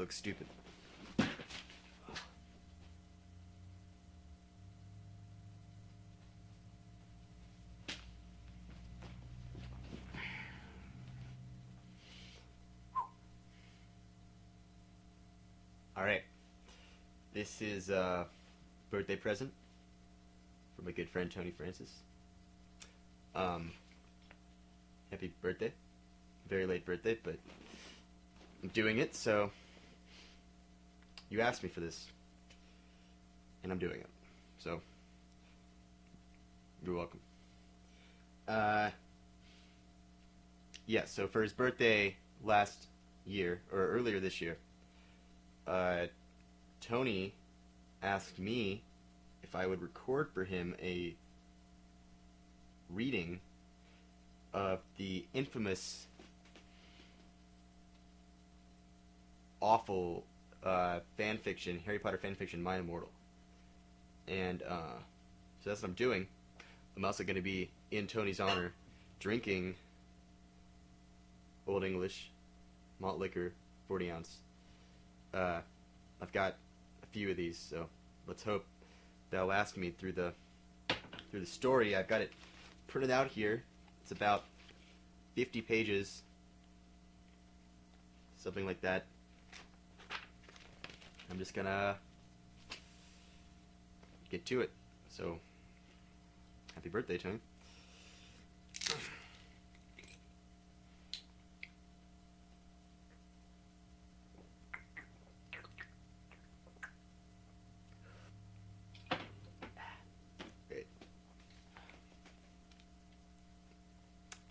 look stupid. Alright. This is a birthday present from my good friend Tony Francis. Happy birthday. Very late birthday, but I'm doing it, so you asked me for this. And I'm doing it. So you're welcome. Yeah, so for his birthday last year, or earlier this year, Tony asked me if I would record for him a reading of the infamous, awful fanfiction, Harry Potter fanfiction, My Immortal. And so that's what I'm doing. I'm also going to be, in Tony's honor, drinking Old English malt liquor, 40 ounce. I've got a few of these, so let's hope that'll last me through the story. I've got it printed out here. It's about 50 pages, something like that. I'm just gonna get to it. So, happy birthday, Tony.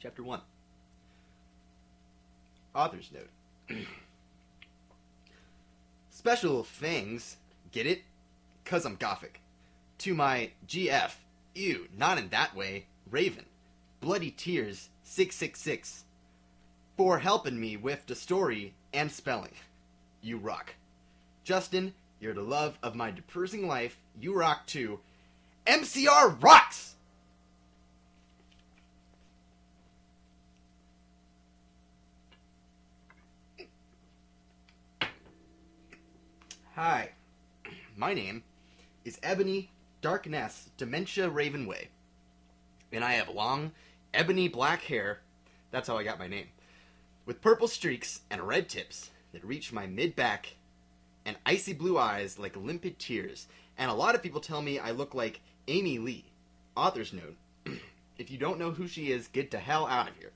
Chapter 1. Author's Note. Special thanks, get it? 'Cause I'm Gothic. To my GF, ew, not in that way, Raven. Bloody Tears, 666. For helping me with the story and spelling. You rock. Justin, you're the love of my depressing life. You rock too. MCR rocks! Hi, my name is Ebony Darkness Dementia Ravenway, and I have long, ebony black hair, that's how I got my name, with purple streaks and red tips that reach my mid-back, and icy blue eyes like limpid tears, and a lot of people tell me I look like Amy Lee. Author's Note, if you don't know who she is, get the hell out of here.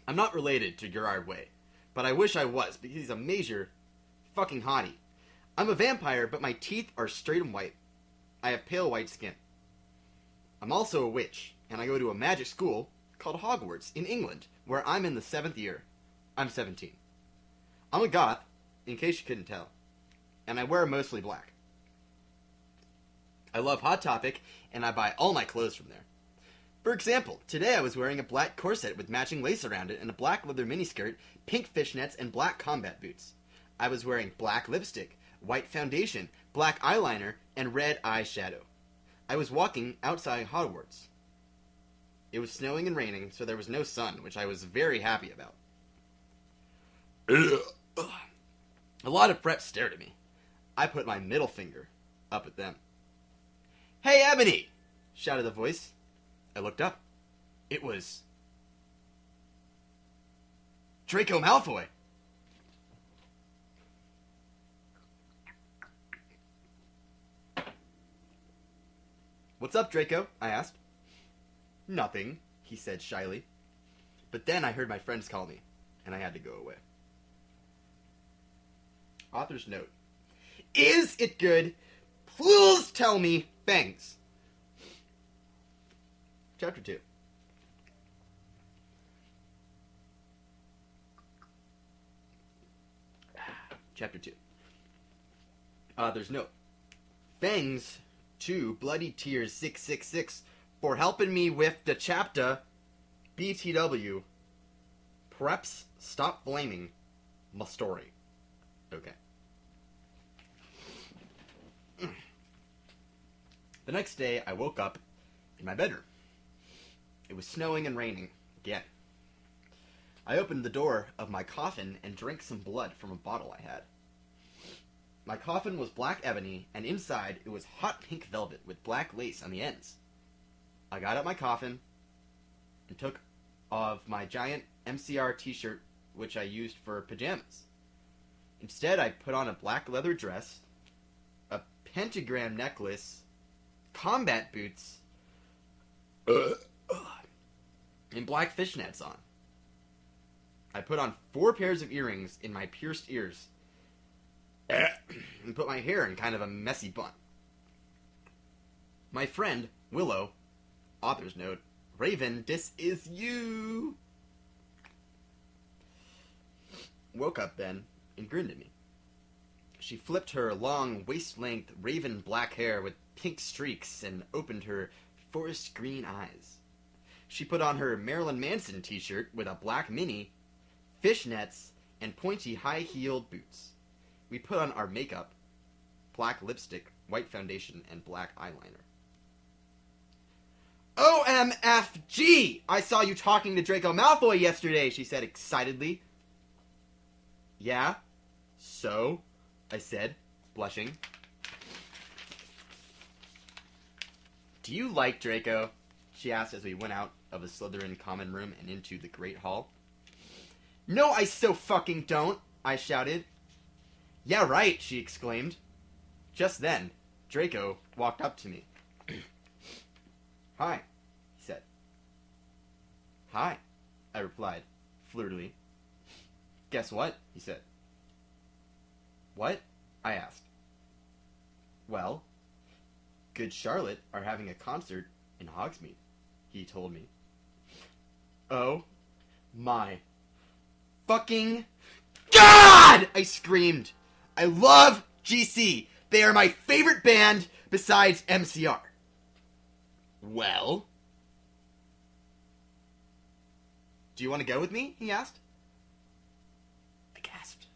I'm not related to Gerard Way, but I wish I was, because he's a major fucking hottie. I'm a vampire, but my teeth are straight and white. I have pale white skin. I'm also a witch, and I go to a magic school called Hogwarts in England, where I'm in the 7th year. I'm 17. I'm a goth, in case you couldn't tell, and I wear mostly black. I love Hot Topic, and I buy all my clothes from there. For example, today I was wearing a black corset with matching lace around it and a black leather miniskirt, pink fishnets, and black combat boots. I was wearing black lipstick, white foundation, black eyeliner, and red eyeshadow. I was walking outside Hogwarts. It was snowing and raining, so there was no sun, which I was very happy about. A lot of preps stared at me. I put my middle finger up at them. "Hey, Ebony!" shouted a voice. I looked up. It was Draco Malfoy. "What's up, Draco?" I asked. "Nothing," he said shyly. But then I heard my friends call me, and I had to go away. Author's Note. Is it good? Please tell me. Thanks. Chapter 2. Chapter 2. Author's Note. Thanks to Bloody Tears 666 for helping me with the chapter BTW. Preps, stop blaming my story. Okay. The next day, I woke up in my bedroom. It was snowing and raining again. I opened the door of my coffin and drank some blood from a bottle I had. My coffin was black ebony, and inside it was hot pink velvet with black lace on the ends. I got out my coffin and took off my giant MCR t-shirt, which I used for pajamas. Instead, I put on a black leather dress, a pentagram necklace, combat boots, and black fishnets on. I put on 4 pairs of earrings in my pierced ears and put my hair in kind of a messy bun. My friend, Willow, author's note, Raven, this is you, woke up then and grinned at me. She flipped her long, waist-length, raven black hair with pink streaks and opened her forest green eyes. She put on her Marilyn Manson t-shirt with a black mini, fishnets, and pointy high-heeled boots. We put on our makeup, black lipstick, white foundation, and black eyeliner. OMFG! I saw you talking to Draco Malfoy yesterday, she said excitedly. Yeah? So? I said, blushing. Do you like Draco? She asked as we went out of the Slytherin common room and into the Great Hall. No, I so fucking don't, I shouted. Yeah, right, she exclaimed. Just then, Draco walked up to me. Hi, he said. Hi, I replied, flirtily. Guess what? He said. What? I asked. Well, Good Charlotte are having a concert in Hogsmeade, he told me. Oh my fucking God! I screamed. I love GC. They are my favorite band besides MCR. Well? Do you want to go with me? He asked. I gasped.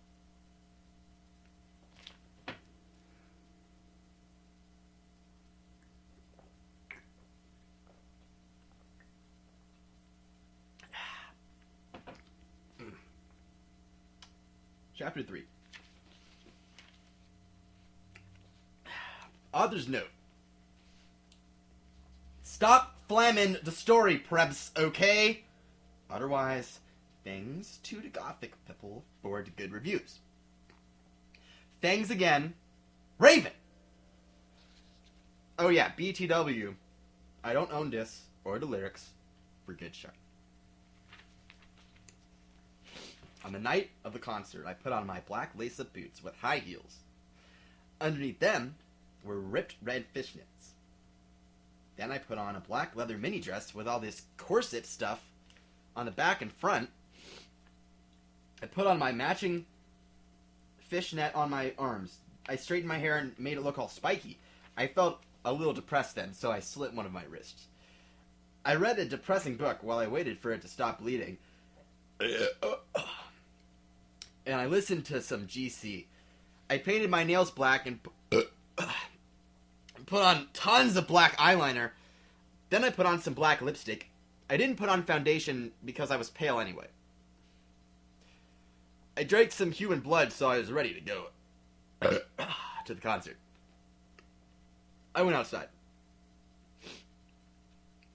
Chapter 3. Author's note. Stop flamming the story, prebz, okay? Otherwise, things to the gothic people for the good reviews. Thanks again, Raven! Oh yeah, BTW. I don't own this or the lyrics for Good Charlotte. On the night of the concert, I put on my black lace-up boots with high heels. Underneath them were ripped red fishnets. Then I put on a black leather mini dress with all this corset stuff on the back and front. I put on my matching fishnet on my arms. I straightened my hair and made it look all spiky. I felt a little depressed then, so I slit one of my wrists. I read a depressing book while I waited for it to stop bleeding. And I listened to some GC. I painted my nails black and put on tons of black eyeliner. Then I put on some black lipstick. I didn't put on foundation because I was pale anyway. I drank some human blood, so I was ready to go to the concert. I went outside.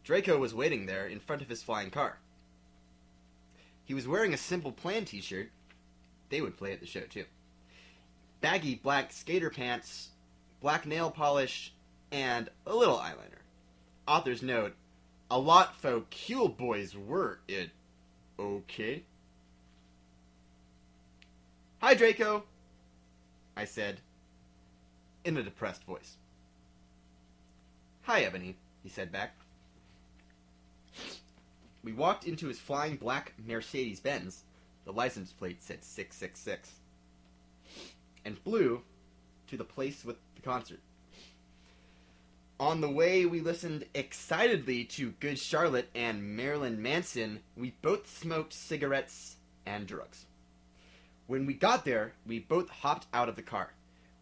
Draco was waiting there in front of his flying car. He was wearing a Simple Plan t-shirt. They would play at the show, too. Baggy black skater pants, black nail polish, and a little eyeliner. Author's note, a lot fo cool boys were it. Okay. Hi, Draco, I said, in a depressed voice. Hi, Ebony, he said back. We walked into his flying black Mercedes-Benz. The license plate said 666. And flew to the place with the concert. On the way, we listened excitedly to Good Charlotte and Marilyn Manson. We both smoked cigarettes and drugs. When we got there, we both hopped out of the car.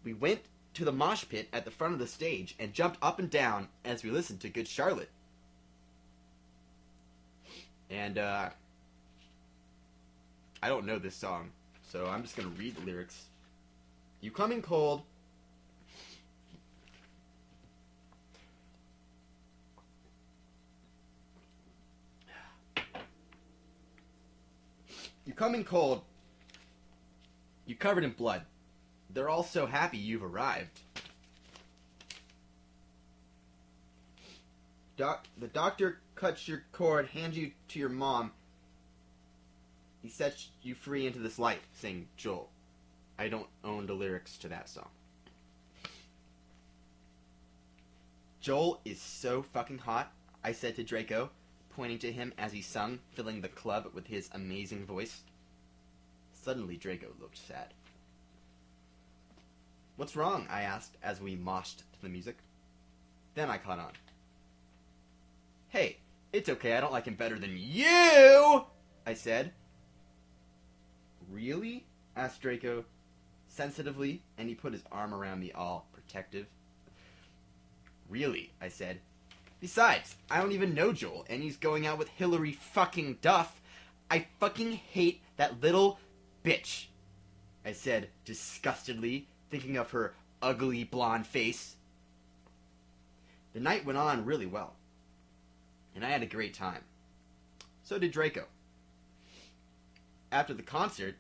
We went to the mosh pit at the front of the stage and jumped up and down as we listened to Good Charlotte. And, I don't know this song, so I'm just gonna read the lyrics. You come in cold. You come in cold. You covered in blood. They're all so happy you've arrived. The doctor cuts your cord, hands you to your mom. He sets you free into this life, saying Joel. I don't own the lyrics to that song. Joel is so fucking hot, I said to Draco, pointing to him as he sung, filling the club with his amazing voice. Suddenly Draco looked sad. What's wrong? I asked as we moshed to the music. Then I caught on. Hey, it's okay, I don't like him better than you, I said. Really? Asked Draco sensitively, and he put his arm around me all protective. Really, I said. Besides, I don't even know Joel, and he's going out with Hillary fucking Duff. I fucking hate that little bitch, I said disgustedly, thinking of her ugly blonde face. The night went on really well, and I had a great time. So did Draco. After the concert,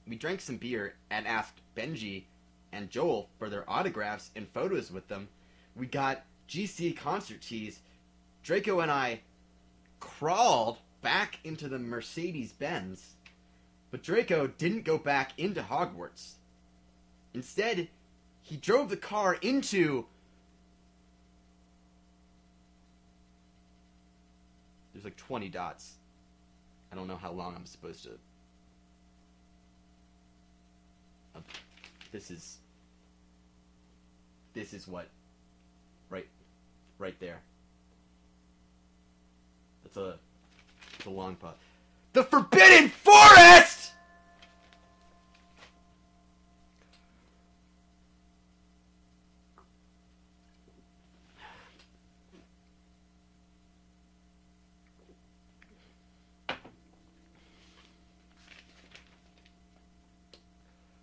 we drank some beer and asked Benji and Joel for their autographs and photos with them. We got GC concert tees. Draco and I crawled back into the Mercedes-Benz, but Draco didn't go back into Hogwarts. Instead, he drove the car into... There's like 20 dots. I don't know how long I'm supposed to... This is what... Right there. It's a long pause. The Forbidden Forest!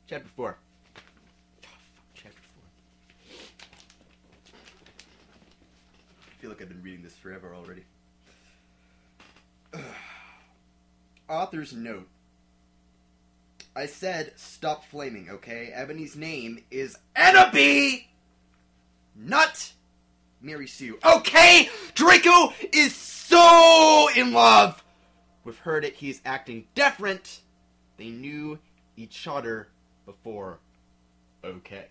Chapter 4. Chapter 4. I feel like I've been reading this forever already. Author's note. I said stop flaming, okay? Ebony's name is Ennaby! Not Mary Sue. Okay! Draco is so in love! We've heard it, he's acting different. They knew each other before. Okay.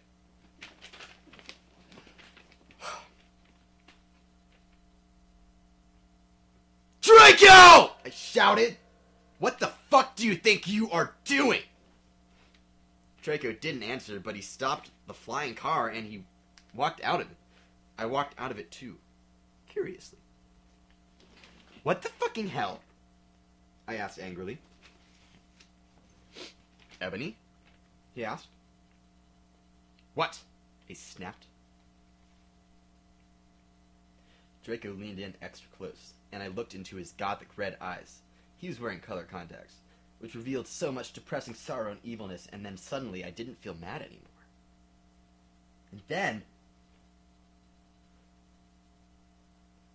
Draco! I shouted. What the fuck do you think you are doing? Draco didn't answer, but he stopped the flying car and he walked out of it. I walked out of it too, curiously. What the fucking hell? I asked angrily. Ebony? He asked. What? I snapped. Draco leaned in extra close, and I looked into his gothic red eyes. He was wearing color contacts, which revealed so much depressing sorrow and evilness, and then suddenly I didn't feel mad anymore. And then,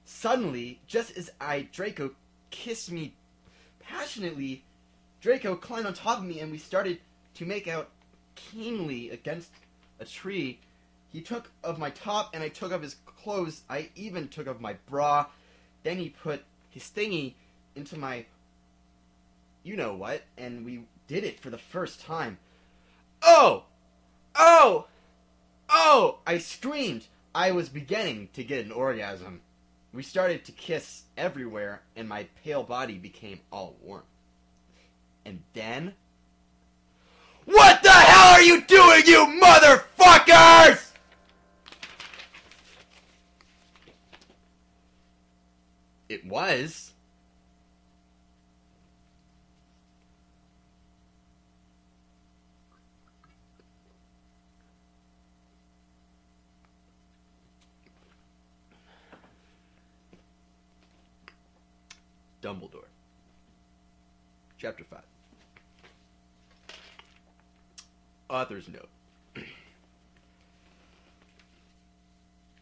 suddenly, just as Draco kissed me passionately, Draco climbed on top of me and we started to make out keenly against a tree. He took of my top and I took of his clothes. I even took of my bra. Then he put his thingy into my you-know-what, and we did it for the first time. Oh! Oh! Oh! I screamed. I was beginning to get an orgasm. We started to kiss everywhere, and my pale body became all warm. And then... What the hell are you doing, you motherfuckers?! It was... Dumbledore. Chapter 5. Author's note.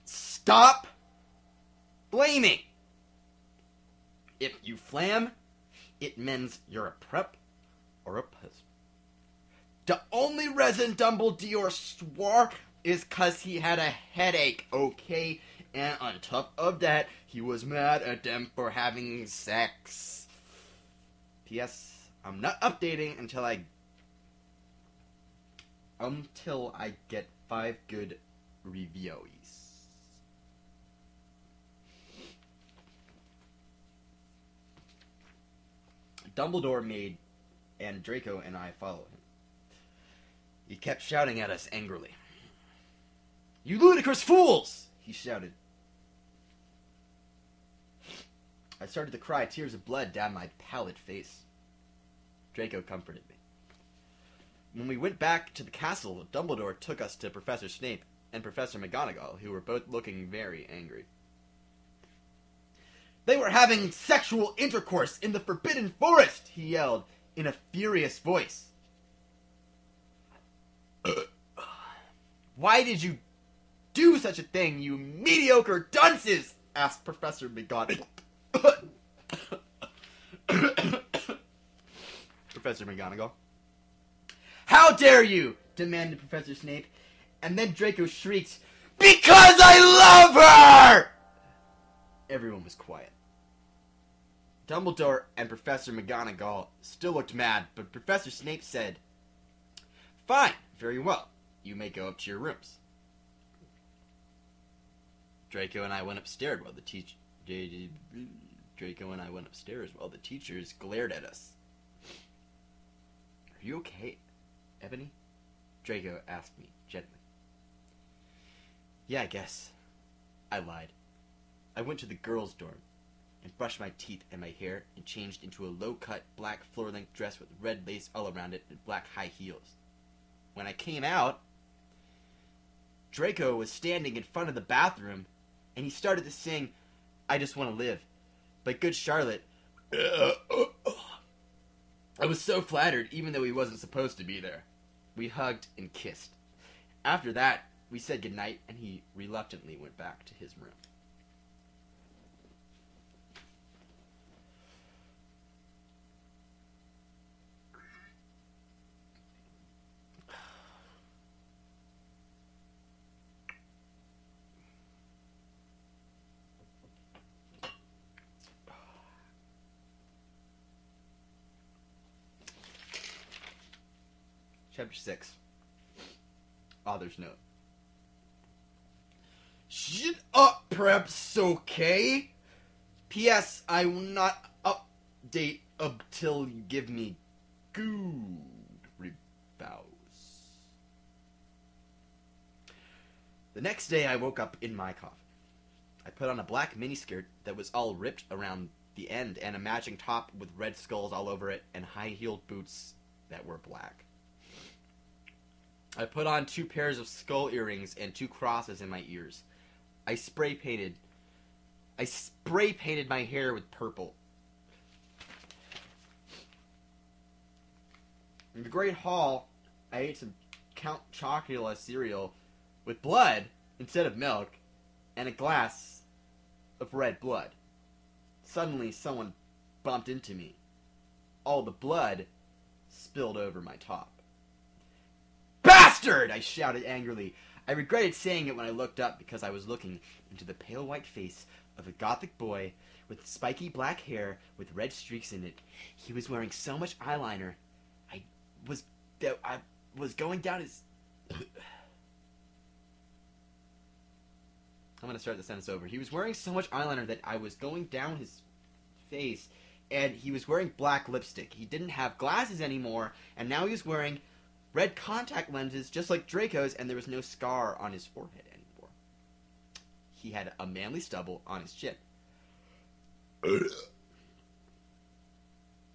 Stop blaming. If you flam, it means you're a prep or a puss. The only reason Dumbledore swore is 'cause he had a headache, okay? And on top of that, he was mad at them for having sex. P.S. I'm not updating until I get 5 good reviews. Dumbledore made, and Draco and I follow him. He kept shouting at us angrily. "You ludicrous fools!" he shouted. I started to cry tears of blood down my pallid face. Draco comforted me. When we went back to the castle, Dumbledore took us to Professor Snape and Professor McGonagall, who were both looking very angry. "They were having sexual intercourse in the Forbidden Forest!" he yelled in a furious voice. "Why did you do such a thing, you mediocre dunces?" asked Professor McGonagall. Professor McGonagall. "How dare you?" demanded Professor Snape, and then Draco shrieked, "Because I love her!" Everyone was quiet. Dumbledore and Professor McGonagall still looked mad, but Professor Snape said, "Fine, very well. You may go up to your rooms." Draco and I went upstairs while the teachers glared at us. "Are you okay, Ebony?" Draco asked me gently. "Yeah, I guess." I lied. I went to the girls' dorm and brushed my teeth and my hair and changed into a low-cut black floor-length dress with red lace all around it and black high heels. When I came out, Draco was standing in front of the bathroom and he started to sing "I Just Want to Live" by Good Charlotte. I was so flattered, even though he wasn't supposed to be there. We hugged and kissed. After that, we said goodnight, and he reluctantly went back to his room. Chapter 6. Author's note. Shut up, Preps, okay? P.S. I will not update until you give me good reviews. The next day I woke up in my coffin. I put on a black miniskirt that was all ripped around the end and a matching top with red skulls all over it and high-heeled boots that were black. I put on 2 pairs of skull earrings and 2 crosses in my ears. I spray painted my hair with purple. In the Great Hall, I ate some Count Chocula cereal with blood instead of milk and a glass of red blood. Suddenly, someone bumped into me. All the blood spilled over my top. "Bastard!" I shouted angrily. I regretted saying it when I looked up because I was looking into the pale white face of a gothic boy with spiky black hair with red streaks in it. He was wearing so much eyeliner. I was going down his... I'm going to start the sentence over. He was wearing so much eyeliner that I was going down his face, and he was wearing black lipstick. He didn't have glasses anymore, and now he was wearing red contact lenses just like Draco's, and there was no scar on his forehead anymore. He had a manly stubble on his chin.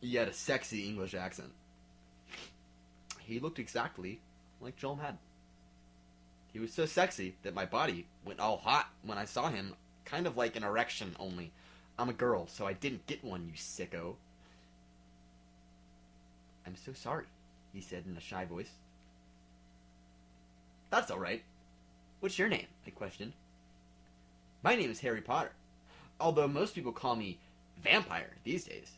He had a sexy English accent. He looked exactly like Joel Madden. He was so sexy that my body went all hot when I saw him, kind of like an erection, only I'm a girl, so I didn't get one, you sicko. "I'm so sorry," he said in a shy voice. That's alright. What's your name? I questioned. My name is Harry Potter, although most people call me Vampire these days.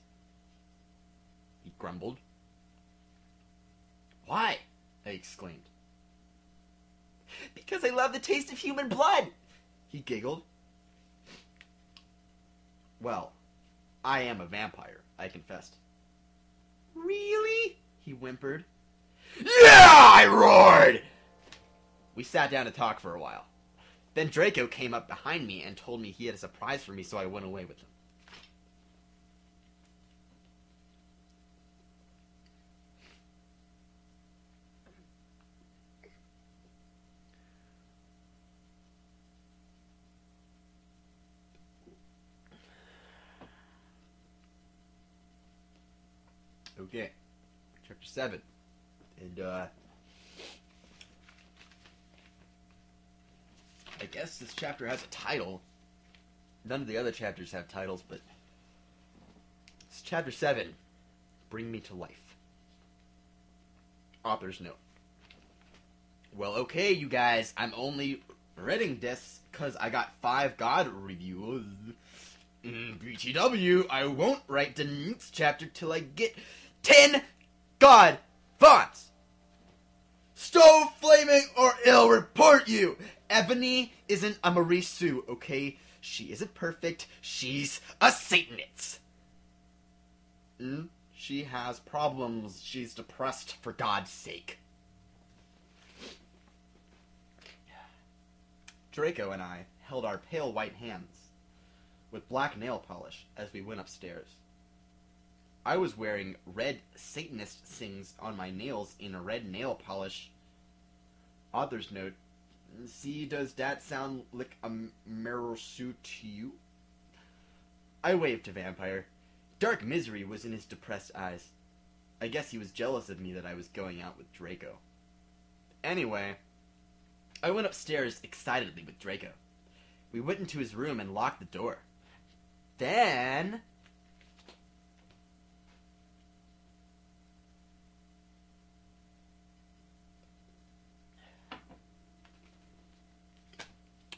He grumbled. Why? I exclaimed. Because I love the taste of human blood, he giggled. Well, I am a vampire, I confessed. Really? He whimpered. Yeah! I roared! We sat down to talk for a while. Then Draco came up behind me and told me he had a surprise for me, so I went away with him. Okay, chapter 7. And, I guess this chapter has a title. None of the other chapters have titles, but it's chapter 7, Bring Me to Life. Author's note. Well, okay, you guys, I'm only reading this because I got 5 God reviews. BTW, I won't write the next chapter till I get 10 God fonts. Stove flaming or I'll report you. Ebony isn't a Marie Sue, okay? She isn't perfect. She's a Satanist. She has problems. She's depressed, for God's sake. Draco and I held our pale white hands with black nail polish as we went upstairs. I was wearing red Satanist things on my nails in a red nail polish. Author's note. See, does that sound like a mirror suit to you? I waved to Vampire. Dark misery was in his depressed eyes. I guess he was jealous of me that I was going out with Draco. Anyway, I went upstairs excitedly with Draco. We went into his room and locked the door. Then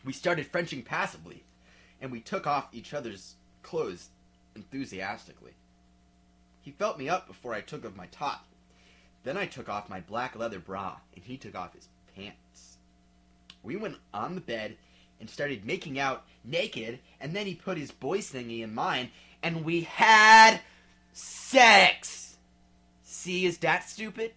we started Frenching passively, and we took off each other's clothes enthusiastically. He felt me up before I took off my top. Then I took off my black leather bra, and he took off his pants. We went on the bed and started making out naked, and then he put his boy's thingy in mine, and we had sex! See, is that stupid?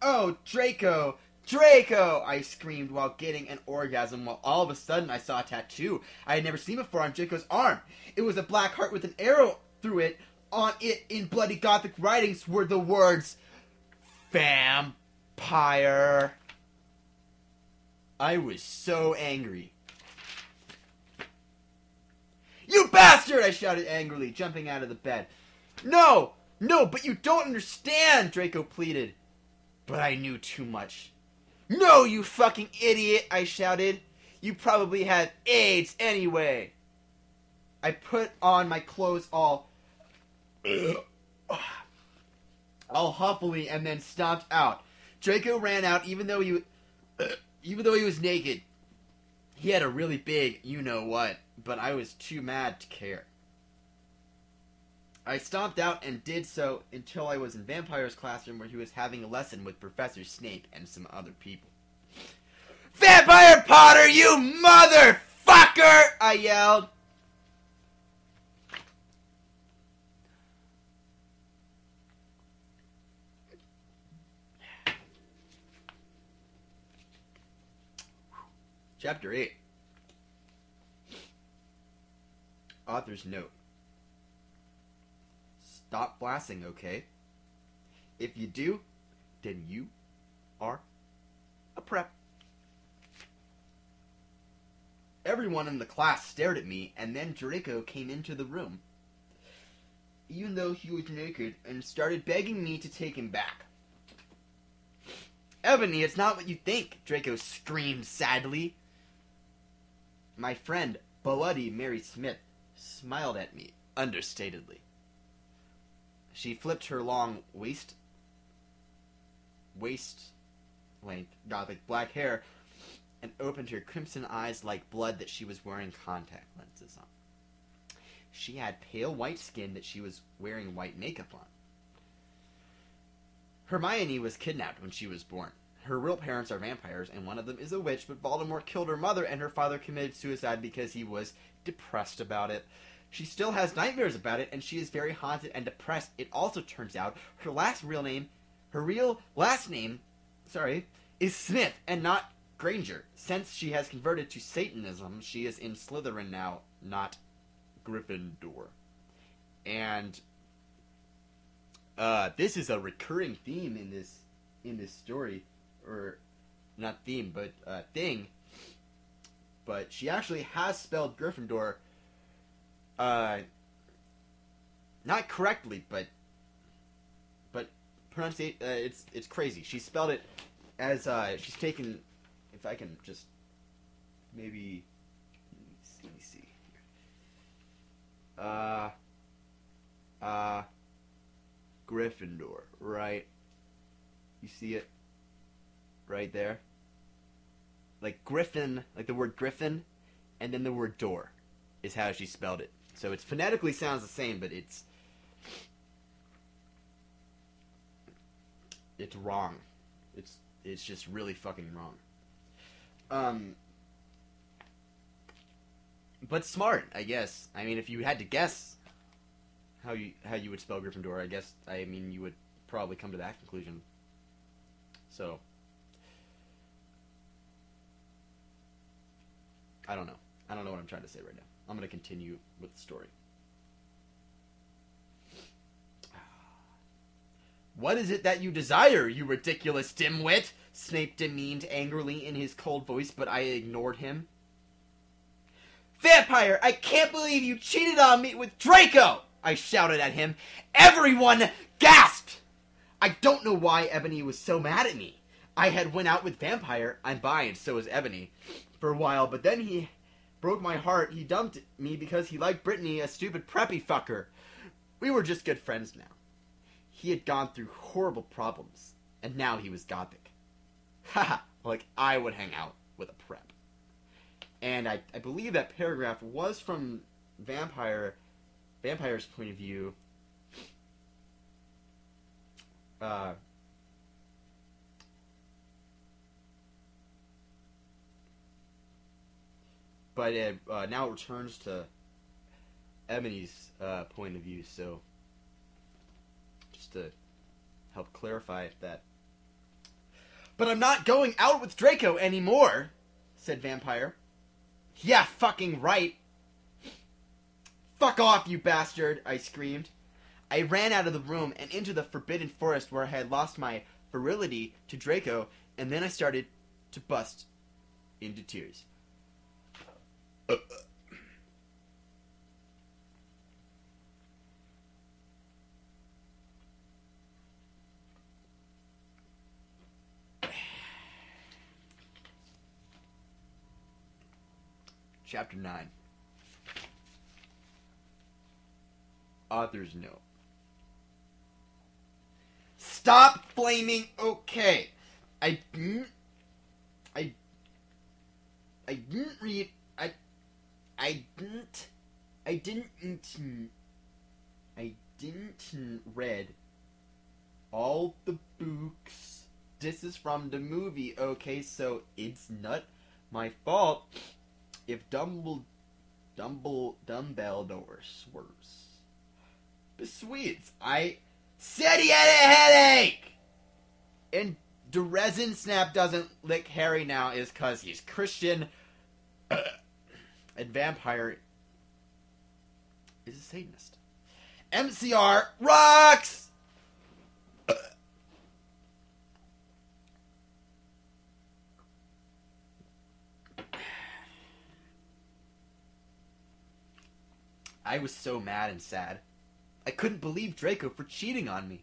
Oh, Draco! Draco! I screamed while getting an orgasm, while all of a sudden I saw a tattoo I had never seen before on Draco's arm. It was a black heart with an arrow through it. On it, in bloody gothic writings, were the words, Vampire. I was so angry. You bastard! I shouted angrily, jumping out of the bed. No! No, but you don't understand, Draco pleaded. But I knew too much. No, you fucking idiot, I shouted. You probably have AIDS anyway. I put on my clothes all huffily and then stomped out. Draco ran out even though he was naked. He had a really big you-know-what, but I was too mad to care. I stomped out and did so until I was in Vampire's classroom where he was having a lesson with Professor Snape and some other people. Vampire Potter, you motherfucker! I yelled. Chapter 8. Author's note. Stop blasting, okay? If you do, then you are a prep. Everyone in the class stared at me, and then Draco came into the room, even though he was naked, and started begging me to take him back. Ebony, it's not what you think, Draco screamed sadly. My friend, Bloody Mary Smith, smiled at me understatedly. She flipped her long waist length gothic black hair and opened her crimson eyes like blood that she was wearing contact lenses on. She had pale white skin that she was wearing white makeup on. Hermione was kidnapped when she was born. Her real parents are vampires, and one of them is a witch, but Voldemort killed her mother, and her father committed suicide because he was depressed about it. She still has nightmares about it, and she is very haunted and depressed. It also turns out her real last name, is Smith and not Granger. Since she has converted to Satanism, she is in Slytherin now, not Gryffindor. And this is a recurring theme in this story, or not theme, but thing. But she actually has spelled Gryffindor, not correctly, but pronunciate. It's crazy. She spelled it as she's taken. If I can just maybe let me see. Gryffindor, right? You see it right there? Like Griffin, like the word Griffin, and then the word door is how she spelled it. So it phonetically sounds the same, but it's wrong. It's just really fucking wrong. But smart, I guess. I mean, if you had to guess how you would spell Gryffindor, I mean, you would probably come to that conclusion. So, I don't know. I don't know what I'm trying to say right now. I'm going to continue with the story. What is it that you desire, you ridiculous dimwit? Snape demeaned angrily in his cold voice, but I ignored him. Vampire, I can't believe you cheated on me with Draco! I shouted at him. Everyone gasped! I don't know why Ebony was so mad at me. I had went out with Vampire, I'm bi and so is Ebony, for a while, but then he broke my heart. He dumped me because he liked Brittany, a stupid preppy fucker. We were just good friends now. He had gone through horrible problems, and now he was gothic. Haha, like I would hang out with a prep. And I believe that paragraph was from Vampire's point of view. But now it returns to Ebony's point of view, so just to help clarify that. But I'm not going out with Draco anymore, said Vampire. Yeah, fucking right. Fuck off, you bastard, I screamed. I ran out of the room and into the forbidden forest where I had lost my virility to Draco, and then I started to bust into tears. Chapter 9. Author's note. Stop flaming okay. I didn't read read all the books. This is from the movie, okay, so it's not my fault if Dumbledore swerves. Besweets, I said he had a headache! And the resin Snap doesn't lick Harry now is cause he's Christian and Vampire is a Satanist. MCR rocks! I was so mad and sad. I couldn't believe Draco for cheating on me.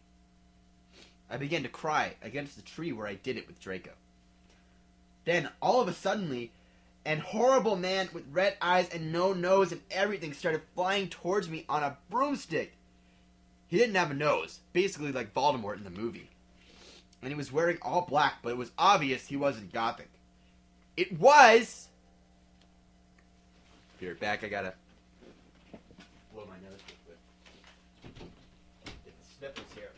I began to cry against the tree where I did it with Draco. Then, all of a sudden, an horrible man with red eyes and no nose and everything started flying towards me on a broomstick. He didn't have a nose, basically like Voldemort in the movie. and he was wearing all black, but it was obvious he wasn't Gothic. It was... Be right back, I gotta blow my nose real quick. Get the sniffles here.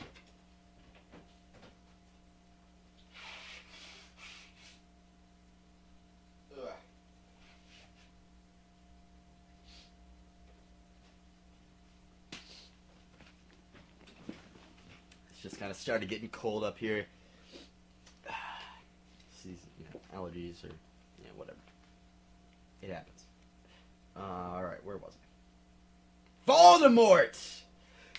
Ugh. It's just kind of started getting cold up here. Season, allergies or whatever. It happens. Alright, where was I? Voldemort!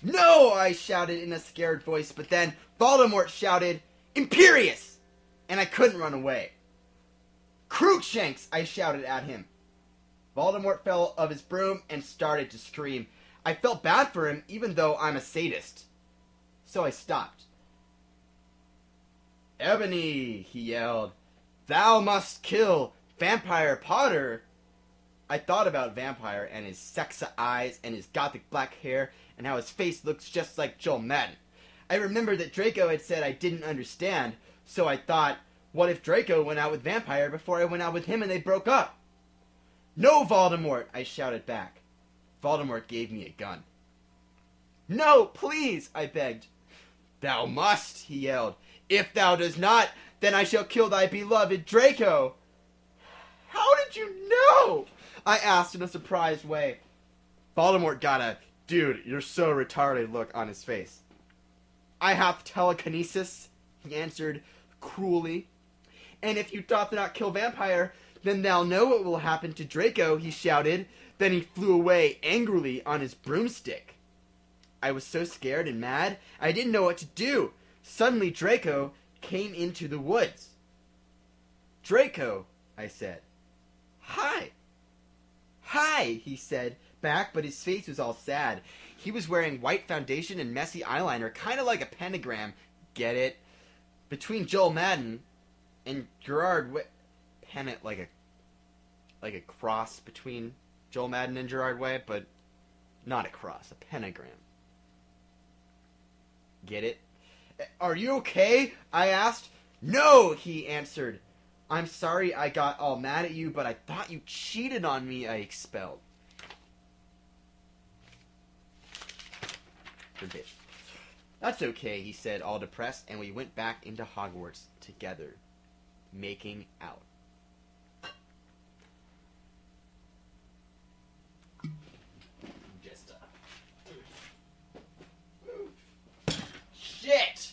No! I shouted in a scared voice, but then Voldemort shouted, Imperious! And I couldn't run away. Cruikshanks! I shouted at him. Voldemort fell of his broom and started to scream. I felt bad for him, even though I'm a sadist. So I stopped. Ebony, he yelled. Thou must kill Vampire Potter. I thought about Vampire and his sexa eyes and his gothic black hair and how his face looks just like Joel Madden. I remembered that Draco had said I didn't understand, so I thought, what if Draco went out with Vampire before I went out with him and they broke up? No, Voldemort, I shouted back. Voldemort gave me a gun. No, please, I begged. Thou must, he yelled. If thou does not, then I shall kill thy beloved Draco. How did you know? I asked in a surprised way. Voldemort got a, dude, you're so retarded look on his face. I have telekinesis, he answered cruelly. And if you doth not kill Vampire, then thou know what will happen to Draco, he shouted. Then he flew away angrily on his broomstick. I was so scared and mad, I didn't know what to do. Suddenly Draco came into the woods. Draco, I said. Hi. Hi, he said back, but his face was all sad. He was wearing white foundation and messy eyeliner, kind of like a pentagram. Get it? Between Joel Madden and Gerard Pennant, like a cross between Joel Madden and Gerard Way, but not a cross, a pentagram. Get it? Are you okay? I asked. No, he answered. I'm sorry I got all mad at you, but I thought you cheated on me, I expelled. Forbid. That's okay, he said, all depressed, and we went back into Hogwarts together, making out. Just, shit!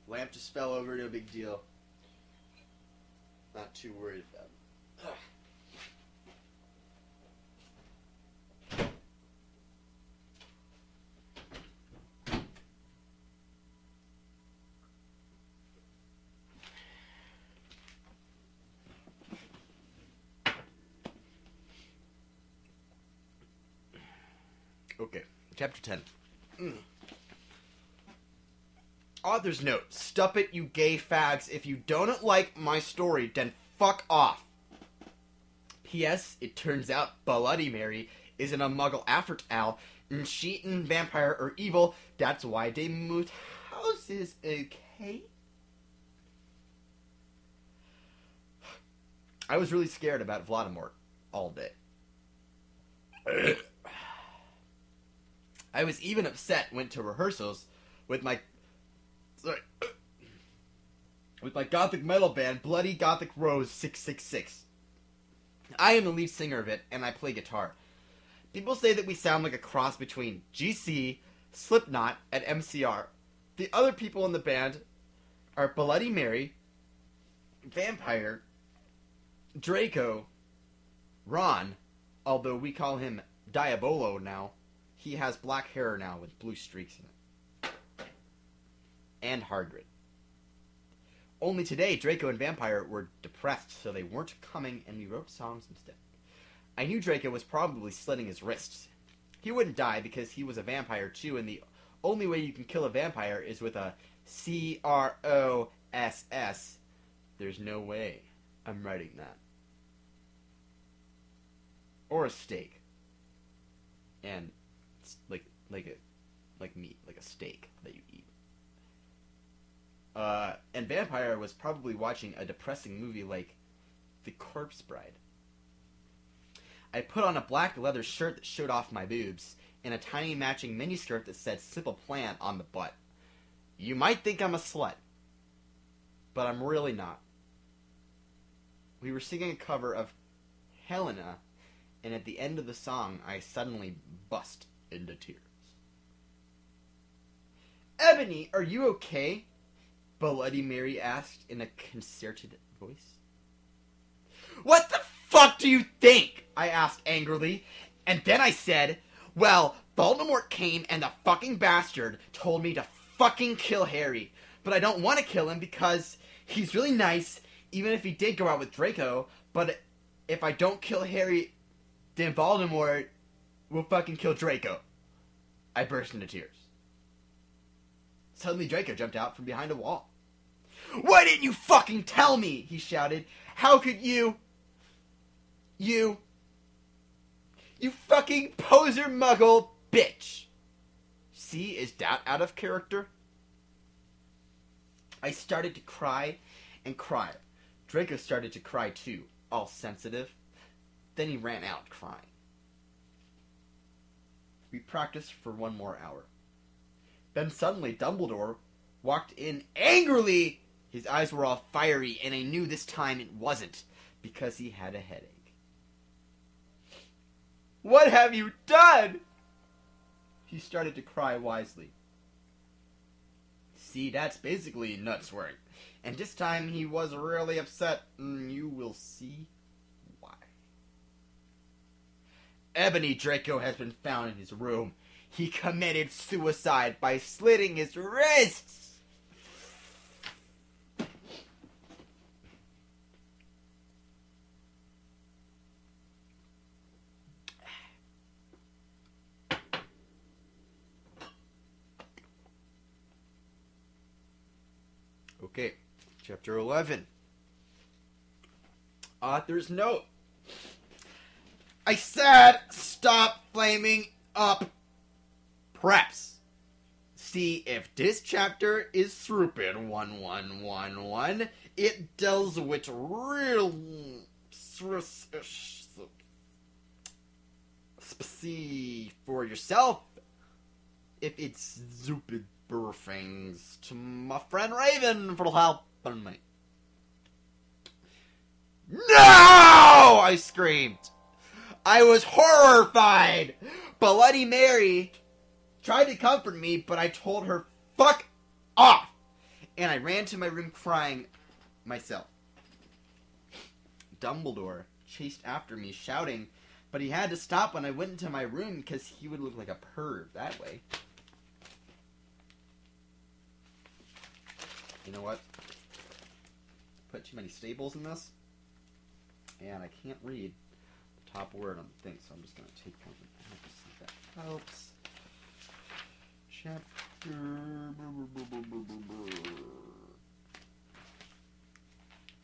Lamp just fell over, no big deal. Not too worried about it. Ugh. Okay, chapter 10. Author's note. Stup it, you gay fags. If you don't like my story, then fuck off. P.S. It turns out Bloody Mary isn't a muggle after all, and she and Vampire are evil. That's why they moved houses, okay? I was really scared about Voldemort all day. I was even upset, went to rehearsals with my gothic metal band, Bloody Gothic Rose 666. I am the lead singer of it, and I play guitar. People say that we sound like a cross between GC, Slipknot, and MCR. The other people in the band are Bloody Mary, Vampire, Draco, Ron, although we call him Diabolo now. He has black hair now with blue streaks in it. And Hagrid. Only today, Draco and Vampire were depressed, so they weren't coming, and we wrote songs instead. I knew Draco was probably slitting his wrists. He wouldn't die because he was a vampire too, and the only way you can kill a vampire is with a C-R-O-S-S. There's no way I'm writing that. Or a steak. And like a like meat, like a steak that you eat. And Vampire was probably watching a depressing movie like The Corpse Bride. I put on a black leather shirt that showed off my boobs, and a tiny matching miniskirt that said Simple Plan on the butt. You might think I'm a slut, but I'm really not. We were singing a cover of Helena, and at the end of the song, I suddenly bust into tears. Ebony, are you okay? Bloody Mary asked in a concerted voice. What the fuck do you think? I asked angrily, and then I said, well, Voldemort came and the fucking bastard told me to fucking kill Harry, but I don't want to kill him because he's really nice, even if he did go out with Draco, but if I don't kill Harry, then Voldemort will fucking kill Draco. I burst into tears. Suddenly Draco jumped out from behind a wall. Why didn't you fucking tell me? He shouted. How could you? You fucking poser muggle bitch. See, is that out of character? I started to cry and cry. Draco started to cry too, all sensitive. Then he ran out crying. We practiced for 1 more hour. Then suddenly Dumbledore walked in angrily. His eyes were all fiery, and I knew this time it wasn't, because he had a headache. What have you done? He started to cry wisely. See, that's basically nut swearing. And this time he was really upset, and you will see why. Ebony Draco has been found in his room. He committed suicide by slitting his wrists. Okay, chapter 11. Author's note. I said stop flaming up preps. See, if this chapter is Srupin 1111, it deals with real see for yourself if it's stupid things to my friend Raven for helping me. No! I screamed. I was horrified. Bloody Mary tried to comfort me, but I told her, fuck off! And I ran to my room crying myself. Dumbledore chased after me, shouting, but he had to stop when I went into my room because he would look like a perv that way. You know what? Put too many stables in this, and I can't read the top word on the thing, so I'm just going to take one out to see if that helps. Chapter...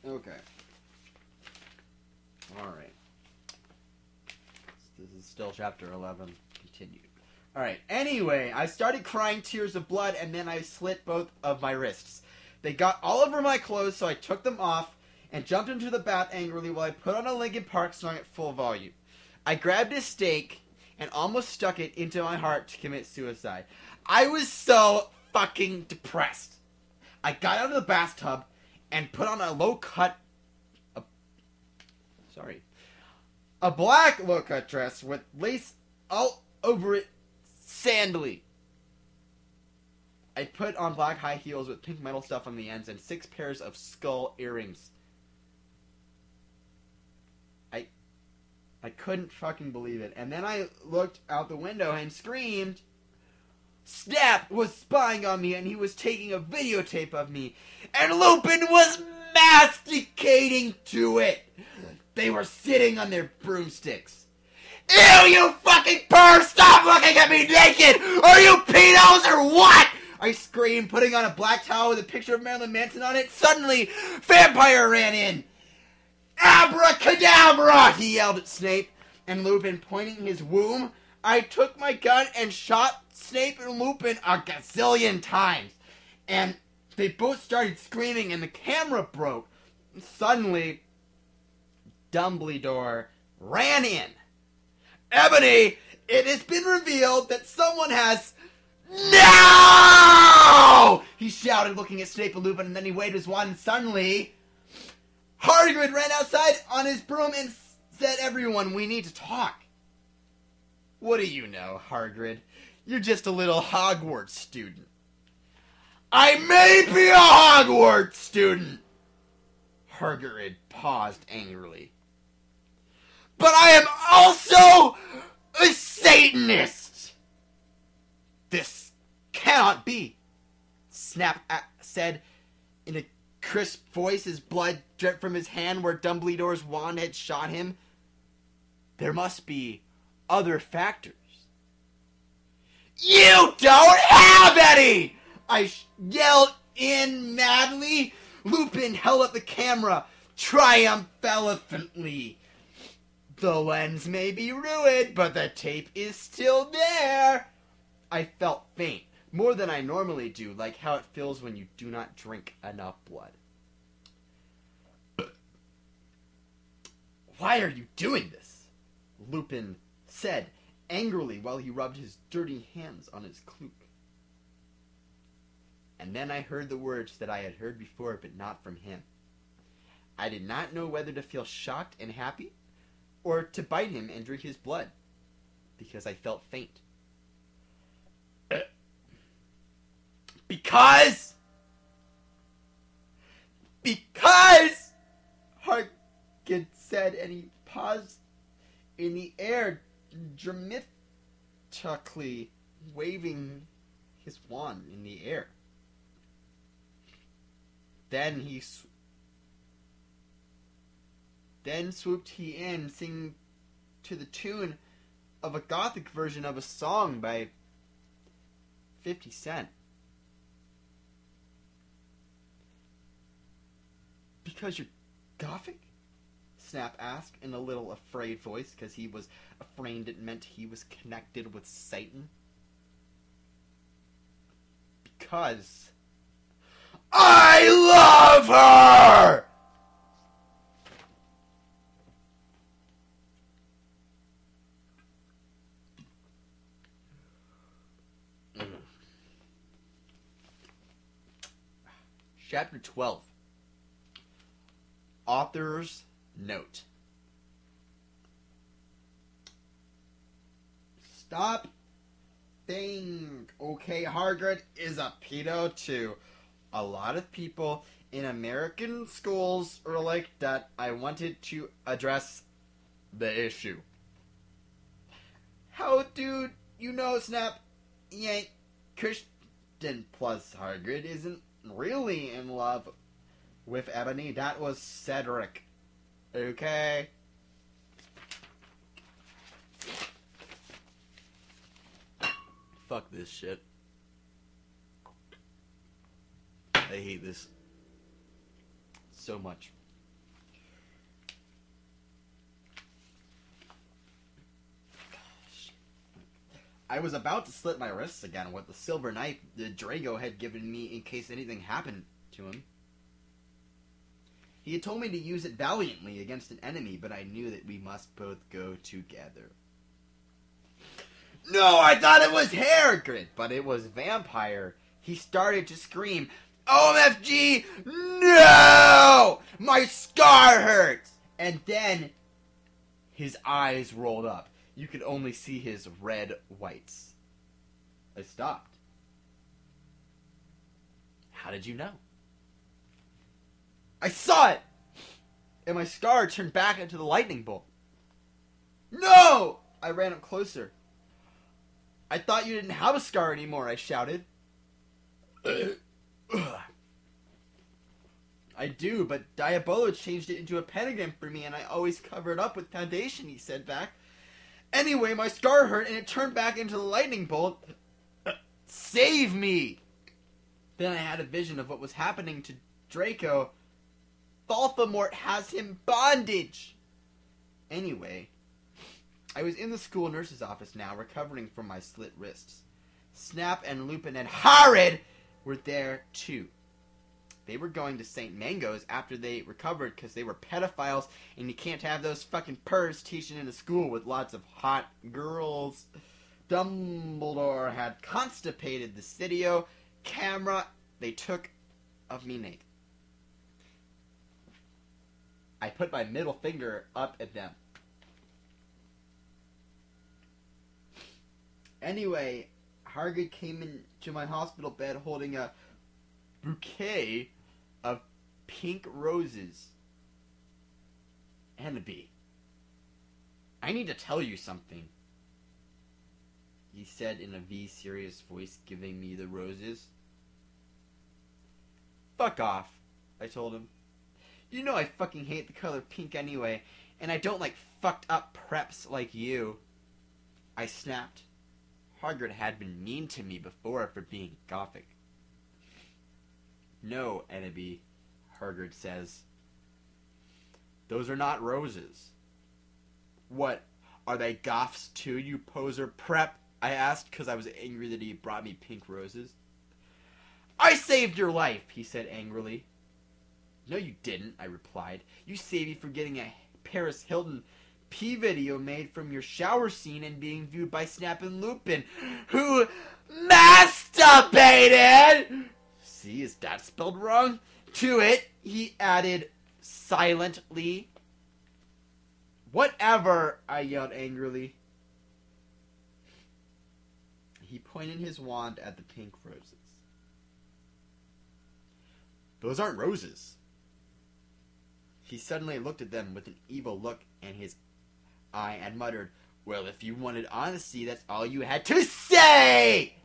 Okay. Alright. This is still chapter 11. Continued. Alright, anyway, I started crying tears of blood, and then I slit both of my wrists. They got all over my clothes, so I took them off and jumped into the bath angrily while I put on a Linkin Park song at full volume. I grabbed a stake and almost stuck it into my heart to commit suicide. I was so fucking depressed. I got out of the bathtub and put on a black low-cut dress with lace all over it, sandally. I put on black high heels with pink metal stuff on the ends and 6 pairs of skull earrings. I couldn't fucking believe it. And then I looked out the window and screamed. Snap was spying on me and he was taking a videotape of me. And Lupin was masticating to it. They were sitting on their broomsticks. Ew, you fucking perv! Stop looking at me naked! Are you pedos or what? I screamed, putting on a black towel with a picture of Marilyn Manson on it. Suddenly, Vampire ran in. Abracadabra! He yelled at Snape, and Lupin, pointing his womb I took my gun and shot Snape and Lupin a gazillion times. And they both started screaming and the camera broke. Suddenly, Dumbledore ran in. Ebony, it has been revealed that someone has... No! He shouted, looking at Snape and Lupin, and then he waved his wand, and suddenly... Hagrid ran outside on his broom and said, "Everyone, we need to talk." What do you know, Hagrid? You're just a little Hogwarts student. I may be a Hogwarts student! Hagrid paused angrily. But I am also a Satanist! This cannot be, Snap said in a crisp voice as blood dripped from his hand where Dumbledore's wand had shot him. There must be other factors. You don't have any! I yelled in madly. Lupin held up the camera triumphantly. The lens may be ruined, but the tape is still there. I felt faint, more than I normally do, like how it feels when you do not drink enough blood. Why are you doing this? Lupin said angrily while he rubbed his dirty hands on his cloak. And then I heard the words that I had heard before, but not from him. I did not know whether to feel shocked and happy, or to bite him and drink his blood, because I felt faint. Because, Harkin said, and he paused in the air, dramatically waving his wand in the air. Then swooped he in, singing to the tune of a gothic version of a song by 50 Cent. Because you're gothic? Snap asked in a little afraid voice, because he was afraid it meant he was connected with Satan. Because I love her! Chapter 12. Author's Note. Stop saying, okay, Hagrid is a pedo too. A lot of people in American schools are like that. I wanted to address the issue. How do you know, Snap? He ain't Christian, plus Hagrid isn't really in love with Ebony. That was Cedric. Okay? Fuck this shit. I hate this so much. I was about to slit my wrists again with the silver knife that Draco had given me in case anything happened to him. He had told me to use it valiantly against an enemy, but I knew that we must both go together. No, I thought it was Hagrid, but it was Vampire. He started to scream, OMFG, no! My scar hurts! And then his eyes rolled up. You could only see his red whites. I stopped. How did you know? I saw it! And my scar turned back into the lightning bolt. No! I ran up closer. I thought you didn't have a scar anymore, I shouted. I do, but Diabolo changed it into a pentagram for me and I always cover it up with foundation, he said back. Anyway, my scar hurt and it turned back into the lightning bolt. Save me! Then I had a vision of what was happening to Draco. Voldemort has him bondage! Anyway, I was in the school nurse's office now, recovering from my slit wrists. Snap and Lupin and Horrid were there too. They were going to St. Mango's after they recovered because they were pedophiles, and you can't have those fucking pervs teaching in a school with lots of hot girls. Dumbledore had constipated the studio camera they took of me naked. I put my middle finger up at them. Anyway, Hargrid came into my hospital bed holding a bouquet of pink roses and a bee. I need to tell you something, he said in a V-serious voice, giving me the roses. Fuck off, I told him. You know I fucking hate the color pink anyway, and I don't like fucked up preps like you. I snapped. Hagrid had been mean to me before for being gothic. No, Enemy, Hagrid says. Those are not roses. What, are they goths too, you poser prep? I asked, because I was angry that he brought me pink roses. I saved your life, he said angrily. No, you didn't, I replied. You saved me from getting a Paris Hilton P video made from your shower scene and being viewed by Snap and Lupin, who masturbated! See, is that spelled wrong? To it, he added silently. Whatever, I yelled angrily. He pointed his wand at the pink roses. Those aren't roses. He suddenly looked at them with an evil look in his eye and muttered, well, if you wanted honesty, that's all you had to say!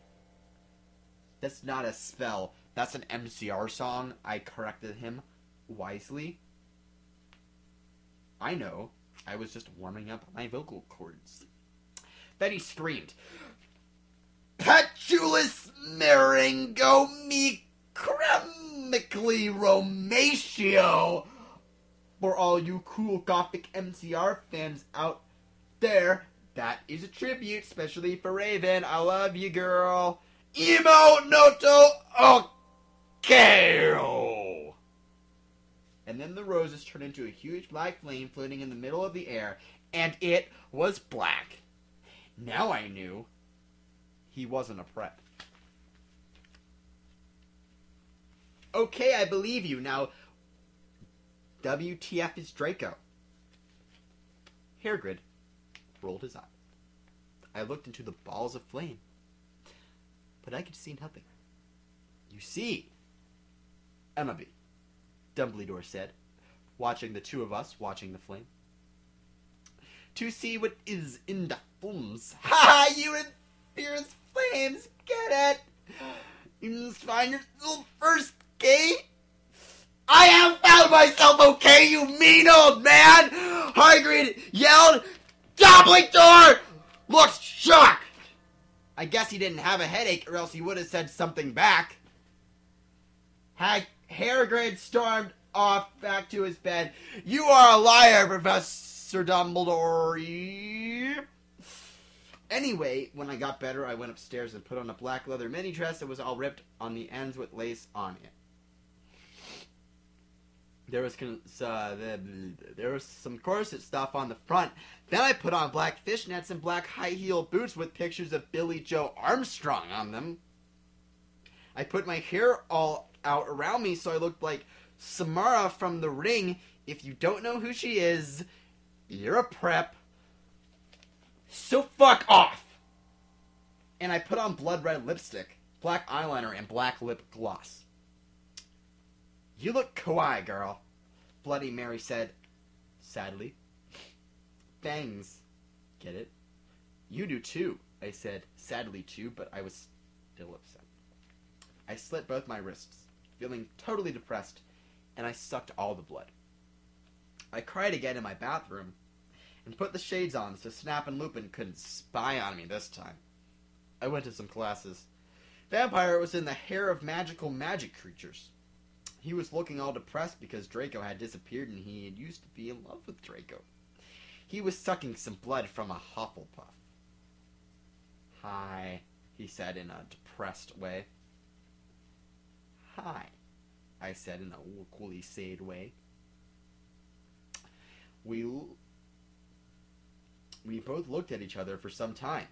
That's not a spell. That's an MCR song, I corrected him wisely. I know. I was just warming up my vocal cords. Then he screamed, Petulus Maringo me cramically Romatio! For all you cool gothic MCR fans out there, that is a tribute, especially for Raven. I love you, girl. Emo noto okeo! And then the roses turned into a huge black flame floating in the middle of the air, and it was black. Now I knew he wasn't a prep. Okay, I believe you. Now, WTF is Draco? Hagrid rolled his eyes. I looked into the balls of flame, but I could see nothing. You see, Emma, Dumbledore said, watching the two of us watching the flame. To see what is in the flames. Ha! You and fierce flames, get it? You must find yourself first, okay? I have found myself, okay, you mean old man! Hagrid yelled. Dumbledore looked shocked. I guess he didn't have a headache, or else he would have said something back. Hagrid stormed off back to his bed. You are a liar, Professor Dumbledore. Anyway, when I got better, I went upstairs and put on a black leather mini dress that was all ripped on the ends with lace on it. There was some corset stuff on the front. Then I put on black fishnets and black high-heel boots with pictures of Billy Joe Armstrong on them. I put my hair all out around me so I looked like Samara from The Ring. If you don't know who she is, you're a prep. So fuck off! And I put on blood red lipstick, black eyeliner, and black lip gloss. You look kawaii, girl, Bloody Mary said, sadly. Thanks. Get it? You do too, I said, sadly too, but I was still upset. I slit both my wrists, feeling totally depressed, and I sucked all the blood. I cried again in my bathroom, and put the shades on so Snap and Lupin couldn't spy on me this time. I went to some classes. Vampire was in the hair of magical magic creatures. He was looking all depressed because Draco had disappeared and he had used to be in love with Draco. He was sucking some blood from a Hufflepuff. "Hi," he said in a depressed way. "Hi," I said in a equally sad way. We both looked at each other for some time.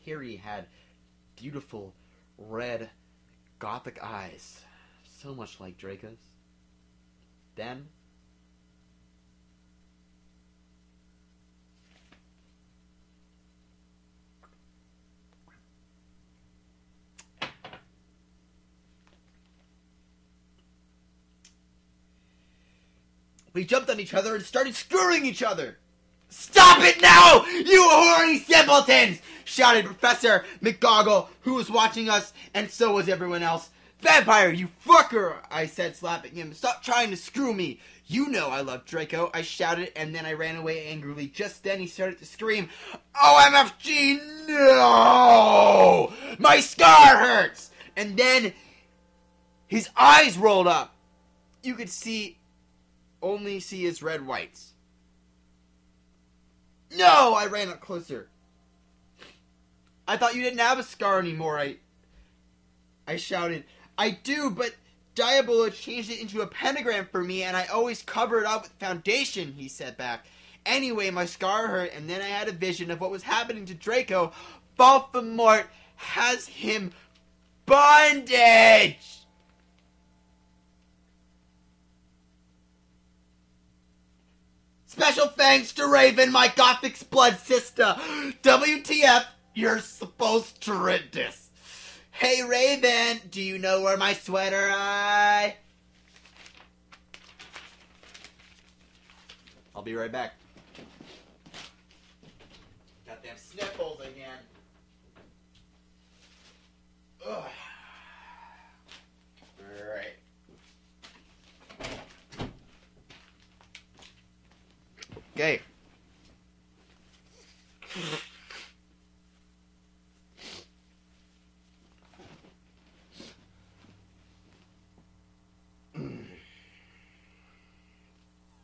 Harry had beautiful, red, gothic eyes, so much like Draco's. Then, we jumped on each other and started screwing each other. "Stop it now, you horny simpletons!" shouted Professor McGoggle, who was watching us, and so was everyone else. "Vampire, you fucker!" I said, slapping him. "Stop trying to screw me. You know I love Draco," I shouted, and then I ran away angrily. Just then he started to scream, "OMFG, no! My scar hurts!" And then his eyes rolled up. You could only see his red whites. "No!" I ran up closer. "I thought you didn't have a scar anymore," I shouted. "I do, but Diabolo changed it into a pentagram for me, and I always cover it up with foundation," he said back. "Anyway, my scar hurt, and then I had a vision of what was happening to Draco. Voldemort has him bondage!" "Special thanks to Raven, my Gothic's blood sister. WTF, you're supposed to read this. Hey Raven, do you know where my sweater I?" I'll be right back. Got them sniffles again. Ugh. Alright. Okay.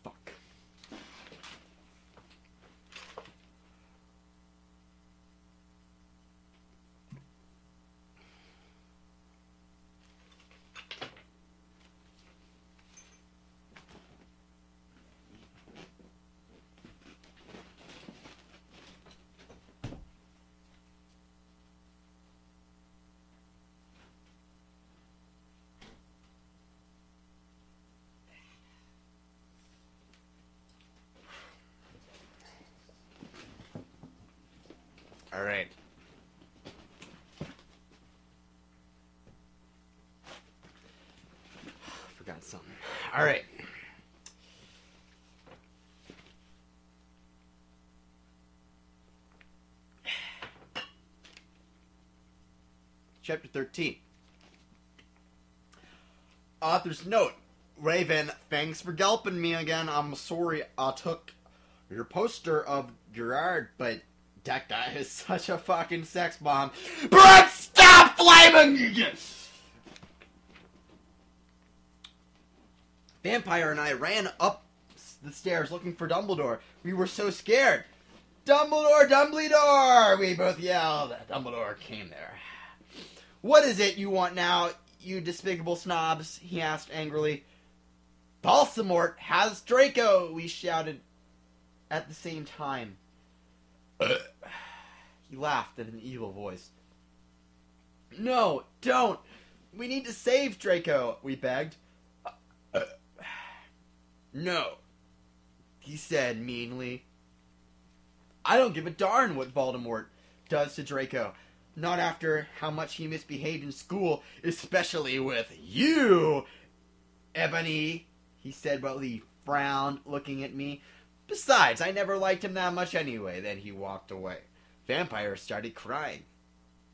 Fuck. All right. Forgot something. All right. Chapter 13. Author's note. Raven, thanks for gulping me again. I'm sorry I took your poster of Gerard, but that guy is such a fucking sex bomb. Brett, stop flaming! Vampire and I ran up the stairs looking for Dumbledore. We were so scared. "Dumbledore, Dumbledore!" we both yelled. Dumbledore came there. "What is it you want now, you despicable snobs?" he asked angrily. "Voldemort has Draco!" we shouted at the same time. He laughed in an evil voice. "No, don't! We need to save Draco!" we begged. "No," he said meanly. "I don't give a darn what Voldemort does to Draco. Not after how much he misbehaved in school, especially with you, Ebony," he said while he frowned, looking at me. "Besides, I never liked him that much anyway." Then he walked away. Vampire started crying.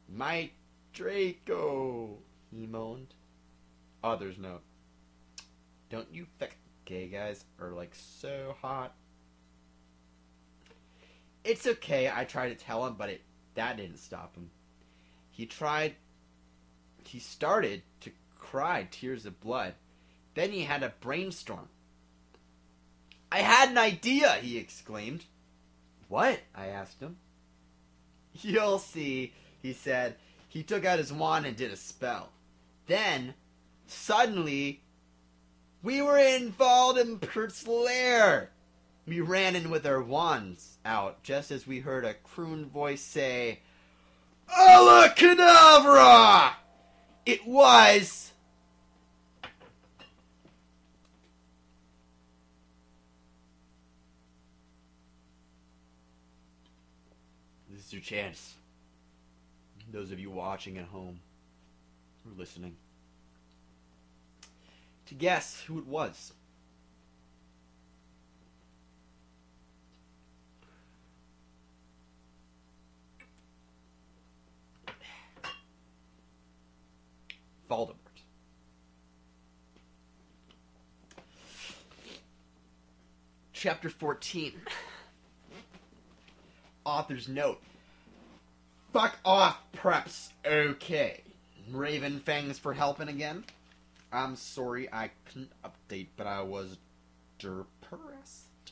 "My Draco," he moaned. Author's note. Don't you think gay guys are like so hot? It's okay, I tried to tell him, but that didn't stop him. He started to cry tears of blood. Then he had a brainstorm. I had an idea, he exclaimed. What? I asked him. You'll see, he said. He took out his wand and did a spell. Then, suddenly, we were in Voldemort's lair. We ran in with our wands out, just as we heard a crooned voice say, "Alla Kedavra!" It was... This is your chance. Those of you watching at home, or listening, to guess who it was. Voldemort. Chapter 14. Author's note. Fuck off, preps. Okay. Raven, thanks for helping again. I'm sorry I couldn't update, but I was depressed.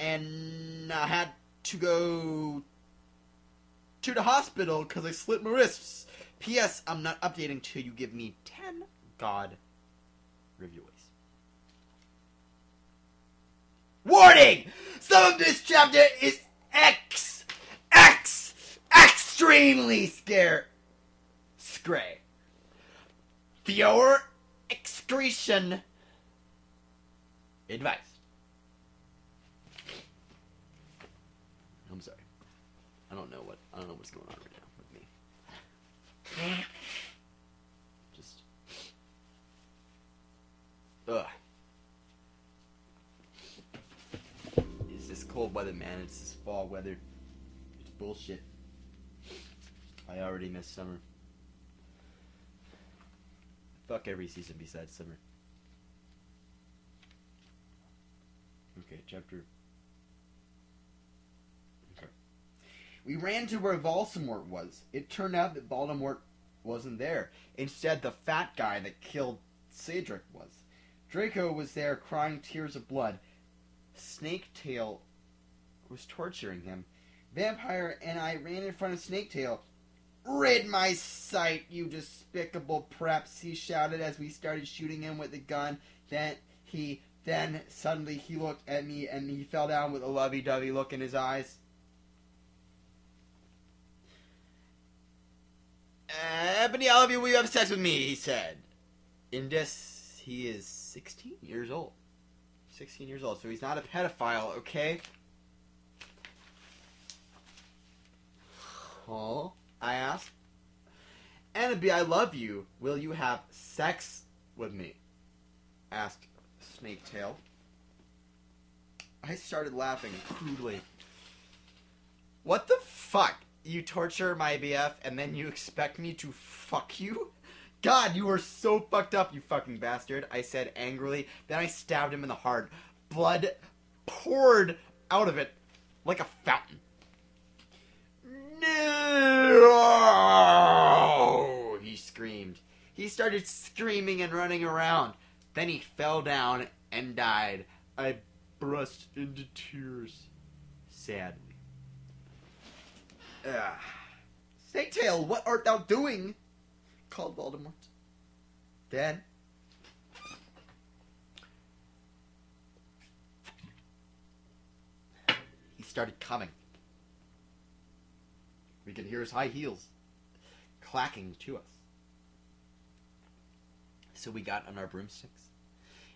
And I had to go to the hospital because I slit my wrists. P.S. I'm not updating till you give me 10 God reviews. Warning! Some of this chapter is extremely scray. Viewer excretion advice. I'm sorry. I don't know what's going on right now with me. Just It's this cold weather, man. It's this fall weather. It's bullshit. I already miss summer. Fuck every season besides summer. Okay, chapter. Okay. We ran to where Voldemort was. It turned out that Voldemort wasn't there. Instead, the fat guy that killed Cedric was. Draco was there crying tears of blood. Snaketail was torturing him. Vampire and I ran in front of Snaketail. "Rid my sight, you despicable preps," he shouted as we started shooting him with the gun. Then suddenly he looked at me and he fell down with a lovey-dovey look in his eyes. "Ebony, all of you, will you have sex with me?" he said. In this, he is 16 years old. 16 years old, so he's not a pedophile, okay? Oh, I asked. "Annabelle, I love you. Will you have sex with me?" asked Snaketail. I started laughing crudely. "What the fuck? You torture my BF and then you expect me to fuck you? God, you are so fucked up, you fucking bastard," I said angrily. Then I stabbed him in the heart. Blood poured out of it like a fountain. "No!" he screamed. He started screaming and running around. Then he fell down and died. I burst into tears, sadly. "Snaketail, what art thou doing?" called Voldemort. Then he started coming. We could hear his high heels clacking to us. So we got on our broomsticks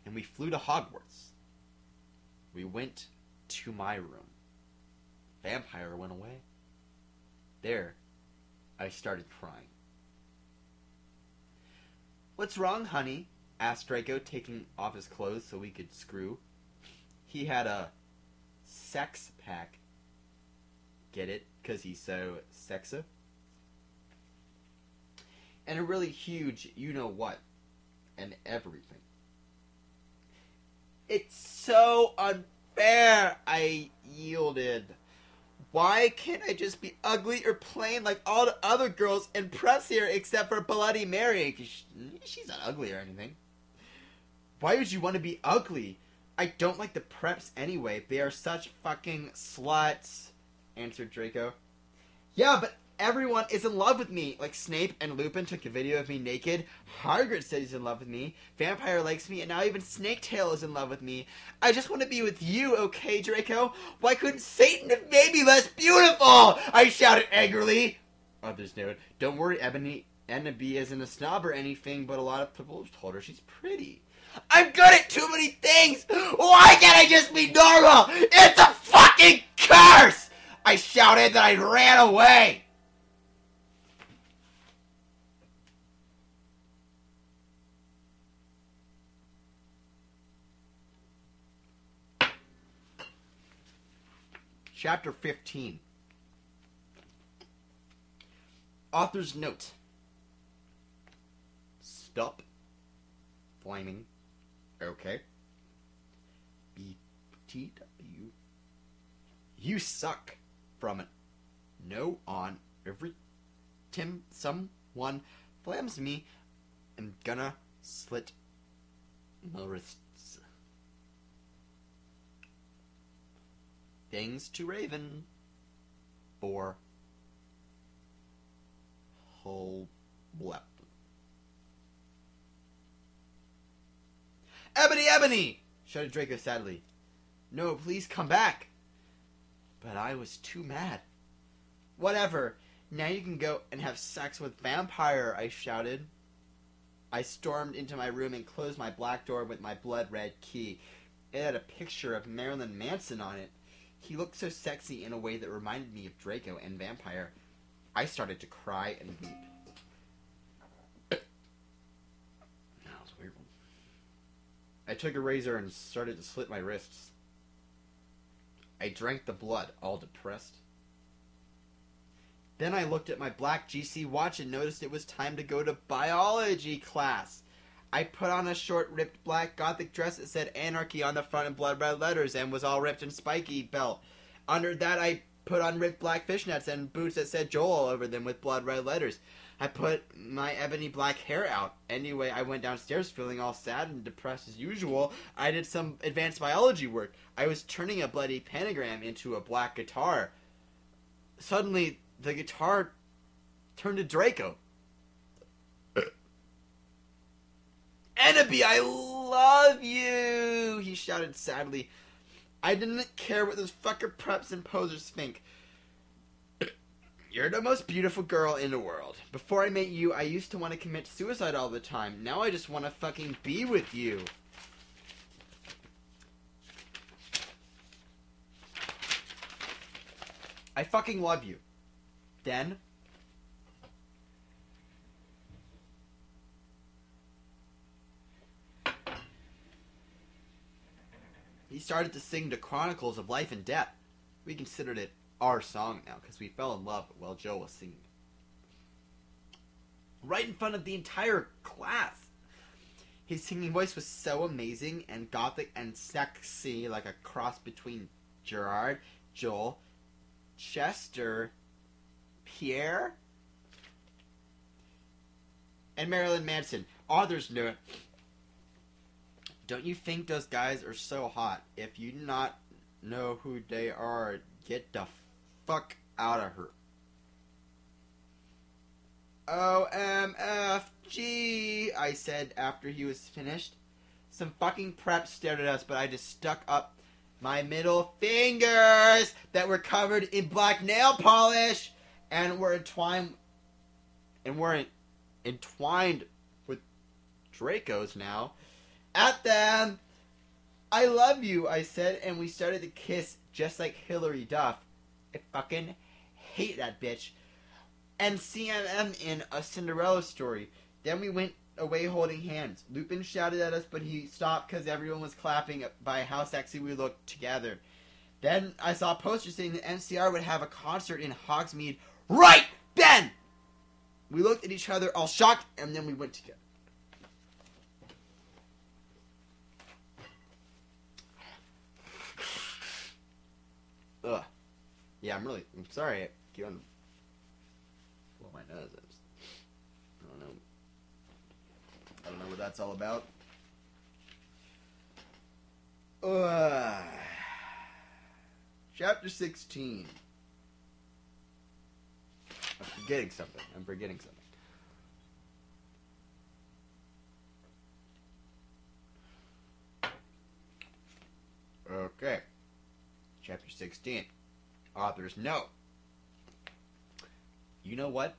and we flew to Hogwarts. We went to my room. Vampire went away. There, I started crying. "What's wrong, honey?" asked Draco, taking off his clothes so we could screw. He had a sex pack. Get it? 'Cause he's so sexy. And a really huge you-know-what. And everything. "It's so unfair," I yielded. "Why can't I just be ugly or plain like all the other girls in press here except for Bloody Mary? 'Cause she's not ugly or anything." "Why would you want to be ugly? I don't like the preps anyway. They are such fucking sluts, answered Draco. Yeah, but everyone is in love with me. Like, Snape and Lupin took a video of me naked. Hagrid said he's in love with me. Vampire likes me, and now even Snaketail is in love with me. I just want to be with you, okay, Draco? Why couldn't Satan have made me less beautiful? I shouted angrily. Others note, don't worry, Ebony isn't a snob or anything, but a lot of people have told her she's pretty. I'm good at too many things! Why can't I just be normal? It's a fucking curse! I shouted that I ran away! Chapter 15. Author's note. Stop flaming. Okay. BTW. You suck. From it. No on. Every time someone flams me, I'm gonna slit my wrists. Thanks to Raven for whole blep. Ebony! Shouted Draco sadly. No, please come back. But I was too mad. Whatever. Now you can go and have sex with Vampire, I shouted. I stormed into my room and closed my black door with my blood-red key. It had a picture of Marilyn Manson on it. He looked so sexy in a way that reminded me of Draco and Vampire. I started to cry and weep. That was weird. I took a razor and started to slit my wrists. I drank the blood, all depressed. Then I looked at my black GC watch and noticed it was time to go to biology class. I put on a short, ripped black gothic dress that said anarchy on the front in blood red letters and was all ripped and spiky belt. Under that, I put on ripped black fishnets and boots that said Joel all over them with blood red letters. I put my ebony black hair out. Anyway, I went downstairs feeling all sad and depressed as usual. I did some advanced biology work. I was turning a bloody pentagram into a black guitar. Suddenly, the guitar turned to Draco. Enemy, I love you, he shouted sadly. I didn't care what those fucker preps and posers think. You're the most beautiful girl in the world. Before I met you, I used to want to commit suicide all the time. Now I just want to fucking be with you. I fucking love you. Then he started to sing the Chronicles of Life and Death. We considered it our song now because we fell in love while Joe was singing. Right in front of the entire class. His singing voice was so amazing and gothic and sexy, like a cross between Gerard, Joel, Chester, Pierre, and Marilyn Manson. Author's note. Don't you think those guys are so hot? If you do not know who they are, get the fuck out of her. OMFG, I said after he was finished. Some fucking preps stared at us, but I just stuck up my middle fingers that were covered in black nail polish and were entwined with Draco's now. At them. I love you, I said, and we started to kiss just like Hilary Duff. I fucking hate that bitch. And CMM in A Cinderella Story. Then we went away holding hands. Lupin shouted at us, but he stopped because everyone was clapping by how sexy we looked together. Then I saw a poster saying that NCR would have a concert in Hogsmeade right then! We looked at each other all shocked, and then we went together. Ugh. Yeah, I'm sorry. I keep on blow my nose. I don't know. I don't know what that's all about. Chapter 16. I'm forgetting something. Okay. Chapter 16. Author's note. You know what?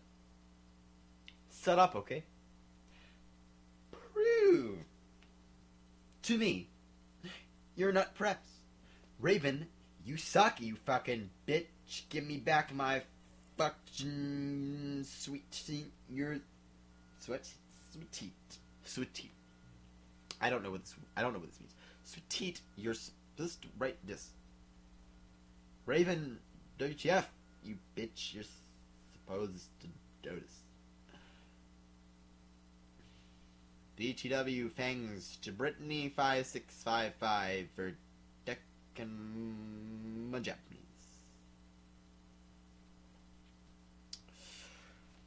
Shut up, okay? Prove to me you're not preps. Raven, you suck, you fucking bitch. Give me back my fucking sweet your sweet teat. I don't know what this means. Sweet teat, you're supposed to write this. Raven, WTF, you bitch, you're supposed to notice. BTW Fangs to Brittany 5655 for Deccan Japanese.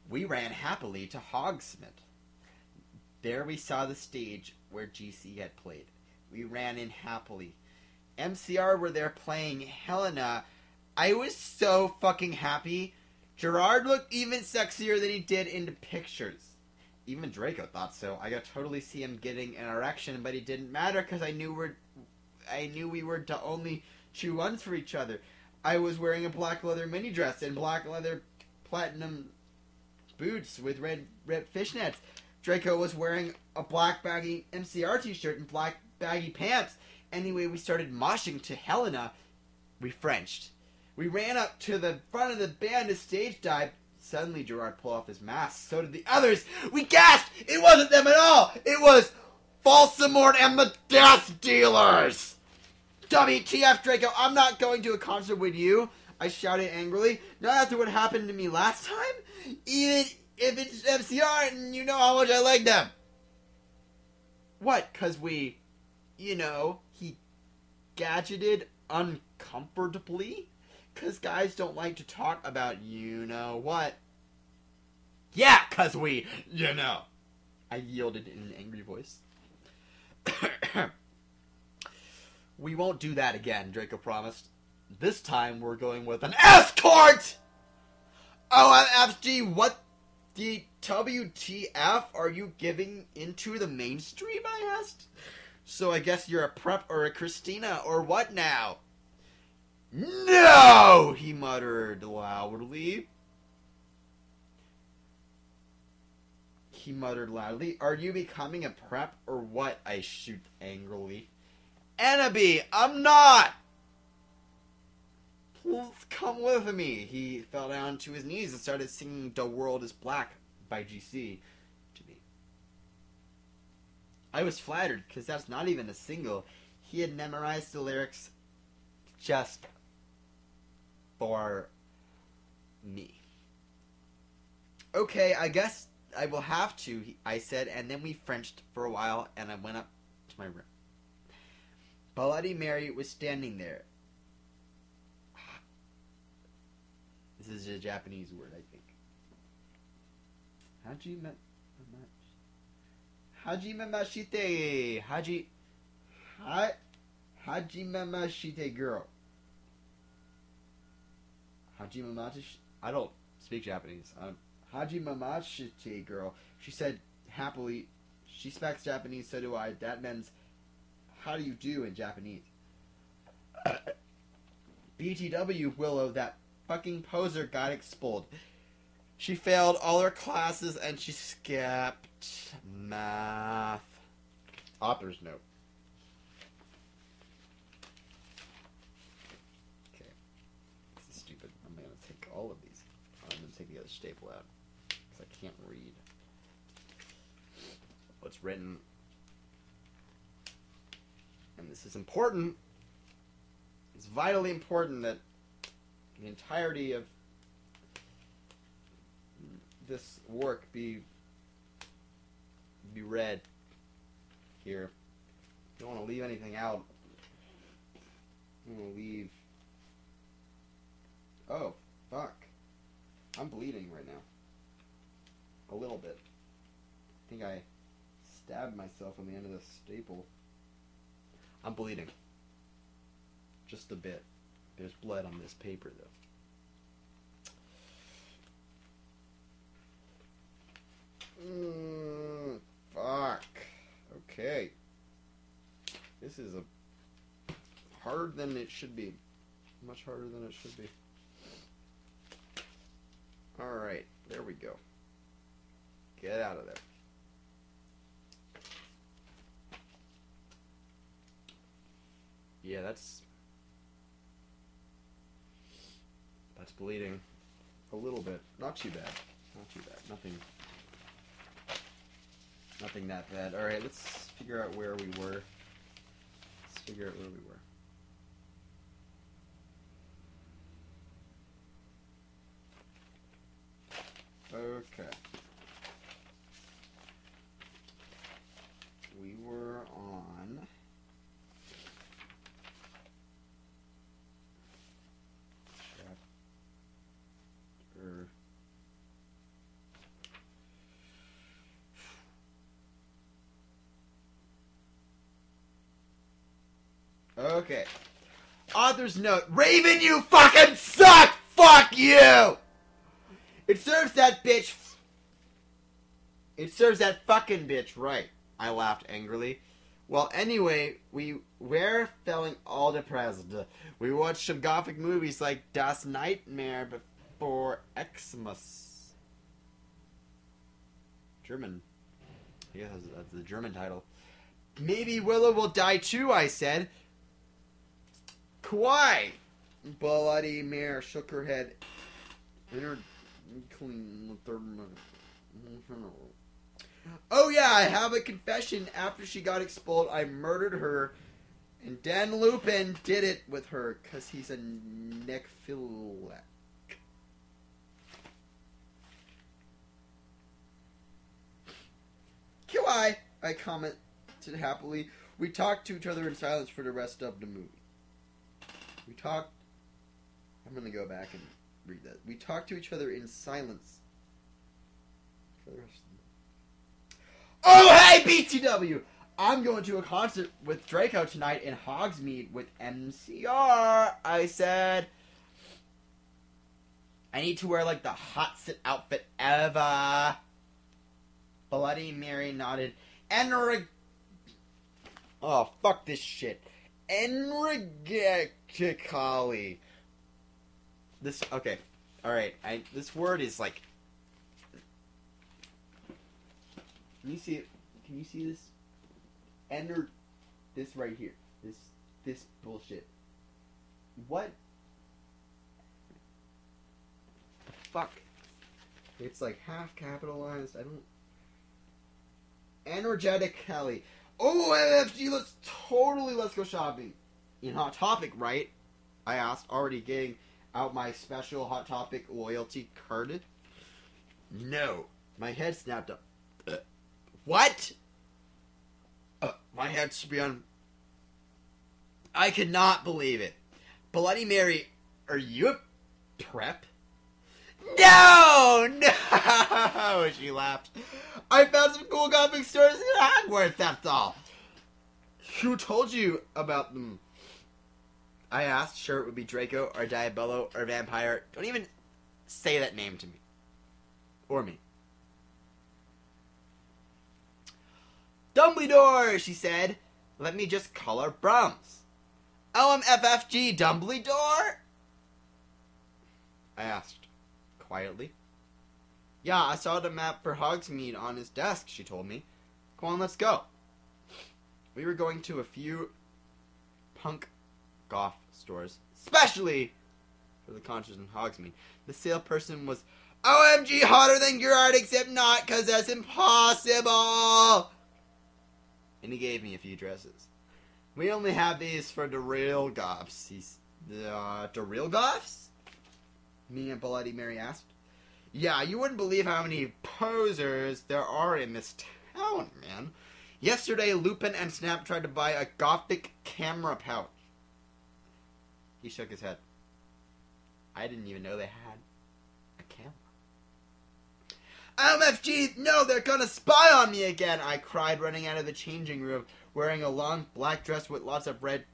We ran happily to Hogsmeade. There we saw the stage where GC had played. We ran in happily. MCR were there playing Helena. I was so fucking happy. Gerard looked even sexier than he did in the pictures. Even Draco thought so. I could totally see him getting an erection, but it didn't matter because I knew we were the only true ones for each other. I was wearing a black leather mini dress and black leather platinum boots with red fishnets. Draco was wearing a black baggy MCR t-shirt and black baggy pants. Anyway, we started moshing to Helena. We Frenched. We ran up to the front of the band to stage dive. Suddenly, Gerard pulled off his mask. So did the others. We gasped! It wasn't them at all! It was Falsamort and the Death Dealers! WTF, Draco, I'm not going to a concert with you, I shouted angrily. Not after what happened to me last time? Even if it's MCR and you know how much I like them. What, 'cause we, he gadgeted uncomfortably? 'Cause guys don't like to talk about you-know-what. Yeah, 'cause we, I yielded in an angry voice. We won't do that again, Draco promised. This time we're going with an escort! OMFG, what the WTF are you giving into the mainstream, I asked? So I guess you're a prep or a Christina, or what now? No! He muttered loudly. Are you becoming a prep or what? I shoot angrily. Anabi, I'm not! Please come with me. He fell down to his knees and started singing The World is Black by GC to me. I was flattered because that's not even a single. He had memorized the lyrics just for me. Okay, I guess I will have to, I said, and then we Frenched for a while, and I went up to my room. Bloody Mary was standing there. This is a Japanese word, I think. Hajimemashite. Hajimemashite girl. I don't speak Japanese. Hajimemashite girl. She said happily. She speaks Japanese, so do I. That means how do you do in Japanese? BTW Willow, that fucking poser got expelled. She failed all her classes and she skipped math. Author's note. Okay. This is stupid. I'm going to take all of these. I'm going to take the other staple out because I can't read what's written. And this is important. It's vitally important that the entirety of this work be read here. Don't want to leave anything out. I'm going to leave... Oh, fuck. I'm bleeding right now. A little bit. I think I stabbed myself on the end of the staple. I'm bleeding. Just a bit. There's blood on this paper, though. Fuck. Okay. This is harder than it should be. Much harder than it should be. Alright, there we go. Get out of there. Yeah, that's bleeding a little bit. Not too bad. Not too bad. Nothing that bad. Alright, let's figure out where we were. Okay. We were on... chapter... Okay. Author's note. Raven, you fucking suck! Fuck you! It serves that bitch... It serves that fucking bitch right. I laughed angrily. Well, anyway, we were feeling all depressed. We watched some gothic movies like Das Nightmare Before Xmas. German. I guess that's the German title. Maybe Willow will die too, I said. Why? Bloody Mare shook her head. Oh yeah, I have a confession. After she got exposed, I murdered her. And Dan Lupin did it with her, because he's a necrophiliac. QI, I commented happily. We talked to each other in silence for the rest of the movie. I'm going to go back and read that. We talked to each other in silence for the rest of the movie. Oh, hey, BTW! I'm going to a concert with Draco tonight in Hogsmeade with MCR, I said. I need to wear, like, the hot sit outfit ever. Bloody Mary nodded. Oh, fuck this shit. Energetically. This, okay. Alright, this word is, like... Can you see it? Can you see this? This right here. This bullshit. What? The fuck? It's like half capitalized. I don't... Energetically. Oh, MFG, let's go shopping. In Hot Topic, right? I asked, already getting out my special Hot Topic loyalty card. No. My head snapped up. What? My head should be on... I could not believe it. Bloody Mary, are you a prep? No! No! She laughed. I found some cool gothic stores in Hogwarts, that's all. Who told you about them? I asked. Sure, it would be Draco, or Diabolo, or Vampire. Don't even say that name to me. Or me. Dumbledore, she said. Let me just call her Brums. LMFFG, Dumbledore? I asked, quietly. Yeah, I saw the map for Hogsmeade on his desk, she told me. Come on, let's go. We were going to a few punk goth stores, especially for the concerts in Hogsmeade. The salesperson was OMG hotter than Gerard, except not, because that's impossible. And he gave me a few dresses. We only have these for the real goths. The real goths? Me and Bloody Mary asked. Yeah, you wouldn't believe how many posers there are in this town, man. Yesterday, Lupin and Snap tried to buy a gothic camera pouch. He shook his head. I didn't even know they had a camera. OMFG, no, they're gonna spy on me again, I cried, running out of the changing room, wearing a long black dress with lots of red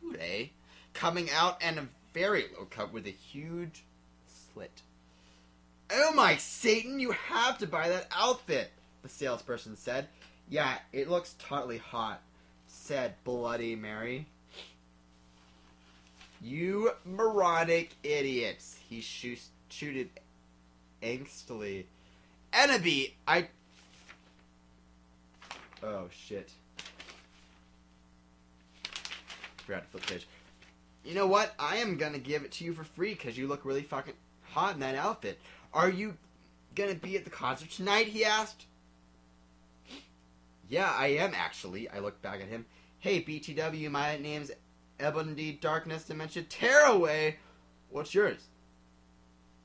cute, eh? Coming out and a very low cut with a huge slit. Oh my Satan, you have to buy that outfit, the salesperson said. Yeah, it looks totally hot, said Bloody Mary. You moronic idiots, he shooted angstily. Enemy, Oh, shit. Forgot to flip the page. You know what? I am gonna give it to you for free because you look really fucking hot in that outfit. Are you gonna be at the concert tonight? He asked. Yeah, I am actually. I looked back at him. Hey, BTW, my name's Ebony Darkness Dementia Tearaway. What's yours?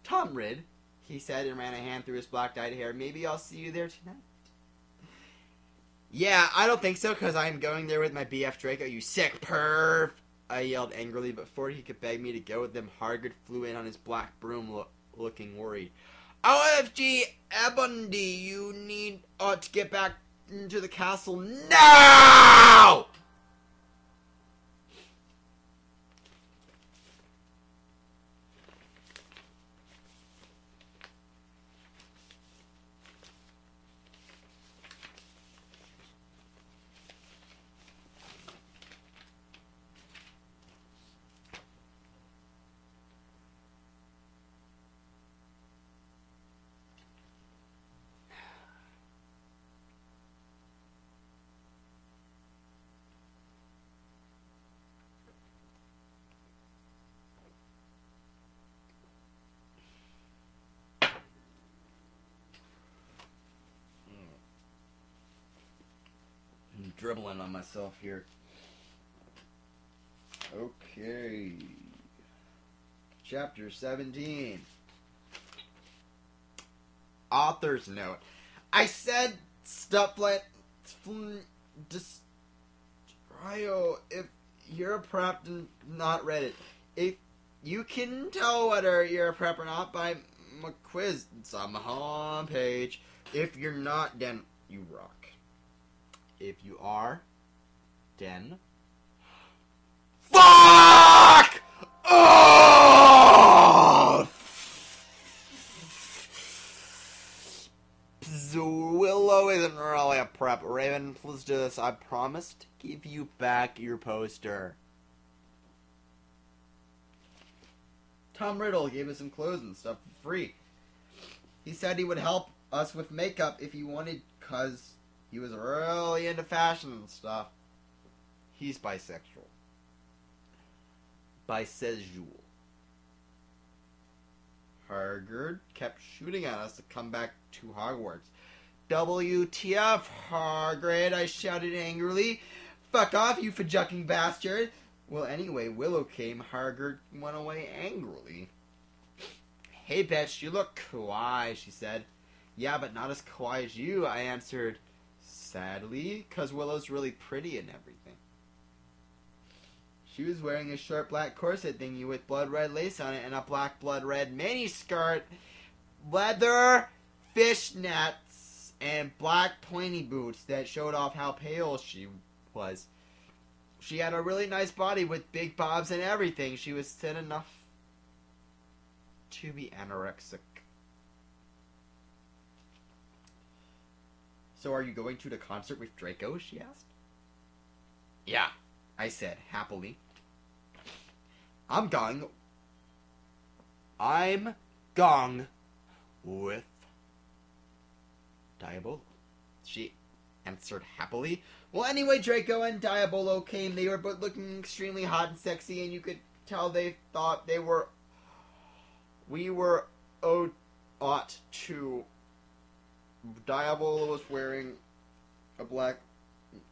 Tom Ridd, he said and ran a hand through his black-dyed hair. Maybe I'll see you there tonight. Yeah, I don't think so, because I'm going there with my BF Draco, you sick perv! I yelled angrily, but before he could beg me to go with them, Hargard flew in on his black broom, looking worried. OFG, Ebony, you need to get back into the castle now! I'm dribbling on myself here. Okay. Chapter 17. Author's note. I said stuff like Destroyo if you're a prep and not read it. If you can tell whether you're a prep or not by my quiz. It's on the homepage. If you're not, then you rock. If you are, then fuck! Oh! Willow isn't really a prep. Raven, please do this. I promise to give you back your poster. Tom Riddle gave us some clothes and stuff for free. He said he would help us with makeup if you wanted, cause he was really into fashion and stuff. He's bisexual. Bisexual. Hargard kept shooting at us to come back to Hogwarts. WTF, Hargard, I shouted angrily. Fuck off, you fajucking bastard. Well, anyway, Willow came. Hargard went away angrily. Hey, bitch, you look kawaii, she said. Yeah, but not as kawaii as you, I answered. Sadly, because Willow's really pretty and everything. She was wearing a short black corset thingy with blood red lace on it and a black blood red mini skirt, leather fishnets, and black pointy boots that showed off how pale she was. She had a really nice body with big bobs and everything. She was thin enough to be anorexic. So are you going to the concert with Draco? She asked. Yeah, I said happily. I'm going with Diabolo. She answered happily. Well, anyway, Draco and Diabolo came. They were both looking extremely hot and sexy, and you could tell they thought we were ought to. Diabolo was wearing a black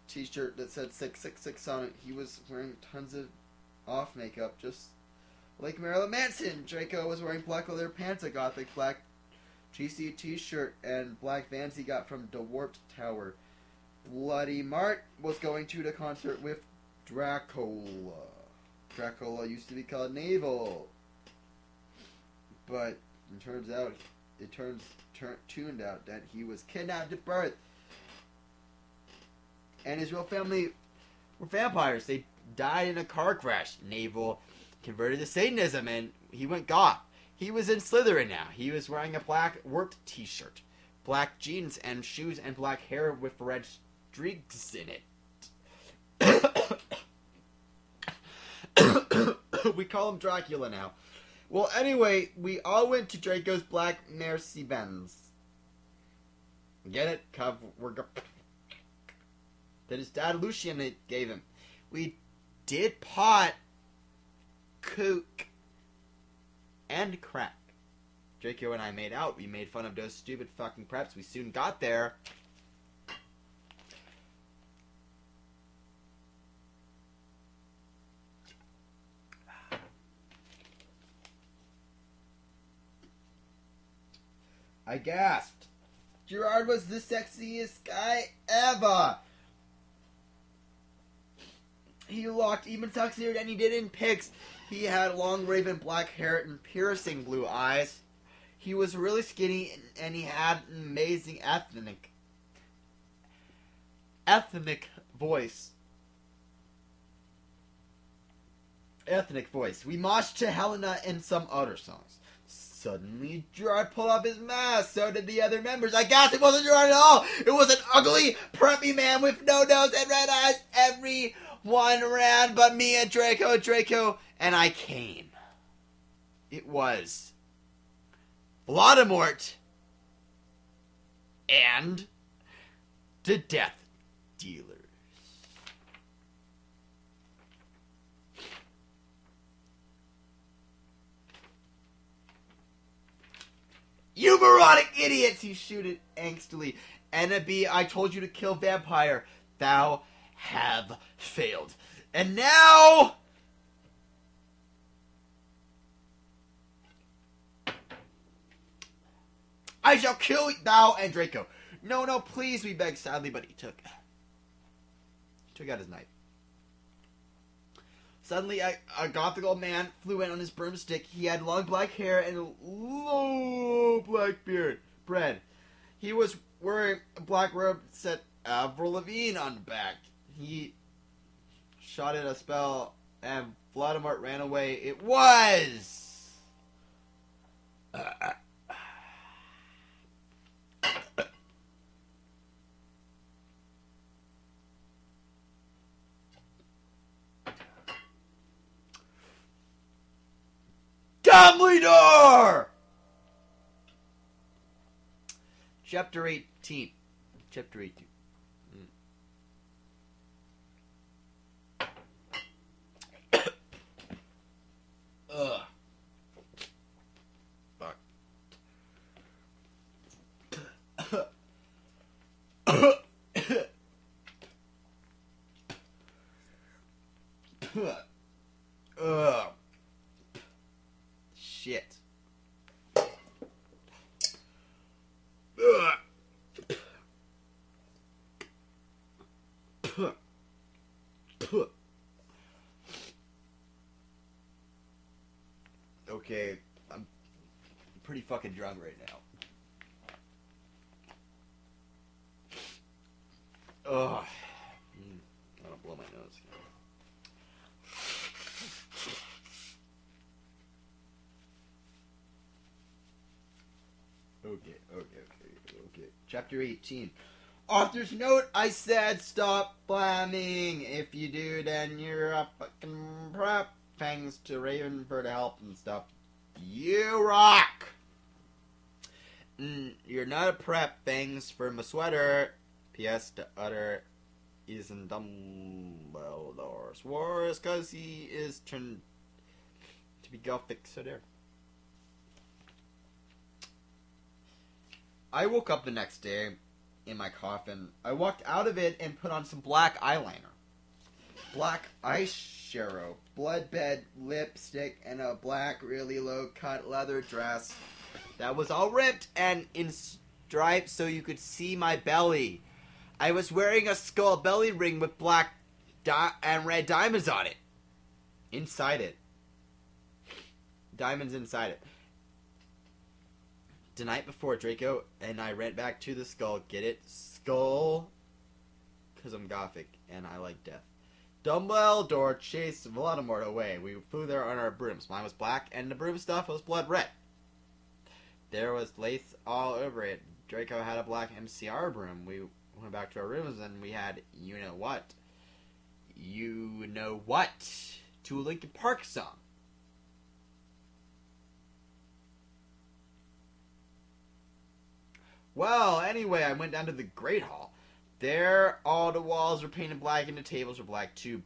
t-shirt that said 666 on it. He was wearing tons of off makeup, just like Marilyn Manson. Draco was wearing black leather pants, a gothic black GC t-shirt, and black Vans he got from the Warped Tower. Bloody Mart was going to the concert with Dracola. Dracola used to be called Naval, but it turns out tuned out that he was kidnapped at birth, and his real family were vampires. They died in a car crash. Naval converted to Satanism and he went goth. He was in Slytherin now. He was wearing a black work t-shirt, black jeans and shoes, and black hair with red streaks in it. We call him Dracula now. Well, anyway, we all went to Draco's Black Mercy-Benz. Get it? That his dad Lucian gave him. We did pot, coke, and crack. Draco and I made out. We made fun of those stupid fucking preps. We soon got there. I gasped. Gerard was the sexiest guy ever. He looked even sexier than he did in pics. He had long raven black hair and piercing blue eyes. He was really skinny and he had an amazing ethnic voice. We marched to Helena and some other songs. Suddenly, Gerard pulled up his mask. So did the other members. I gasped. It wasn't Gerard at all. It was an ugly, preppy man with no nose and red eyes. Everyone ran but me and Draco, and I came. It was Voldemort and the Death Dealers. You moronic idiots! He shouted angstily. Enemy, I told you to kill vampire. Thou have failed. And now... I shall kill thou and Draco. No, please, we begged sadly, but he took out his knife. Suddenly, a gothic old man flew in on his broomstick. He had long black hair and a low black beard. He was wearing a black robe that said Avril Lavigne on the back. He shot at a spell, and Voldemort ran away. It was... Dumbledore! Chapter 18. Ugh. Fuck. Ugh. Shit. Okay, I'm pretty fucking drunk right now. Ugh. I don't blow my nose. Okay. Chapter 18. Author's note, I said stop blamming. If you do, then you're a fucking prep. Thanks to Raven for the help and stuff. You rock! You're not a prep. Thanks for my sweater. P.S. The other isn't Dumbledore's worse because he is turned to be gothic, so there. I woke up the next day in my coffin. I walked out of it and put on some black eyeliner, black eyeshadow, bloodbed lipstick, and a black, really low-cut leather dress that was all ripped and in stripes so you could see my belly. I was wearing a skull belly ring with black and red diamonds on it. Inside it. Diamonds inside it. The night before, Draco and I went back to the skull. Get it? Skull. Because I'm gothic and I like death. Dumbledore chased Voldemort away. We flew there on our brooms. Mine was black, and the broom stuff was blood red. There was lace all over it. Draco had a black MCR broom. We went back to our rooms, and we had you know what to a Linkin Park song. Well, anyway, I went down to the Great Hall. There, all the walls were painted black and the tables were black too.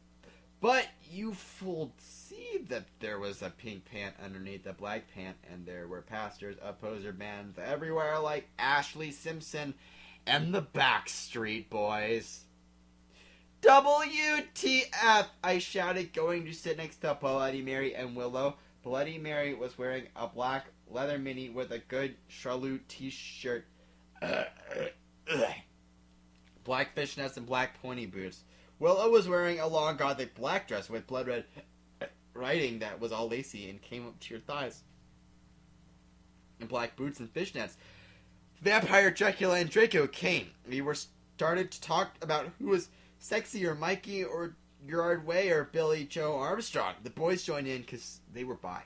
But you fooled see that there was a pink pant underneath the black pant, and there were pastors, opposer bands everywhere like Ashley Simpson and the Backstreet Boys. WTF! I shouted, going to sit next to Bloody Mary and Willow. Bloody Mary was wearing a black leather mini with a good Charlotte t-shirt. Black fishnets and black pointy boots. Willow was wearing a long gothic black dress with blood red writing that was all lacy and came up to your thighs. And black boots and fishnets. Vampire Dracula and Draco came. We were started to talk about who was sexier, Mikey or Gerard Way or Billy Joe Armstrong. The boys joined in because they were bi.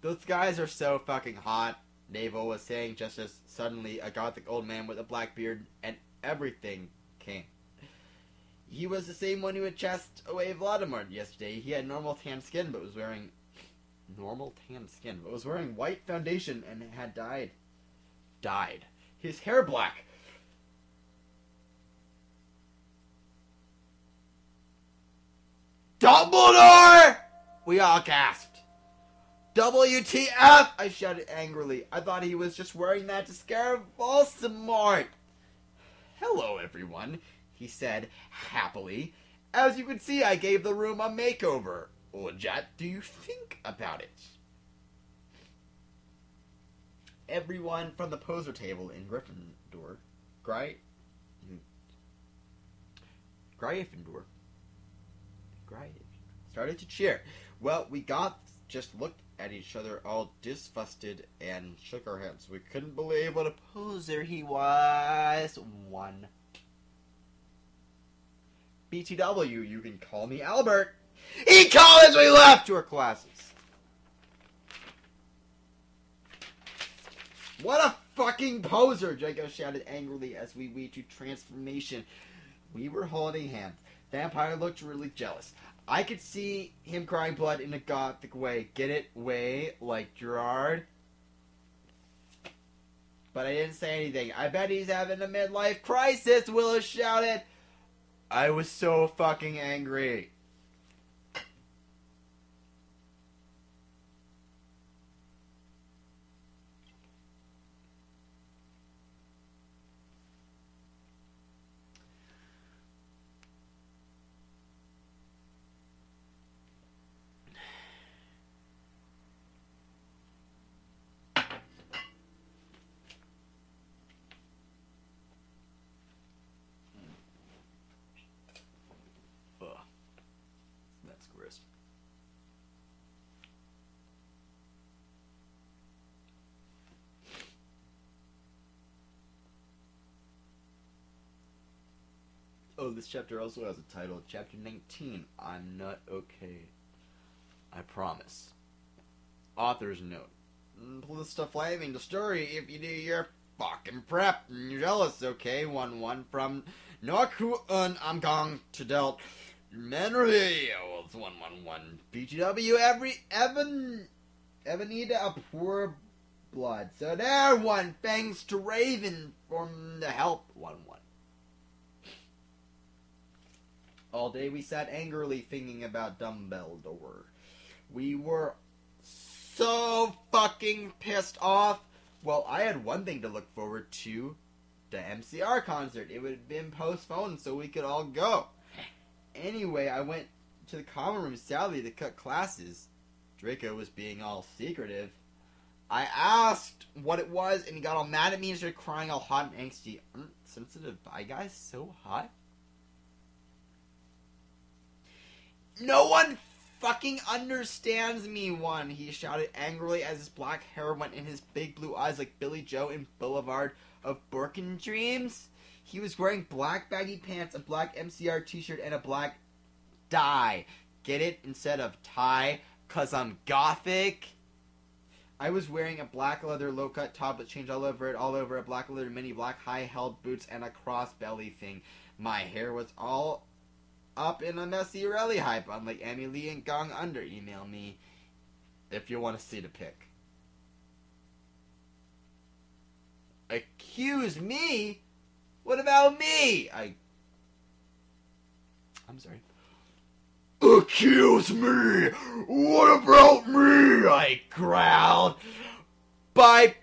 Those guys are so fucking hot, Naval was saying just as suddenly a gothic old man with a black beard and everything came. He was the same one who had chased away Voldemort yesterday. He had normal tan skin but was wearing white foundation and had dyed his hair black. Dumbledore! We all gasped. WTF! I shouted angrily. I thought he was just wearing that to scare Voldemort. Hello, everyone, he said happily. As you can see, I gave the room a makeover. What do you think about it? Everyone from the poser table in Gryffindor, Gryffindor, started to cheer. Well, we just looked at each other all disgusted and shook our heads. We couldn't believe what a poser he was. One. BTW, you can call me Albert. He called as we left to our classes. What a fucking poser, Draco shouted angrily as we went to transformation. We were holding hands. Vampire looked really jealous. I could see him crying blood in a gothic way. Get it? Way like Gerard? But I didn't say anything. I bet he's having a midlife crisis, Willis shouted. I was so fucking angry. That's gross. Oh, this chapter also has a title. Chapter 19. I'm not okay. I promise. Author's note. Pull this stuff flaming the story if you do your fucking prep. You're jealous, okay? 1-1 from Norku and I'm going to Delt. Menry, it's 1-1-1. BTW, Evan need a poor blood. So there, one. Thanks to Raven for the help. 1-1. All day we sat angrily thinking about Dumbledore. We were so fucking pissed off. Well, I had one thing to look forward to. The MCR concert. It would have been postponed so we could all go. Anyway, I went to the common room sadly to cut classes. Draco was being all secretive. I asked what it was and he got all mad at me and started crying all hot and angsty. Aren't sensitive bi guys so hot? No one fucking understands me, one, he shouted angrily as his black hair went in his big blue eyes like Billy Joe in Boulevard of Broken Dreams. He was wearing black baggy pants, a black MCR t-shirt, and a black dye. Get it? Instead of tie, 'cause I'm gothic. I was wearing a black leather low-cut top with chains all over a black leather mini, black high-held boots, and a cross belly thing. My hair was all up in a messy rally hype, unlike Amy Lee and Gong Under. Email me if you want to see the pic. Accuse me? What about me? I'm sorry. Accuse me? What about me? I growled. But,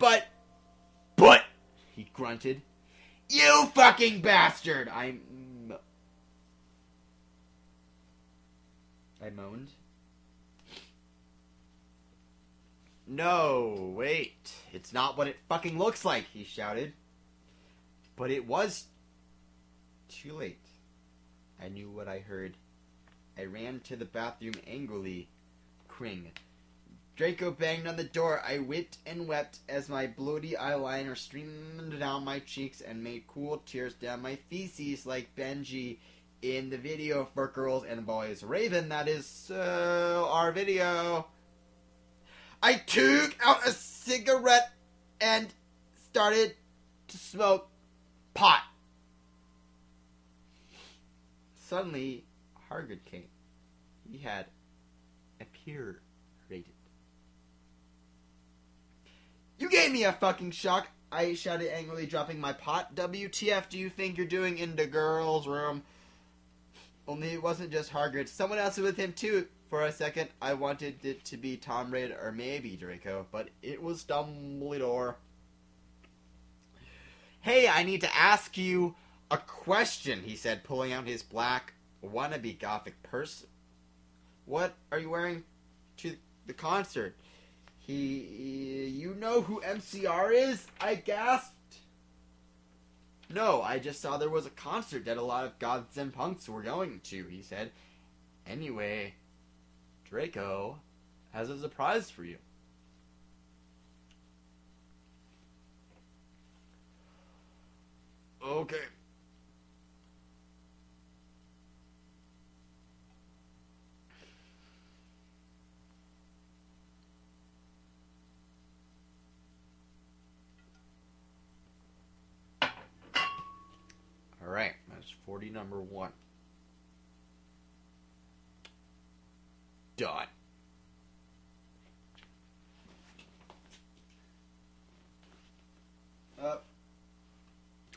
he grunted. You fucking bastard! I moaned. No, wait. It's not what it fucking looks like, he shouted. But it was too late. I knew what I heard. I ran to the bathroom angrily. Cring. Draco banged on the door. I whipped and wept as my bloody eyeliner streamed down my cheeks and made cool tears down my feces like Benji in the video for Girls and Boys. Raven, that is our video. I took out a cigarette and started to smoke pot. Suddenly, Hargrid came. He had appeared. You gave me a fucking shock, I shouted angrily, dropping my pot. WTF do you think you're doing in the girls' room? Only it wasn't just Hargrid. Someone else was with him too. For a second, I wanted it to be Tom Riddle or maybe Draco, but it was Dumbledore. Hey, I need to ask you a question, he said, pulling out his black wannabe gothic purse. What are you wearing to the concert? You know who MCR is? I gasped. No, I just saw there was a concert that a lot of gods and punks were going to, he said. Anyway, Draco has a surprise for you. Okay. Alright, that's 40 number 1. Done. I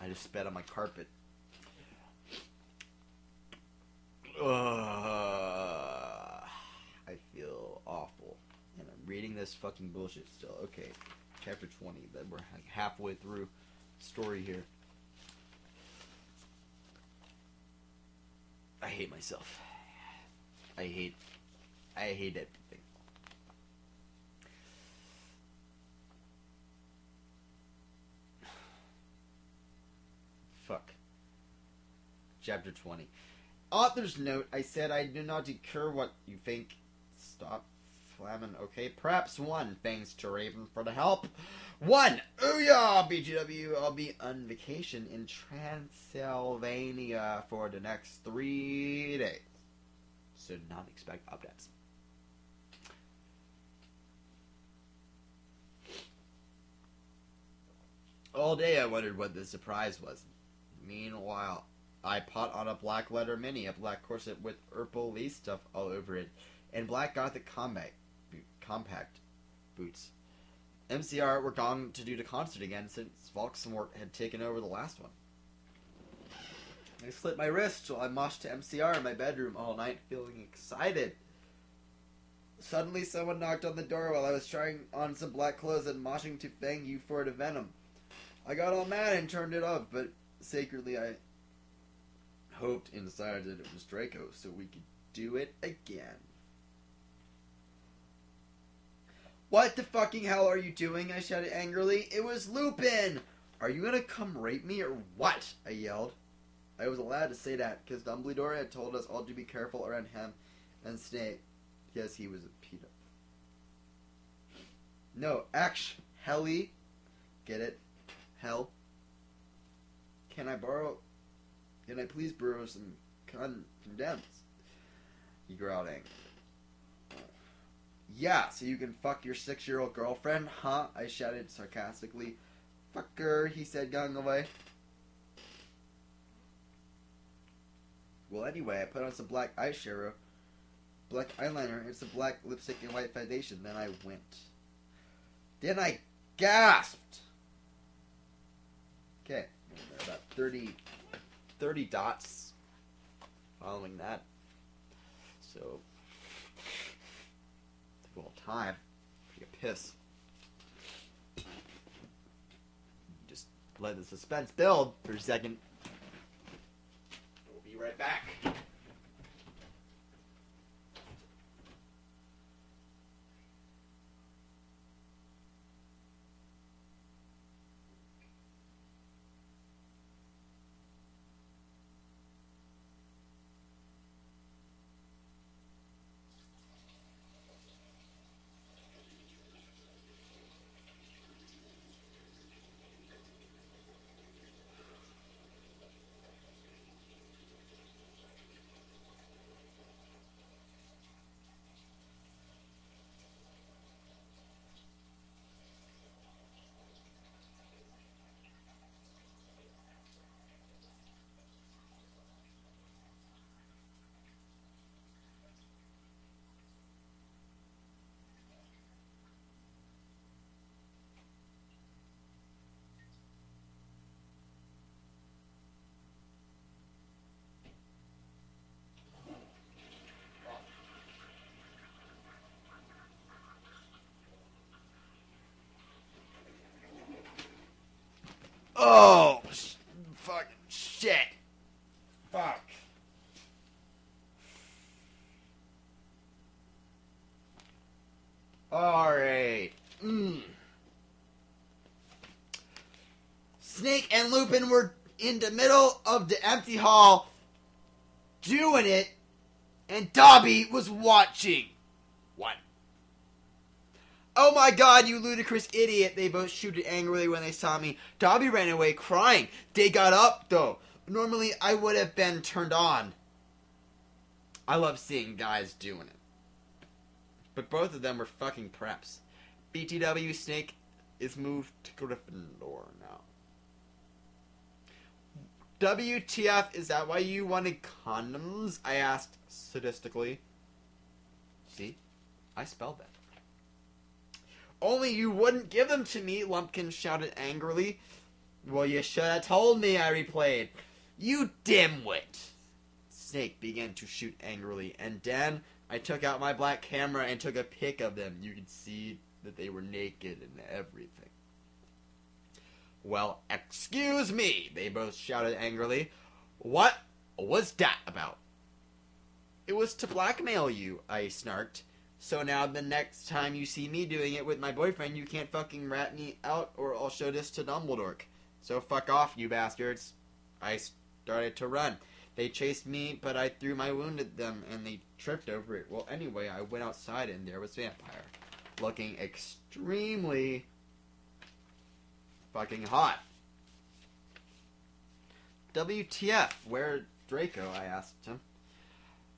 just spat on my carpet. I feel awful. And I'm reading this fucking bullshit still. Okay, chapter 20. Then we're like halfway through the story here. I hate myself. I hate everything. Fuck. Chapter 20. Author's note, I said I do not care what you think. Stop flamming, okay? Perhaps 1. Thanks to Raven for the help. 1. Oh yeah, BGW. I'll be on vacation in Transylvania for the next 3 days. So not expect updates. All day I wondered what the surprise was. Meanwhile, I put on a black leather mini, a black corset with purple lace stuff all over it, and black gothic compact boots. MCR were gone to do the concert again since Voldemort had taken over the last one. I slit my wrist while I moshed to MCR in my bedroom all night, feeling excited. Suddenly, someone knocked on the door while I was trying on some black clothes and moshing to Fang You for the Venom. I got all mad and turned it off, but secretly I hoped inside that it was Draco so we could do it again. What the fucking hell are you doing? I shouted angrily. It was Lupin! Are you gonna come rape me or what? I yelled. I was allowed to say that because Dumbledore had told us all to be careful around him and Snape because he was a pedo. No, actually, get it? Hell. Can I please borrow some condoms? He growled angrily. Yeah, so you can fuck your 6-year-old girlfriend, huh? I shouted sarcastically. Fuck her, he said, going away. Well, anyway, I put on some black eyeshadow, black eyeliner, and some black lipstick and white foundation. Then I went. Then I gasped. Okay, about 30 dots following that. So, took a little time to get a piss. Just let the suspense build for a second. We'll be right back. Oh, fucking shit. Fuck. Alright. Snake and Lupin were in the middle of the empty hall doing it, and Dobby was watching. What? Oh my god, you ludicrous idiot! They both shouted angrily when they saw me. Dobby ran away crying. They got up, though. Normally, I would have been turned on. I love seeing guys doing it. But both of them were fucking preps. BTW Snake is moved to Gryffindor now. WTF, is that why you wanted condoms? I asked sadistically. See? I spelled that. Only you wouldn't give them to me, Lumpkin shouted angrily. Well, you should have told me, I replayed. You dimwit. Snake began to shoot angrily, and then I took out my black camera and took a pic of them. You could see that they were naked and everything. Well, excuse me, they both shouted angrily. What was that about? It was to blackmail you, I snarked. So now the next time you see me doing it with my boyfriend, you can't fucking rat me out or I'll show this to Dumbledore. So fuck off, you bastards. I started to run. They chased me, but I threw my wound at them and they tripped over it. Well, anyway, I went outside and there was Vampire, looking extremely fucking hot. WTF, where Draco? I asked him.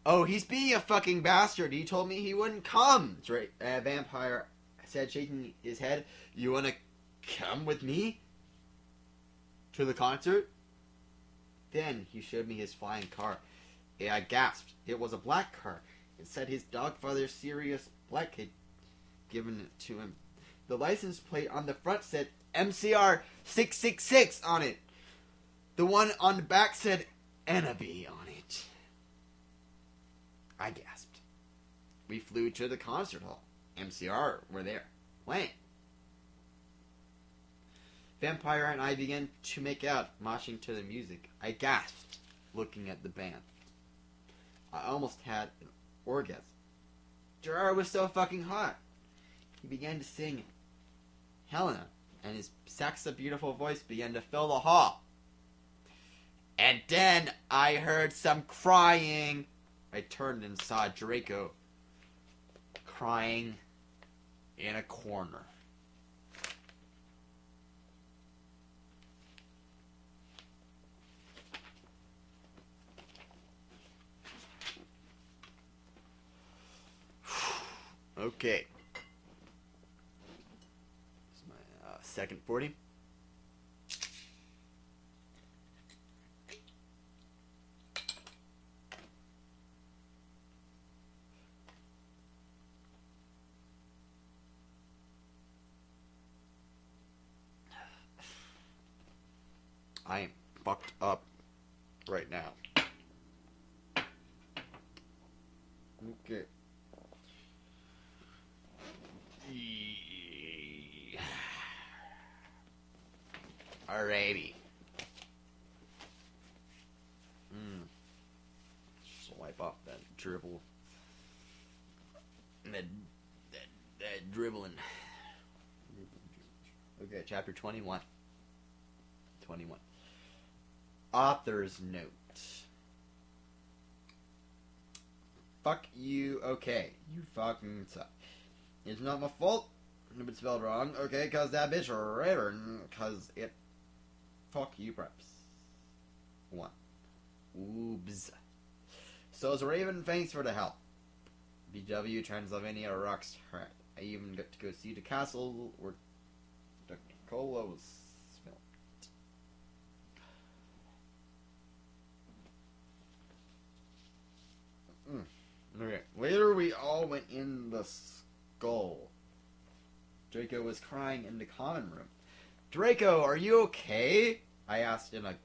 Oh, he's being a fucking bastard. He told me he wouldn't come. Vampire said, shaking his head. You want to come with me to the concert? Then he showed me his flying car. I gasped. It was a black car. It said his dogfather, Sirius Black, had given it to him. The license plate on the front said MCR 666 on it. The one on the back said Ennaby on it. I gasped. We flew to the concert hall. MCR were there, playing. Vampire and I began to make out, moshing to the music. I gasped, looking at the band. I almost had an orgasm. Gerard was so fucking hot. He began to sing Helena, and his saxa beautiful voice began to fill the hall. And then I heard some crying. I turned and saw Draco crying in a corner. Okay. This is my second 40. I am fucked up right now. Okay. Alrighty. Just wipe off that dribble. That dribbling. Okay, chapter 21. 21. Author's note. Fuck you, okay. You fucking suck. It's not my fault if it's spelled wrong, okay? Cause that bitch Raven, cause it. Fuck you, preps. 1. Oobs. So is Raven, thanks for the help. BW Transylvania rocks hard. I even got to go see the castle where the cola was filmed. Okay. Later we all went in the skull. Draco was crying in the common room. Draco, are you okay? I asked in a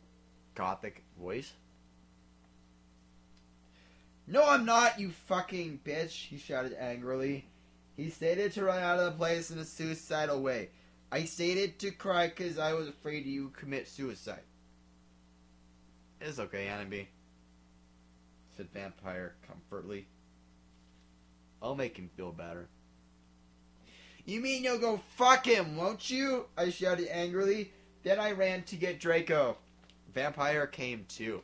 gothic voice. No, I'm not, you fucking bitch, he shouted angrily. He stated to run out of the place in a suicidal way. I stated to cry because I was afraid you commit suicide. It's okay, Annabelle, said Vampire comfortably. I'll make him feel better. You mean you'll go fuck him, won't you? I shouted angrily. Then I ran to get Draco. Vampire came too.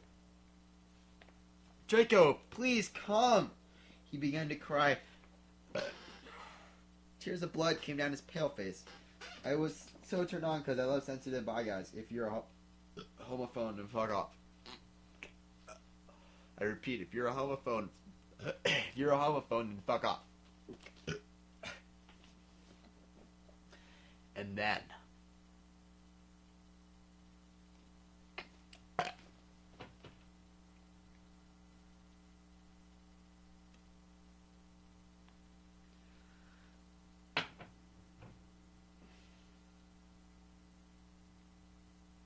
Draco, please come. He began to cry. Tears of blood came down his pale face. I was so turned on because I love sensitive bi guys. If you're a homophone, then fuck off. I repeat, if you're a homophone, then fuck off. And then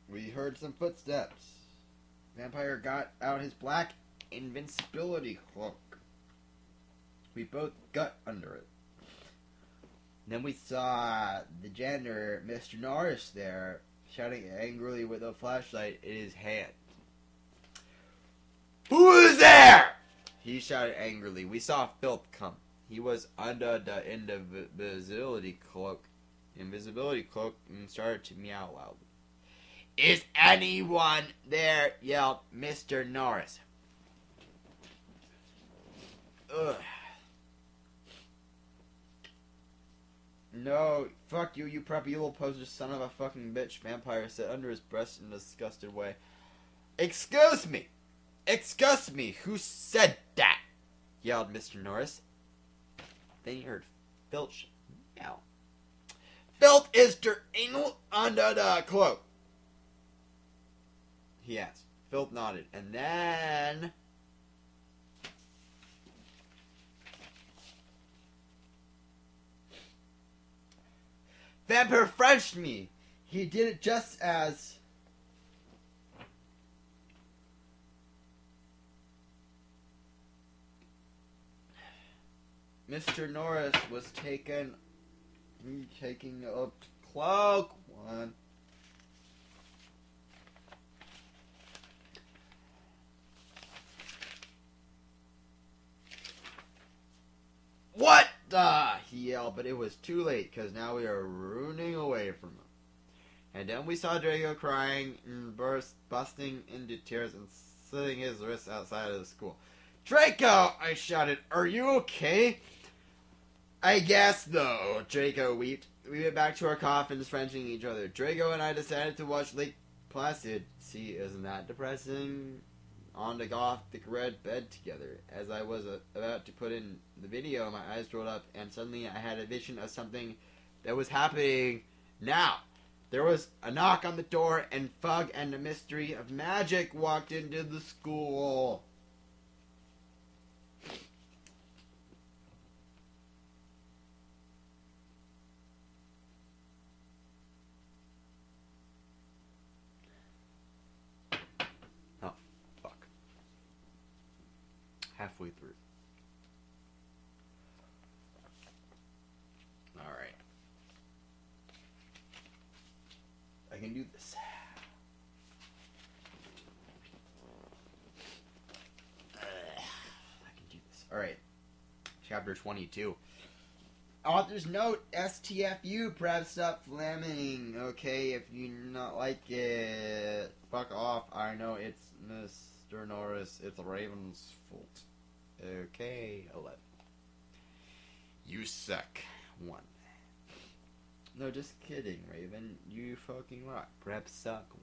we heard some footsteps. Vampire got out his black invincibility cloak. We both got under it. Then we saw the janitor, Mr. Norris, there, shouting angrily with a flashlight in his hand. Who is there? He shouted angrily. We saw Filth come. He was under the invisibility cloak, and started to meow loudly. Is anyone there? Yelled Mr. Norris. Ugh. No, fuck you, you preppy little poser son of a fucking bitch, Vampire said under his breath in a disgusted way. Excuse me! Excuse me! Who said that? Yelled Mr. Norris. Then he heard Filch meow. Filch is der anal under the cloak, he asked. Filch nodded, and then Vampire Frenched me. He did it just as Mr. Norris was taking a cloak one. What the? He yelled, but it was too late because now we are running away from him. And then we saw Draco crying and busting into tears and slitting his wrists outside of the school. Draco! I shouted. Are you okay? I guess, though, Draco wept. We went back to our coffins, Frenching each other. Draco and I decided to watch Lake Placid. See, isn't that depressing? on the gothic red bed together. As I was about to put in the video, my eyes rolled up, and suddenly I had a vision of something that was happening now. There was a knock on the door, and Fug and the Mystery of Magic walked into the school. Oh, fuck. Halfway through. Alright. I can do this. I can do this. Alright. Chapter 22. Author's note, STFU, perhaps stop flamming. Okay, if you not like it, fuck off. I know it's Mr. Norris. It's Raven's fault. Okay, 11. You suck. 1. No, just kidding, Raven. You fucking rock. Perhaps suck. 1.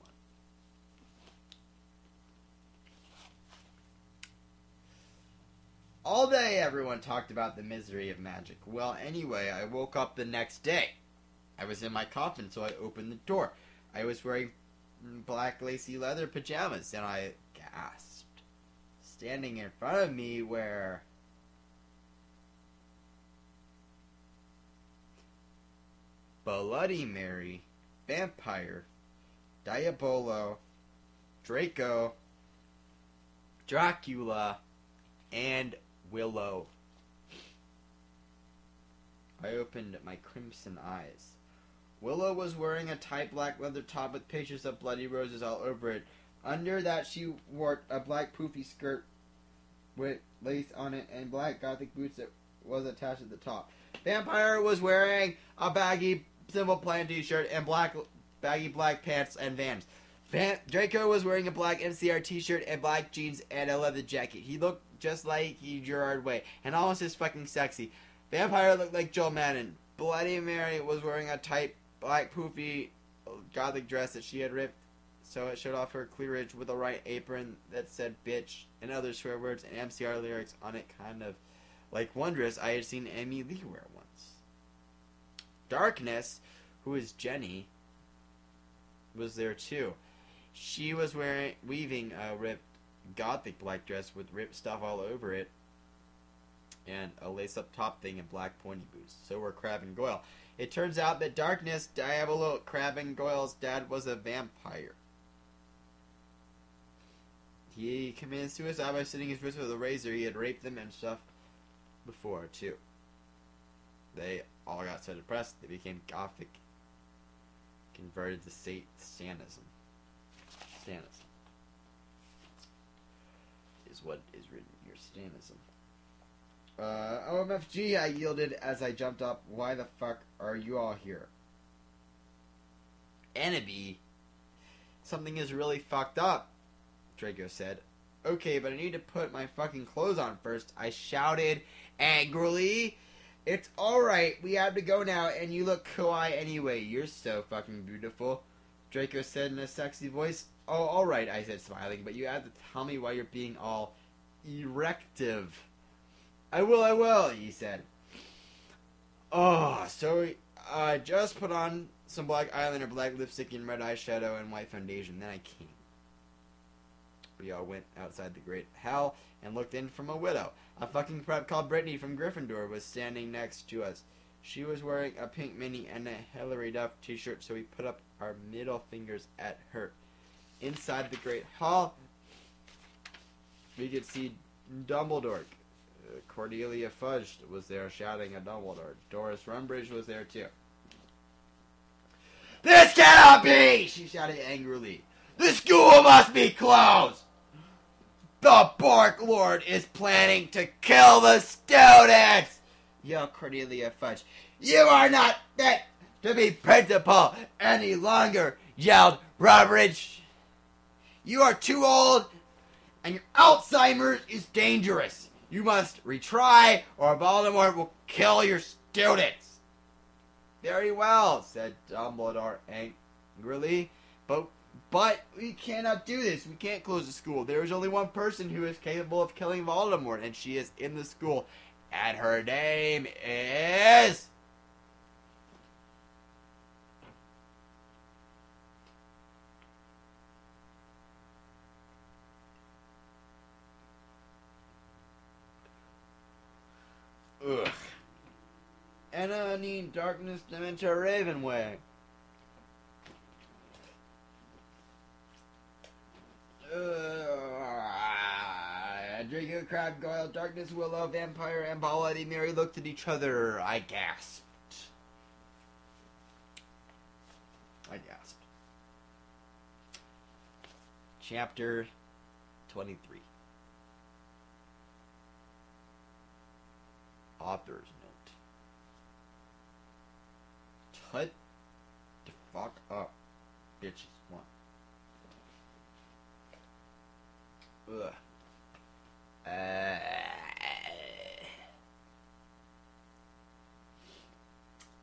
All day everyone talked about the misery of magic. Well, anyway, I woke up the next day. I was in my coffin, so I opened the door. I was wearing black lacy leather pajamas, and I gasped. Standing in front of me were Bloody Mary, Vampire, Diabolo, Draco, Dracula, and Willow. I opened my crimson eyes. Willow was wearing a tight black leather top with pictures of bloody roses all over it. Under that she wore a black poofy skirt with lace on it and black gothic boots that was attached at the top. Vampire was wearing a baggy Simple Plan t-shirt and baggy black pants and Vans. Draco was wearing a black MCR t-shirt and black jeans and a leather jacket. He looked just like Gerard Way and almost as fucking sexy. Vampire looked like Joel Madden. Bloody Mary was wearing a tight black poofy gothic dress that she had ripped so it showed off her cleavage with a white apron that said bitch and other swear words and MCR lyrics on it, kind of like one dress I had seen Amy Lee wear once. Darkness, who is Jenny, was there too. She was weaving a ripped gothic black dress with ripped stuff all over it and a lace-up top thing and black pointy boots. So were Crab and Goyle. It turns out that Darkness, Diabolo, Crab and Goyle's dad was a vampire. He committed suicide by slitting his wrist with a razor. He had raped them and stuff before, too. They all got so depressed they became gothic. Converted to Satanism. Stanism is what is written here. Stanism. OMFG, I yielded as I jumped up. Why the fuck are you all here? Enemy? Something is really fucked up, Draco said. Okay, but I need to put my fucking clothes on first, I shouted angrily. It's alright, we have to go now, and you look kawaii anyway. You're so fucking beautiful, Draco said in a sexy voice. Oh, alright, I said, smiling, but you have to tell me why you're being all erective. I will, he said. Oh, so I just put on some black eyeliner, black lipstick, and red eyeshadow, and white foundation. Then I came. We all went outside the great hall and looked in from a widow. A fucking prep called Brittany from Gryffindor was standing next to us. She was wearing a pink mini and a Hilary Duff t-shirt, so we put up our middle fingers at her. Inside the great hall, we could see Dumbledore. Cordelia Fudge was there shouting at Dumbledore. Doris Rumbridge was there too. This cannot be! She shouted angrily. The school must be closed! The Bork Lord is planning to kill the students! Yelled Cordelia Fudge. You are not fit to be principal any longer! Yelled Rumbridge. You are too old, and your Alzheimer's is dangerous. You must retry, or Voldemort will kill your students. Very well, said Dumbledore angrily, but But we cannot do this. We can't close the school. There is only one person who is capable of killing Voldemort, and she is in the school. And her name is... Ugh. Enemy Darkness Dementia Ravenway. Draco, Crab, Goyle, Darkness, Willow, Vampire, and Bloody Mary looked at each other. I gasped. Chapter 23. Author's note. Shut the fuck up, bitches. One. Ugh.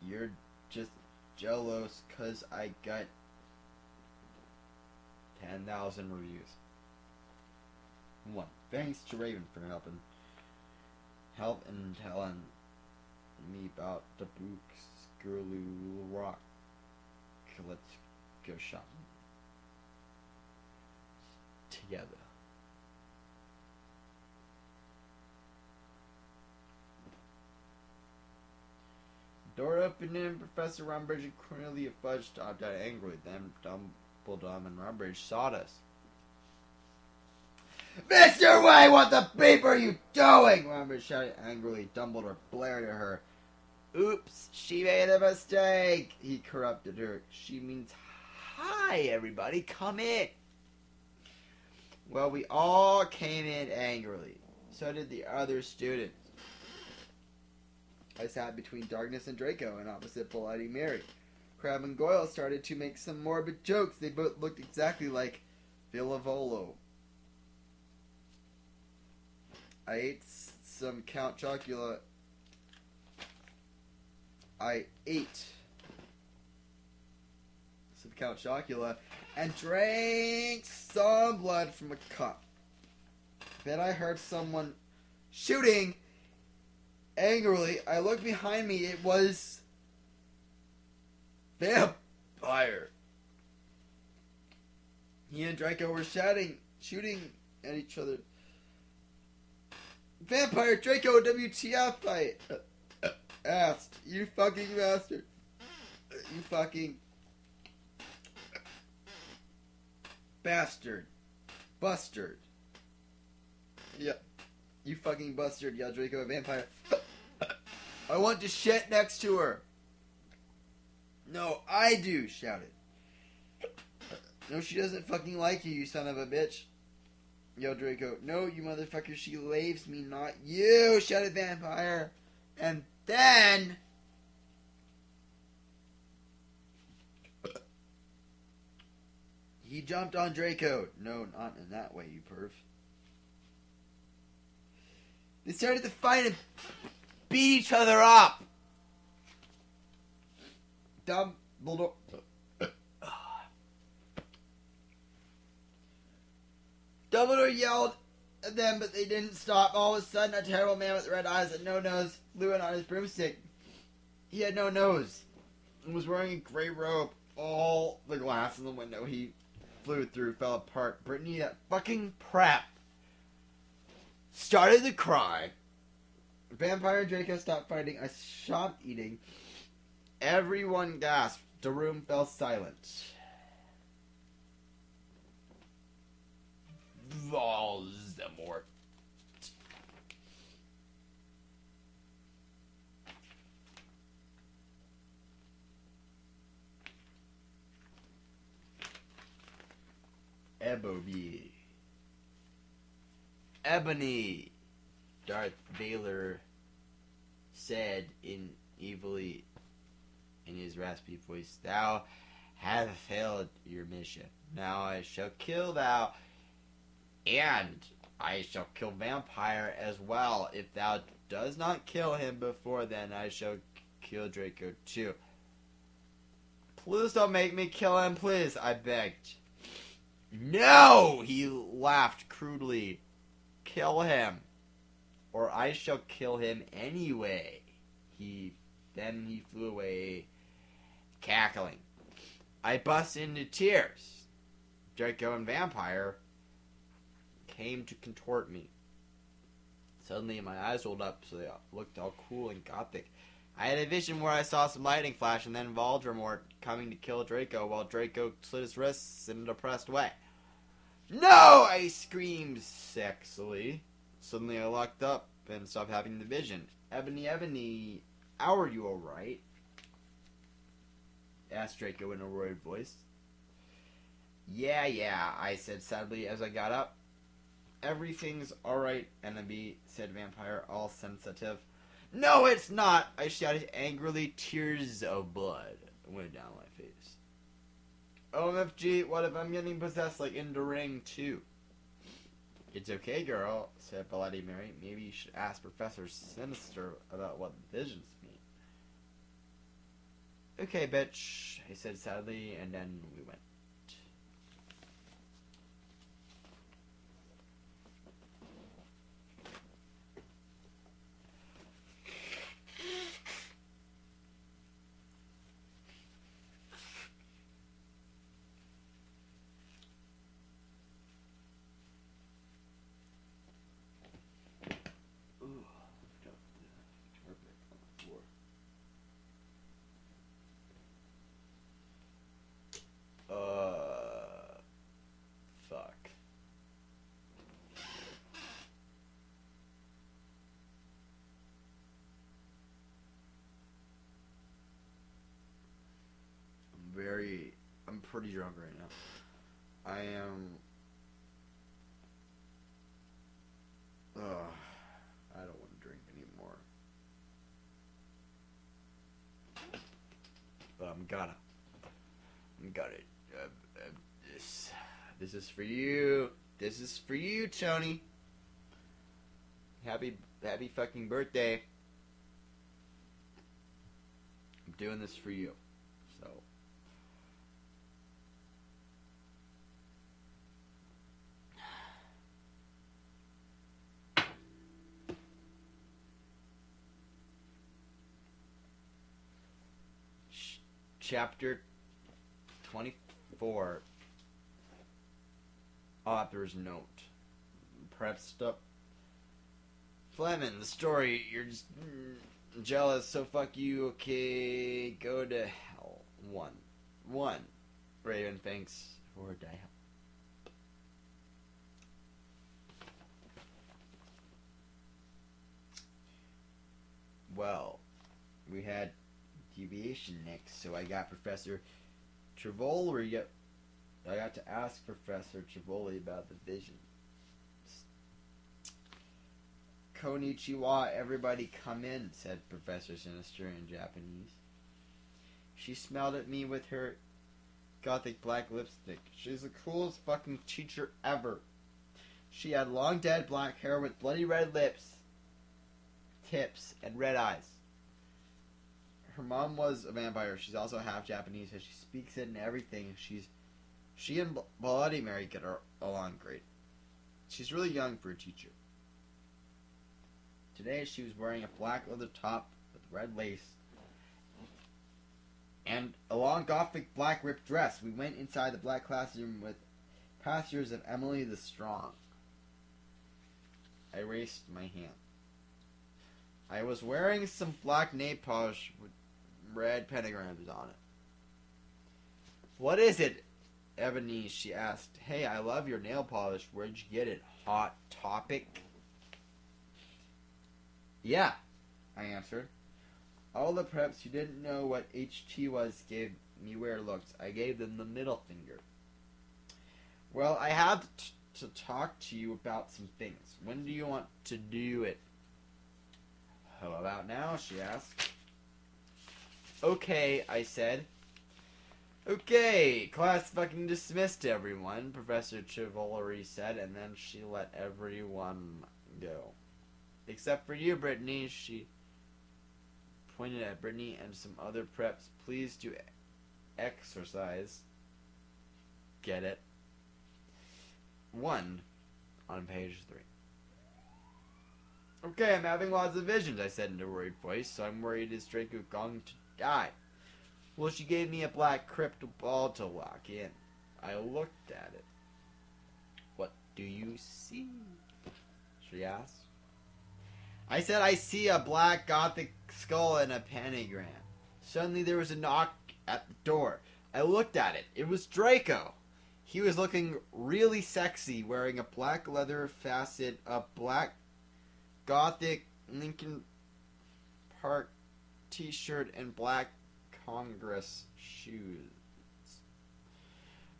You're just jealous cause I got 10,000 reviews. 1. Thanks to Raven for helping and telling me about the books Skirlu Rock. Let's go shopping together. Door opened and Professor Rumbridge and Cornelia Fudge stopped out angrily. Then Dumbledore and Rumbridge sought us. Mr. Way, what the beep are you doing? Rumbridge shouted angrily. Dumbledore blared at her. Oops, she made a mistake. He corrupted her. She means, hi, everybody, come in. Well, we all came in angrily. So did the other students. I sat between Darkness and Draco and opposite Bloody Mary. Crab and Goyle started to make some morbid jokes. They both looked exactly like Villavolo. I ate some Count Chocula. And drank some blood from a cup. Then I heard someone shooting angrily. I looked behind me. It was Vampire. He and Draco were shooting at each other. Vampire, Draco, WTF, I asked. You fucking bastard. You fucking bastard. Bustard. Yeah. You fucking bastard, yelled Draco at Vampire. I want to shit next to her. No, I do, shouted. No, she doesn't fucking like you, you son of a bitch. Yelled Draco. No, you motherfucker, she laves me, not you, shouted Vampire. And then... he jumped on Draco. No, not in that way, you perv. They started to fight and beat each other up. Dumbledore... Dumbledore yelled at them, but they didn't stop. All of a sudden, a terrible man with red eyes and no nose flew in on his broomstick. He had no nose and was wearing a gray robe. All the glass in the window he flew through fell apart. Brittany, that fucking prep, started to cry. Vampire and Draco stopped fighting. I stopped eating. Everyone gasped. The room fell silent. Voldemort. Ebony, Darth Vader said evilly in his raspy voice, "Thou hast failed your mission. Now I shall kill thou, and I shall kill Vampire as well. If thou does not kill him before then, I shall kill Draco too. Please don't make me kill him, please," I begged. No! He laughed crudely. Kill him, or I shall kill him anyway. Then he flew away, cackling. I burst into tears. Draco and Vampire came to contort me. Suddenly my eyes rolled up so they looked all cool and gothic. I had a vision where I saw some lightning flash and then Voldemort coming to kill Draco while Draco slit his wrists in a depressed way. No! I screamed sexily. Suddenly I locked up and stopped having the vision. Ebony, how are you alright? Asked Draco in a worried voice. Yeah, I said sadly as I got up. Everything's alright, Enemy, said Vampire, all sensitive. No, it's not! I shouted angrily. Tears of blood went down my face. OMFG, what if I'm getting possessed like in the Ring too? It's okay, girl, said Bloody Mary. Maybe you should ask Professor Sinister about what visions mean. Okay, bitch, I said sadly, and then we went. Fuck. I'm pretty drunk right now. I am... I don't want to drink anymore. But I'm gonna. This is for you. This is for you, Tony. Happy fucking birthday. I'm doing this for you. So. Chapter 24. Author's note. Perhaps stop. Fleming, the story. You're just jealous, so fuck you. Okay, go to hell. One. Raven, thanks for die help. Well, we had deviation next, so I got Professor Trivoli. I got to ask Professor Trivoli about the vision. Konnichiwa, everybody come in, said Professor Sinister in Japanese. She smiled at me with her gothic black lipstick. She's the coolest fucking teacher ever. She had long dead black hair with bloody red lips, tips, and red eyes. Her mom was a vampire. She's also half Japanese, so she speaks it and everything. She and Bloody Mary get along great. She's really young for a teacher. Today she was wearing a black leather top with red lace and a long gothic black ripped dress. We went inside the black classroom with pastures of Emily the Strong. I raised my hand. I was wearing some black nail polish with red pentagrams on it. What is it, Ebony? She asked. Hey, I love your nail polish. Where'd you get it? Hot Topic? Yeah, I answered. All the preps who didn't know what HT was gave me weird looks. I gave them the middle finger. Well, I have to talk to you about some things. When do you want to do it? How about now? She asked. Okay, I said. Okay, class fucking dismissed, everyone, Professor Chivalry said, and then she let everyone go. Except for you, Brittany. She pointed at Brittany and some other preps. Please do exercise. Get it? 1 on page 3. Okay, I'm having lots of visions, I said in a worried voice, so I'm worried is Draco going to die? Well, she gave me a black crystal ball to lock in. I looked at it. What do you see? She asked. I said I see a black gothic skull and a pentagram. Suddenly there was a knock at the door. I looked at it. It was Draco. He was looking really sexy, wearing a black leather facet, a black gothic Lincoln Park t-shirt, and black Congress shoes.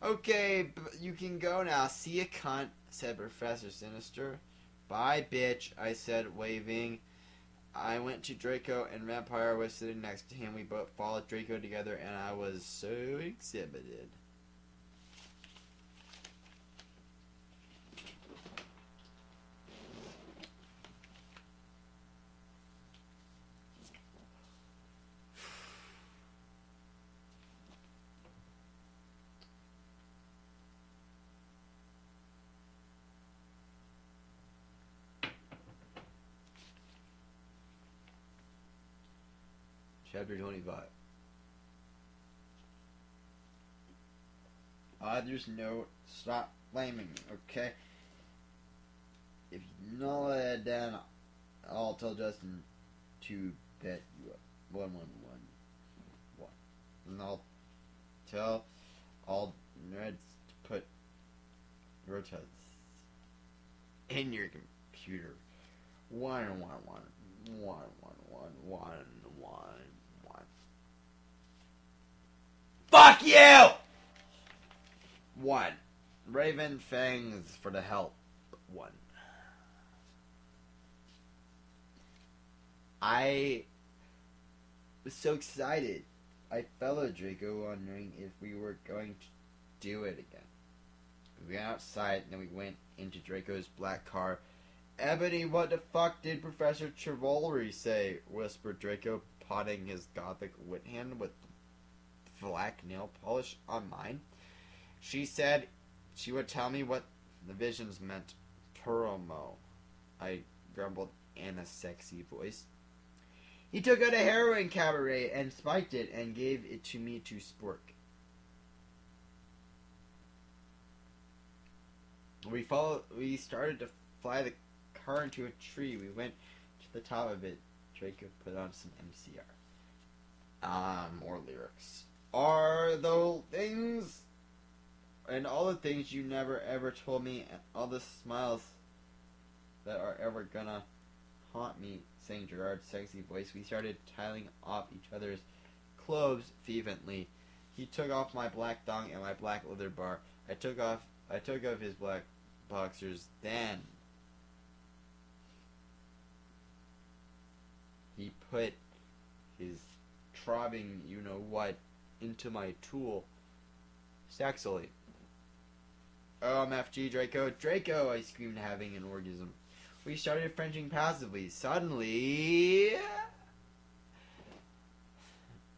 Okay, you can go now. See ya, cunt, said Professor Sinister. Bye, bitch, I said, waving. I went to Draco, and Vampire was sitting next to him. We both followed Draco together, and I was so excited. Chapter 25. Author's note, stop blaming me, okay? If you know that, then I'll tell Justin to bet you up. 1111. And I'll tell all nerds to put rotas in your computer. 111111111. Fuck you! 1. Raven Fangs for the help. 1. I was so excited. I followed Draco, wondering if we were going to do it again. We went outside, and then we went into Draco's black car. Ebony, what the fuck did Professor Chivalry say? Whispered Draco, potting his gothic wit hand with black nail polish on mine. She said she would tell me what the visions meant. Turomo, I grumbled in a sexy voice. He took out a heroin cabaret and spiked it and gave it to me to spork. We started to fly the car into a tree. We went to the top of it. Draco put on some MCR. More lyrics. Are those things and all the things you never ever told me, and all the smiles that are ever gonna haunt me, sang Gerard's sexy voice. We started tiling off each other's clothes fervently. He took off my black thong and my black leather bar. I took off his black boxers. Then he put his throbbing you-know-what into my tool sexily. OMFG, Draco. Draco, I screamed, having an orgasm. We started Frenching passively. Suddenly,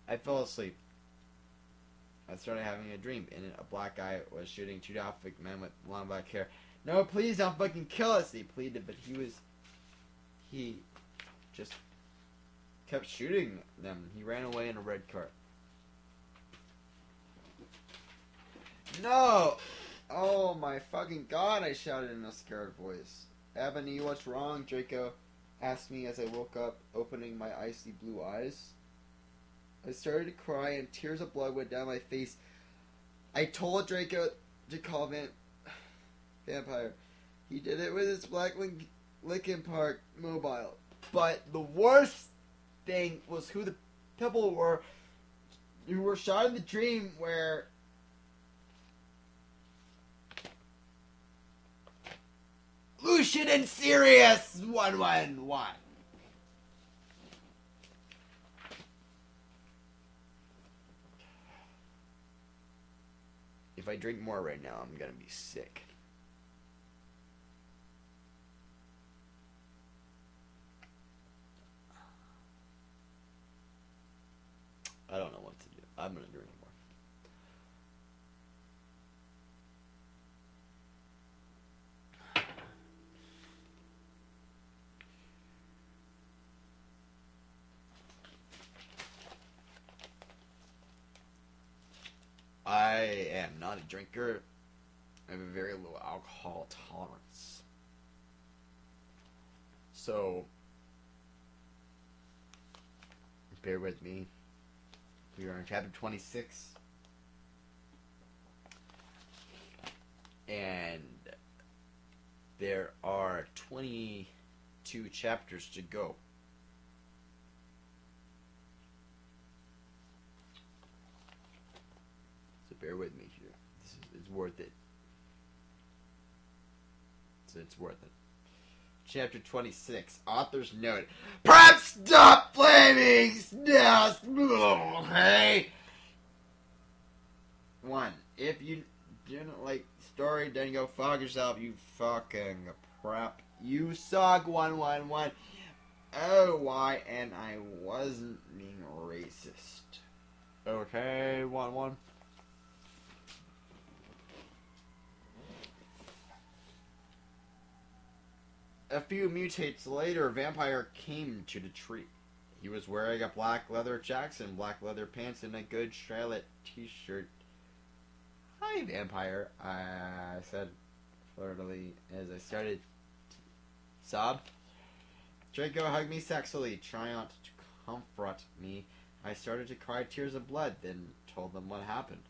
I fell asleep. I started having a dream. In it, a black guy was shooting 2 gothic men with long black hair. No, please don't fucking kill us, he pleaded, but he just kept shooting them. He ran away in a red car. No! Oh my fucking god, I shouted in a scared voice. Ebony, what's wrong? Draco asked me as I woke up, opening my icy blue eyes. I started to cry and tears of blood went down my face. I told Draco to call Vampire. He did it with his black Lincoln Park mobile. But the worst thing was who the people were who were shot in the dream where Lucian and Sirius 111. If I drink more right now, I'm gonna be sick. I don't know what to do. I'm gonna drink more. am not a drinker. I have a very low alcohol tolerance. So, bear with me. We are on chapter 26. And there are 22 chapters to go. So bear with me here. It's worth it. So it's worth it. Chapter 26. Author's note. Perhaps stop blaming Snouse. Hey. 1. If you didn't like story, then go fuck yourself, you fucking prep. You suck. 111. Oh, why? And I wasn't being racist. Okay, 1-1. A few mutates later, a vampire came to the tree. He was wearing a black leather jacket, black leather pants, and a good Charlotte t-shirt. Hi, vampire, I said flirtily as I started to sob. Draco hugged me sexually, trying not to comfort me. I started to cry tears of blood, then told them what happened.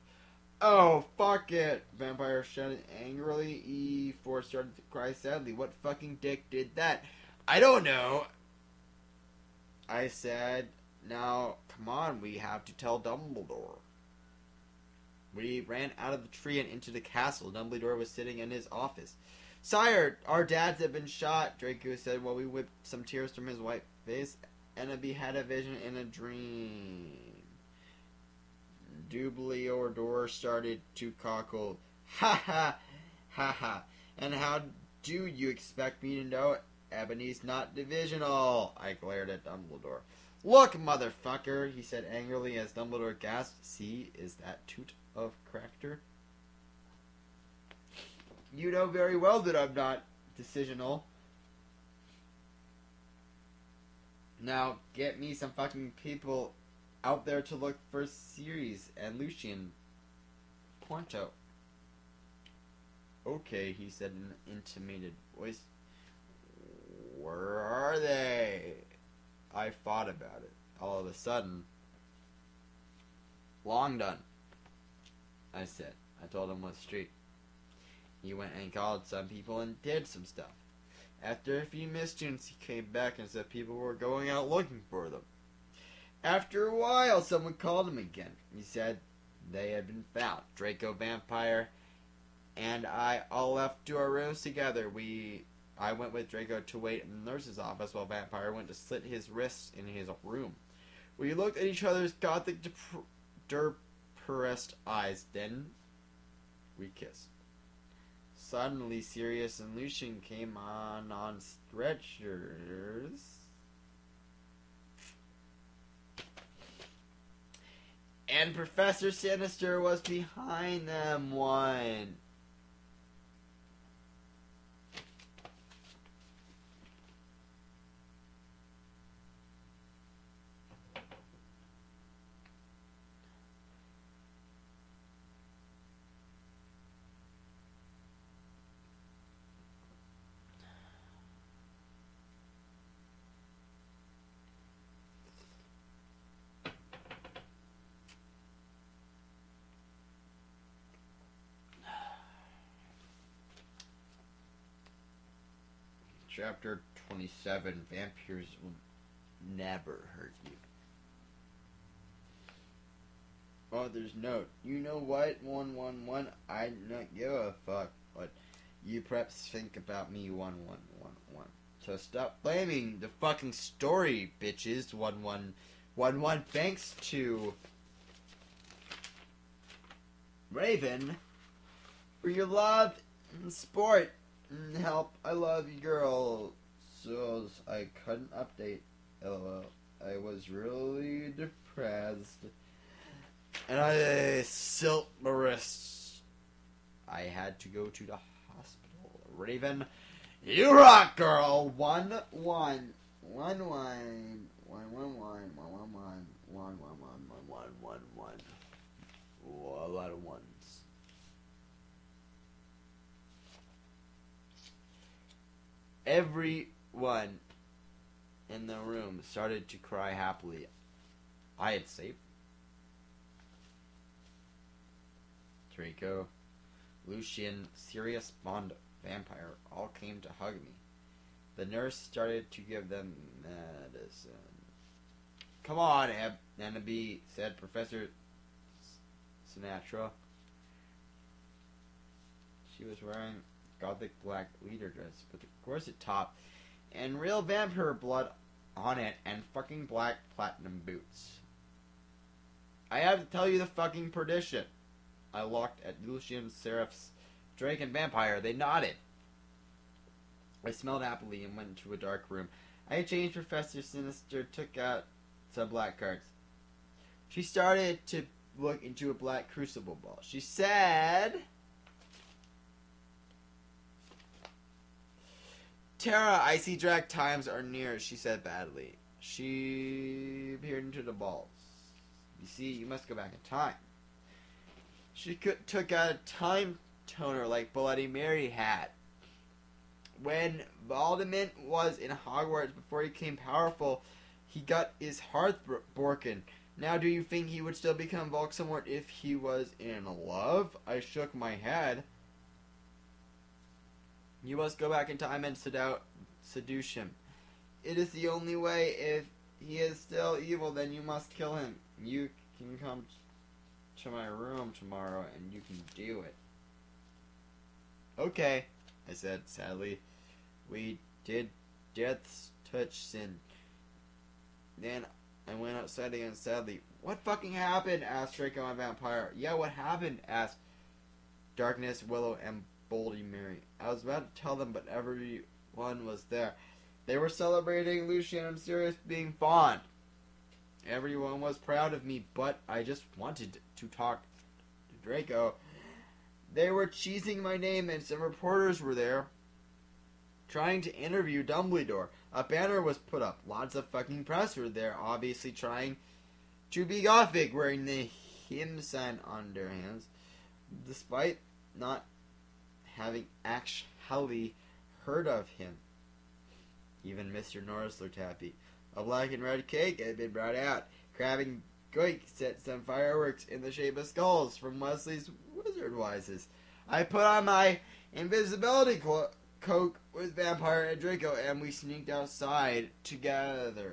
Oh, fuck it! Vampire shouted angrily. E4 started to cry sadly. What fucking dick did that? I don't know. I said, now, come on, we have to tell Dumbledore. We ran out of the tree and into the castle. Dumbledore was sitting in his office. Sire, our dads have been shot, Draco said while we whipped some tears from his white face. Enemy had a vision in a dream. Dumbledore started to cockle. Ha ha, ha ha. And how do you expect me to know Ebony's not divisional? I glared at Dumbledore. Look, motherfucker, he said angrily as Dumbledore gasped. See, is that toot of character? You know very well that I'm not decisional. Now, get me some fucking people out there to look for Sirius and Lucian. Pronto. Okay, he said in an intimated voice. Where are they? I thought about it. All of a sudden, long done, I said. I told him what street. He went and called some people and did some stuff. After a few missions, he came back and said people were going out looking for them. After a while, someone called him again. He said they had been found. Draco, Vampire, and I all left to our rooms together. I went with Draco to wait in the nurse's office while Vampire went to slit his wrists in his room. We looked at each other's gothic, depressed eyes. Then we kissed. Suddenly, Sirius and Lucian came on stretchers. And Professor Sinister was behind them. One. Chapter 27, Vampires Will Never Hurt You. Author's note. You know what, 111? I do not give a fuck what you preps think about me, 1111. So stop blaming the fucking story, bitches, 1111. Thanks to Raven for your love and support. Help, I love you, girl. So I couldn't update. LOL. I was really depressed. And I silt my wrists. I had to go to the hospital. Raven, you rock, girl. 1-1. 1-1. 1-1-1. 1-1-1. 1-1-1. 1-1-1. 1-1-1. A lot of ones. Everyone in the room started to cry happily. I had saved Draco, Lucian, Sirius, Bond, Vampire all came to hug me. The nurse started to give them medicine. Come on, Annabee, said Professor Sinatra. She was wearing gothic black leader dress with a corset top and real vampire blood on it and fucking black platinum boots. I have to tell you the fucking perdition. I looked at Lucian, Seraph's, Drake, and Vampire. They nodded. I smelled happily and went into a dark room. I changed. Professor Sinister took out some black cards. She started to look into a black crucible ball. She said, Tara, I see drag times are near, she said badly. She peered into the balls. You see, you must go back in time. She took out a time toner like Bloody Mary had. When Voldemort was in Hogwarts before he became powerful, he got his heart broken. Now do you think he would still become Voldemort if he was in love? I shook my head. You must go back in time and seduce him. It is the only way. If he is still evil, then you must kill him. You can come to my room tomorrow and you can do it. Okay, I said sadly. We did death's touch sin. Then I went outside again sadly. What fucking happened? Asked Draco and Vampire. Yeah, what happened? Asked Darkness, Willow, and Bloody Mary. I was about to tell them, but everyone was there. They were celebrating Lucian and Sirius being fond. Everyone was proud of me, but I just wanted to talk to Draco. They were cheesing my name, and some reporters were there trying to interview Dumbledore. A banner was put up. Lots of fucking press were there, obviously trying to be gothic, wearing the hymn sign on their hands, despite not having actually heard of him. Even Mr. Norris looked happy. A black and red cake had been brought out. Crabbing Goik set some fireworks in the shape of skulls from Wesley's Wizard Wises. I put on my invisibility coat with Vampire and Draco, and we sneaked outside together.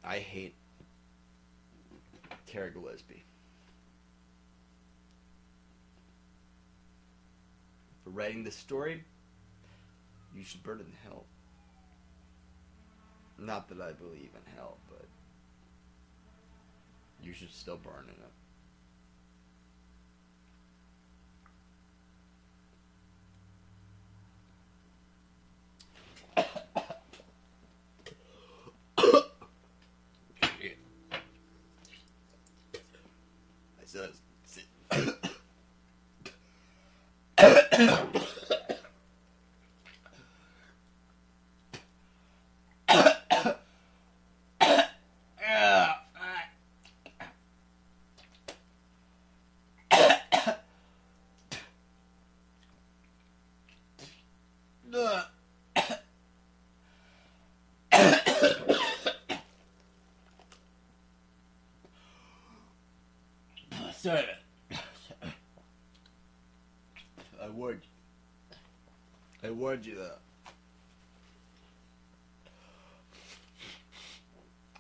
I hate Tara Gillespie for writing this story. You should burn in hell. Not that I believe in hell, but you should still burn in it. Sorry. I warned you that.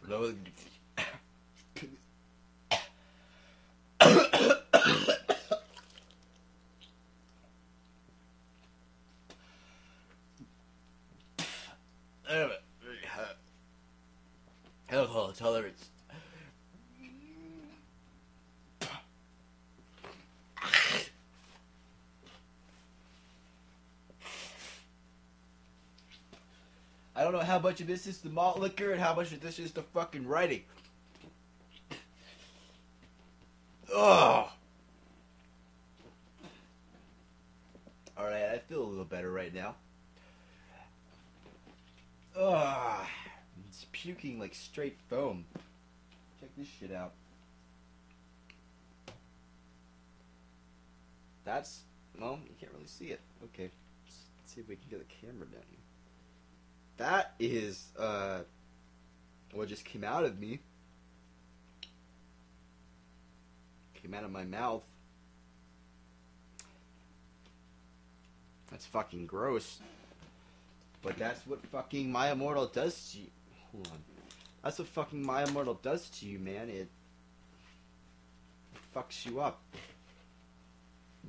That was... Alcohol tolerance. I don't know how much of this is the malt liquor and how much of this is the fucking writing. Ugh. right now. Ugh. It's puking like straight foam. Check this shit out. That's... well, you can't really see it. Okay. Let's see if we can get the camera down here. That is, what just came out of me. Came out of my mouth. That's fucking gross. But that's what fucking My Immortal does to you. Hold on. That's what fucking My Immortal does to you, man. It fucks you up.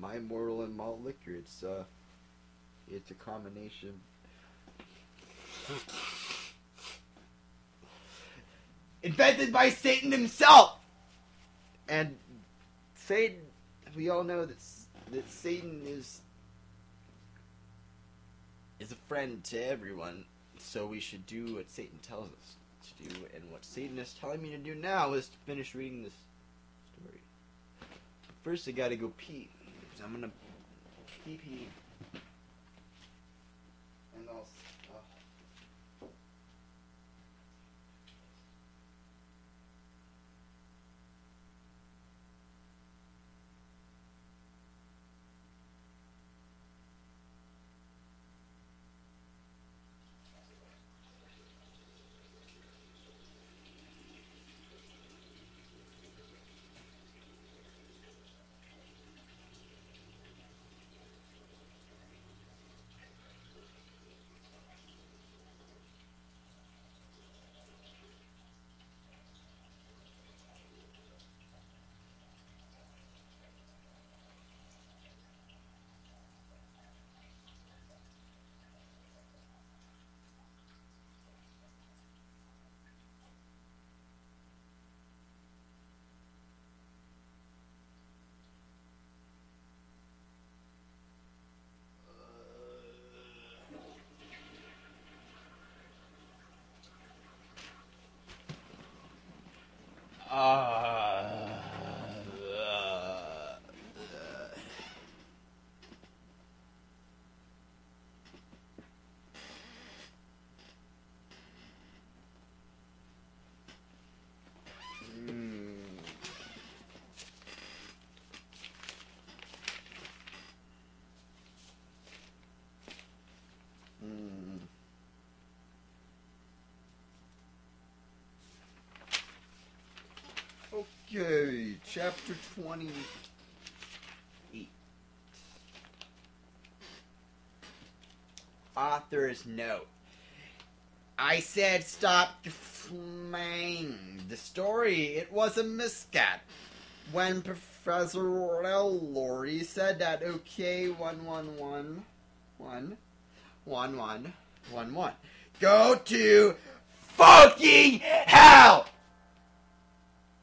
My Immortal and malt liquor. It's a combination. Invented by Satan himself! And Satan, we all know that Satan is a friend to everyone, so we should do what Satan tells us to do, and what Satan is telling me to do now is to finish reading this story. But first I gotta go pee, so I'm gonna pee, and I'll... Okay, chapter 28. Author's note. I said stop flying. The story, it was a miscat. When Professor Laurie said that, okay, 1111111, go to fucking hell!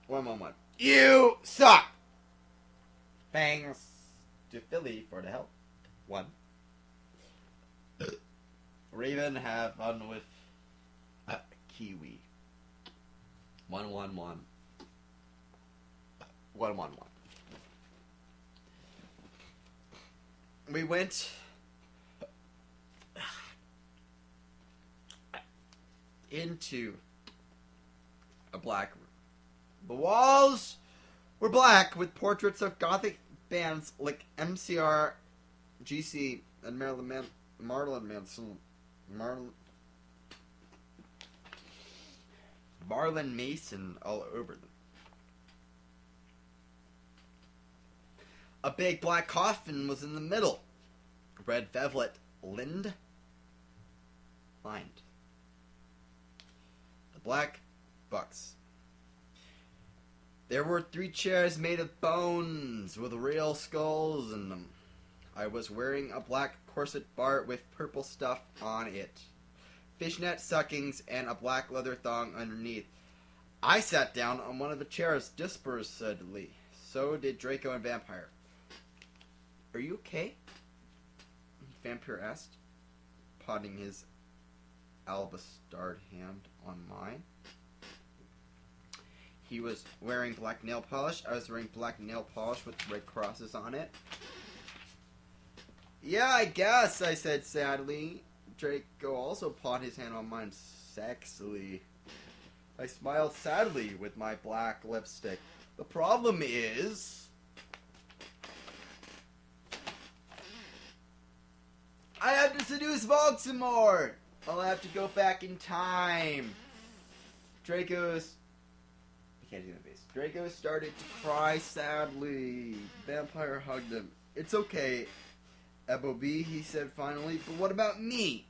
111. You suck! Thanks to Philly for the help. 1. Raven, have fun with Kiwi. 111. 111. We went into a black room. The walls were black with portraits of gothic bands like MCR, GC, and Marilyn Manson. Marlon Mason all over them. A big black coffin was in the middle. Red velvet lined. The black box. There were 3 chairs made of bones with real skulls in them. I was wearing a black corset bar with purple stuff on it. Fishnet stockings and a black leather thong underneath. I sat down on one of the chairs dispersedly. So did Draco and Vampire. Are you okay? Vampire asked, putting his albastarred hand on mine. He was wearing black nail polish. I was wearing black nail polish with red crosses on it. Yeah, I guess, I said sadly. Draco also pawed his hand on mine sexily. I smiled sadly with my black lipstick. The problem is, I have to seduce Voldemort! I'll have to go back in time. Draco's... I can't do my face. Draco started to cry sadly. Vampire hugged him. It's okay, Ebob, he said finally, but what about me?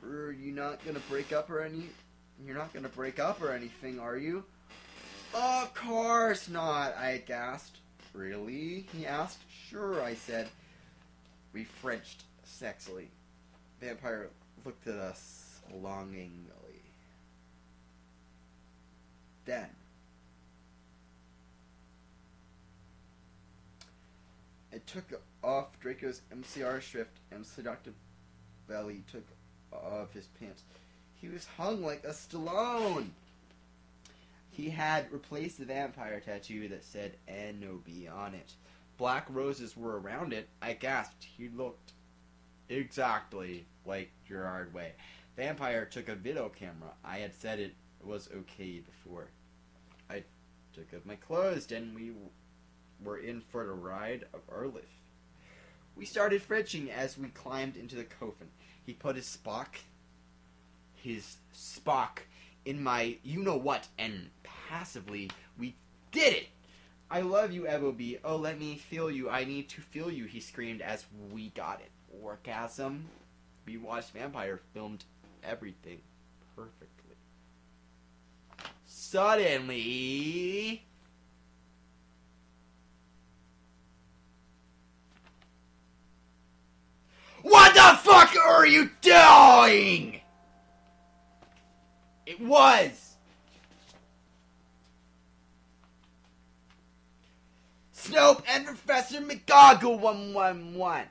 Are you not gonna break up or any... You're not gonna break up or anything, are you? Of course not, I gasped. Really? He asked. Sure, I said. We Frenched sexily. Vampire looked at us longingly. Then, it took off Draco's MCR shrift and seductive belly took off his pants. He was hung like a Stallone. He had replaced the vampire tattoo that said N.O.B. on it. Black roses were around it. I gasped. He looked exactly like Gerard Way. Vampire took a video camera. I had said it was okay before. I took off my clothes and we were in for the ride of our life. We started Frenching as we climbed into the coffin. He put his Spock in my you-know-what, and passively, we did it! I love you, Ebob. Oh, let me feel you. I need to feel you, he screamed as we got it. Orgasm. We watched Vampire filmed everything perfectly. Suddenly... What the fuck are you doing? It was Snope and Professor McGoggle 111.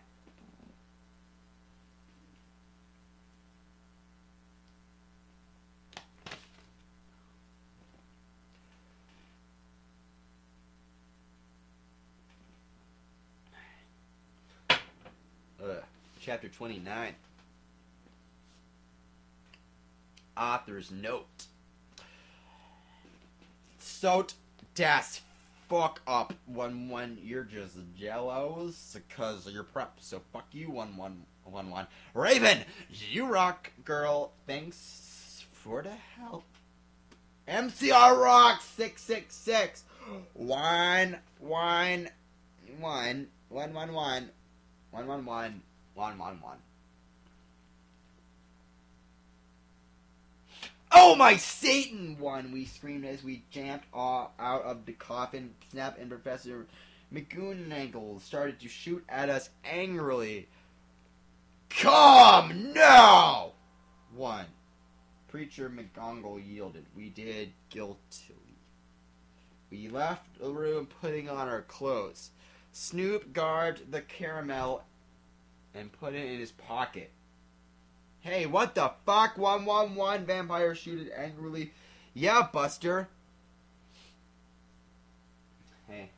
Chapter 29. Author's note. Sot das fuck up 1-1. You're just jealous because you're prep. So fuck you 1-1-1-1. Raven, you rock, girl. Thanks for the help. MCR rock 666. 1 1 1 1 1 1 1 1 1 1 1 1. Oh my Satan! One, we screamed as we jumped out of the coffin. Snap and Professor McGonagall started to shoot at us angrily. Come now! One. Preacher McGonagall yielded. We did guiltily. We left the room putting on our clothes. Snoop garbed the caramel and put it in his pocket. Hey, what the fuck? 111, Vampire shooted angrily. Yeah, Buster. Hey.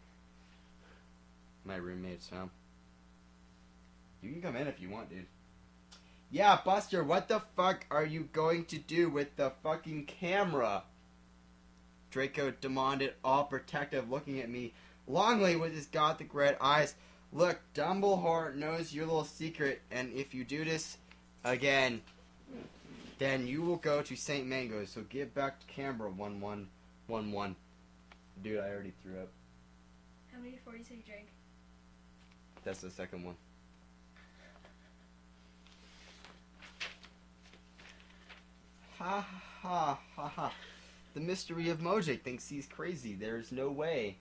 My roommate's home. You can come in if you want, dude. Yeah, Buster, what the fuck are you going to do with the fucking camera? Draco demanded, all protective, looking at me. Longley with his gothic red eyes. Look, Dumbledore knows your little secret, and if you do this again, then you will go to St. Mango's. So get back to Canberra, 1111. Dude, I already threw up. How many 40s have you drank? That's the second one. Ha ha ha ha. The mystery of Mojang thinks he's crazy. There's no way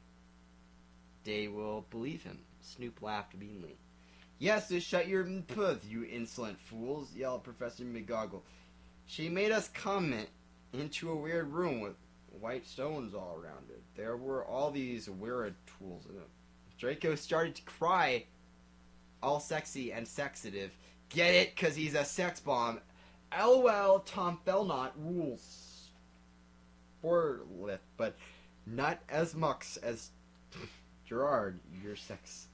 they will believe him. Snoop laughed meanly. Yes, so shut your mouth, you insolent fools, yelled Professor McGoggle. She made us come into a weird room with white stones all around it. There were all these weird tools in it. Draco started to cry, all sexy and sexative. Get it? 'Cause he's a sex bomb. LOL, Tom Belknot rules. Forlift, but not as much as Gerard, your sex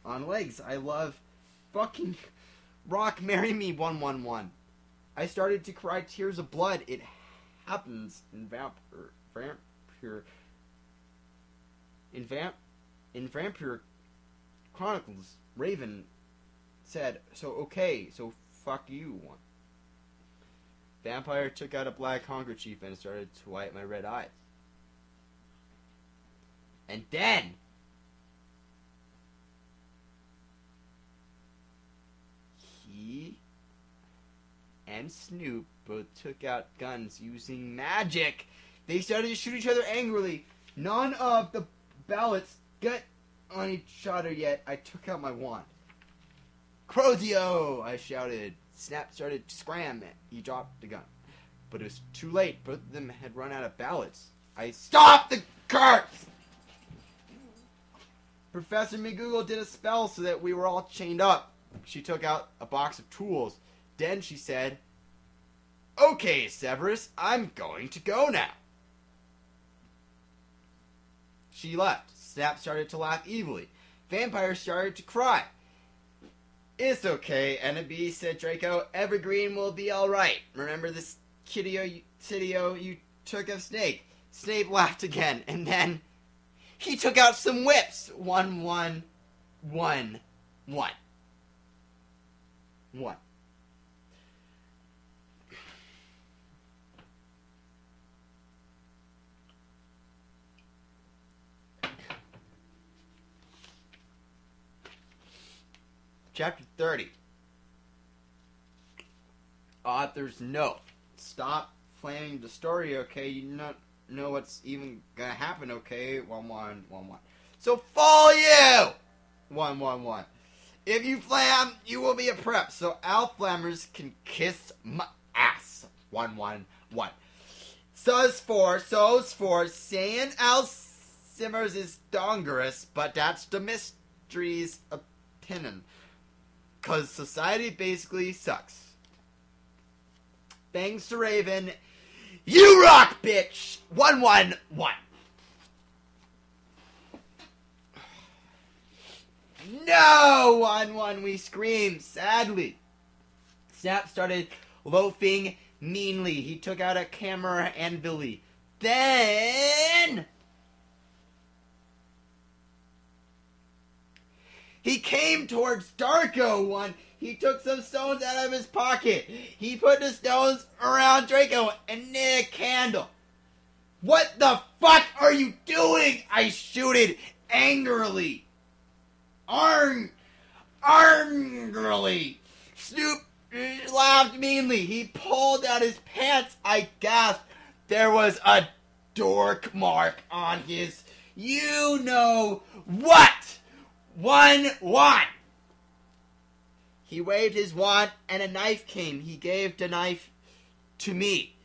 on legs. I love fucking rock, marry me, 111. I started to cry tears of blood. It happens in Vampire Chronicles. Raven said, so okay, so fuck you. Vampire took out a black handkerchief and started to wipe my red eyes. And then he and Snoop both took out guns using magic. They started to shoot each other angrily. None of the ballots got on each other yet. I took out my wand. Crozio! I shouted. Snap started to scram. He dropped the gun. But it was too late. Both of them had run out of ballots. I stopped the carts! Professor McGoogle did a spell so that we were all chained up. She took out a box of tools. Then she said, okay, Severus, I'm going to go now. She left. Snap started to laugh evilly. Vampire started to cry. It's okay, Enemy, said Draco. Evergreen will be alright. Remember this Kitio you took of Snake? Snape laughed again, and then he took out some whips. 1, 1, 1, 1. 1. Chapter 30. Author's note. Stop flaming the story, okay? You don't know what's even gonna happen, okay? 1, 1, 1, 1. So fall you! 1, 1, 1. If you flam, you will be a prep, so Al Flammers can kiss my ass. 1, 1, 1. So's for, saying Al Simmers is dongerous, but that's the mystery's opinion. 'Cause society basically sucks. Thanks to Raven, you rock, bitch! 1, 1, 1. No! 1, 1, we screamed, sadly. Snap started loafing meanly. He took out a camera and Billy. Then he came towards Darko. 1. He took some stones out of his pocket. He put the stones around Draco and lit a candle. What the fuck are you doing? I shouted angrily. Angrily. Snoop laughed meanly. He pulled out his pants. I gasped. There was a dork mark on his you know what. 1, 1. He waved his wand and a knife came. He gave the knife to me.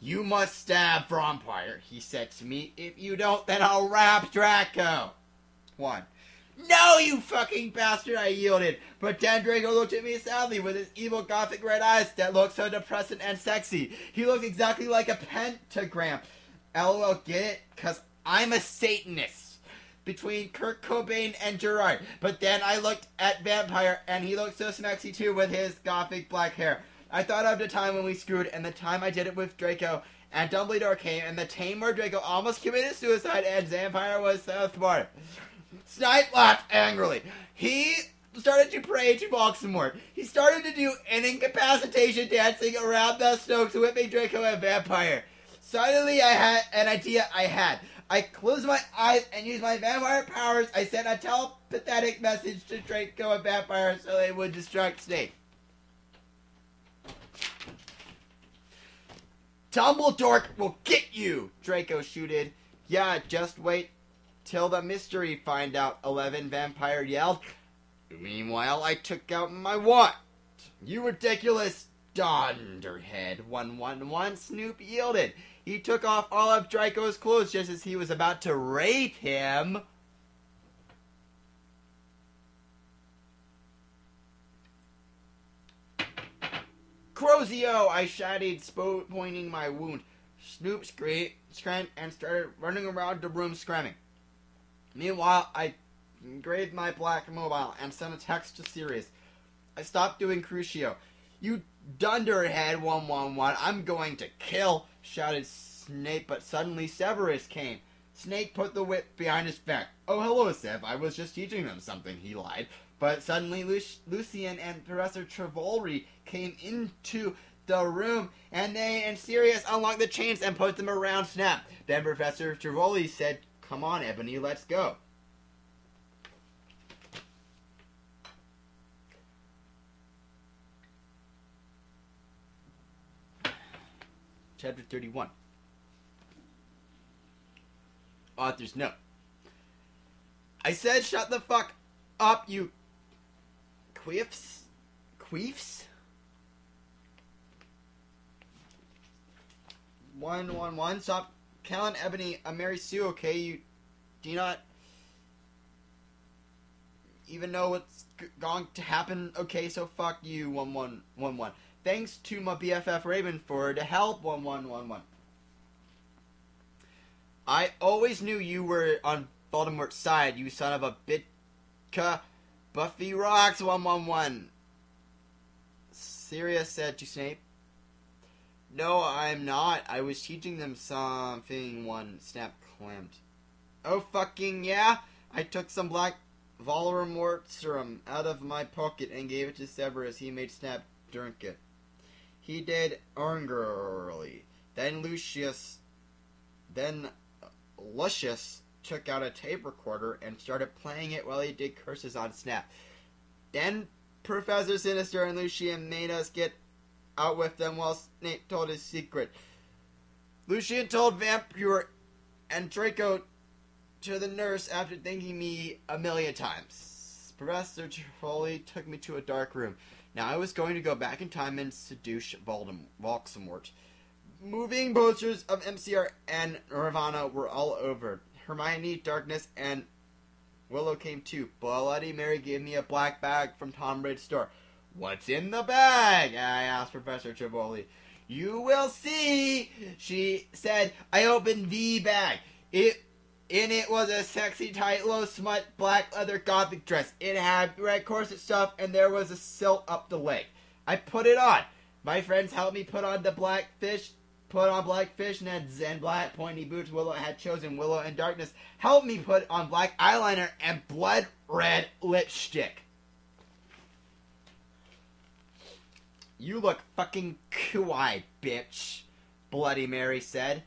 You must stab Vampire, he said to me. If you don't, then I'll rap Draco. 1. No, you fucking bastard, I yielded. But then Draco looked at me sadly with his evil gothic red eyes that looked so depressing and sexy. He looked exactly like a pentagram. LOL, get it? 'Cause I'm a Satanist. Between Kurt Cobain and Gerard. But then I looked at Vampire, and he looked so sexy too with his gothic black hair. I thought of the time when we screwed, and the time I did it with Draco, and Dumbledore came, and the time where Draco almost committed suicide, and Vampire was so thwarted. Snipe laughed angrily. He started to pray to Voldemort. He started to do an incapacitation dancing around the Snokes, whipping Draco and Vampire. Suddenly I had an idea I closed my eyes and used my vampire powers. I sent a telepathic message to Draco and Vampire so they would distract Snape. Dumbledore will get you, Draco shooted. Yeah, just wait till the mystery find out, 11, Vampire yelled. Meanwhile, I took out my wand. You ridiculous dunderhead, 111, Snoop yielded. He took off all of Draco's clothes just as he was about to rape him. Crozio, I shouted, pointing my wound. Snoop screamed and started running around the room screaming. Meanwhile, I engraved my black mobile and sent a text to Sirius. I stopped doing Crucio. You dunderhead 111, I'm going to kill, shouted Snape, but suddenly Severus came. Snape put the whip behind his back. Oh, hello, Sev. I was just teaching them something, he lied. But suddenly Lucian and Professor Trelawney came into the room, and they and Sirius unlocked the chains and put them around Snap. Then Professor Trelawney said, "Come on, Ebony, let's go." Chapter 31. Author's note. I said shut the fuck up, you queefs? Queefs? 111, stop calling Ebony a Mary Sue, okay? You do not even know what's going to happen, okay? So fuck you, 1111. Thanks to my BFF Raven for the help, 1111. I always knew you were on Voldemort's side, you son of a bitch. Buffy rocks, 111. Sirius said to Snape. No, I'm not. I was teaching them something, Snap claimed. Oh, fucking yeah? I took some black Voldemort serum out of my pocket and gave it to Severus. He made Snap drink it. He did angrily. Then Lucius took out a tape recorder and started playing it while he did curses on Snap. Then Professor Sinister and Lucian made us get out with them while Snape told his secret. Lucian told Vampire and Draco to the nurse after thanking me a million times. Professor Trelawney took me to a dark room. Now I was going to go back in time and seduce Voldemort. Moving posters of MCR and Nirvana were all over. Hermione, Darkness, and Willow came too. Bloody Mary gave me a black bag from Tom Braid's store. What's in the bag? I asked Professor Trelawney. You will see, she said. I opened the bag. In it was a sexy, tight, low smut, black leather gothic dress. It had red corset stuff, and there was a silk up the leg. I put it on. My friends helped me put on black fishnets and black pointy boots. Willow had chosen. Willow and Darkness helped me put on black eyeliner and blood red lipstick. You look fucking kawaii, bitch, Bloody Mary said.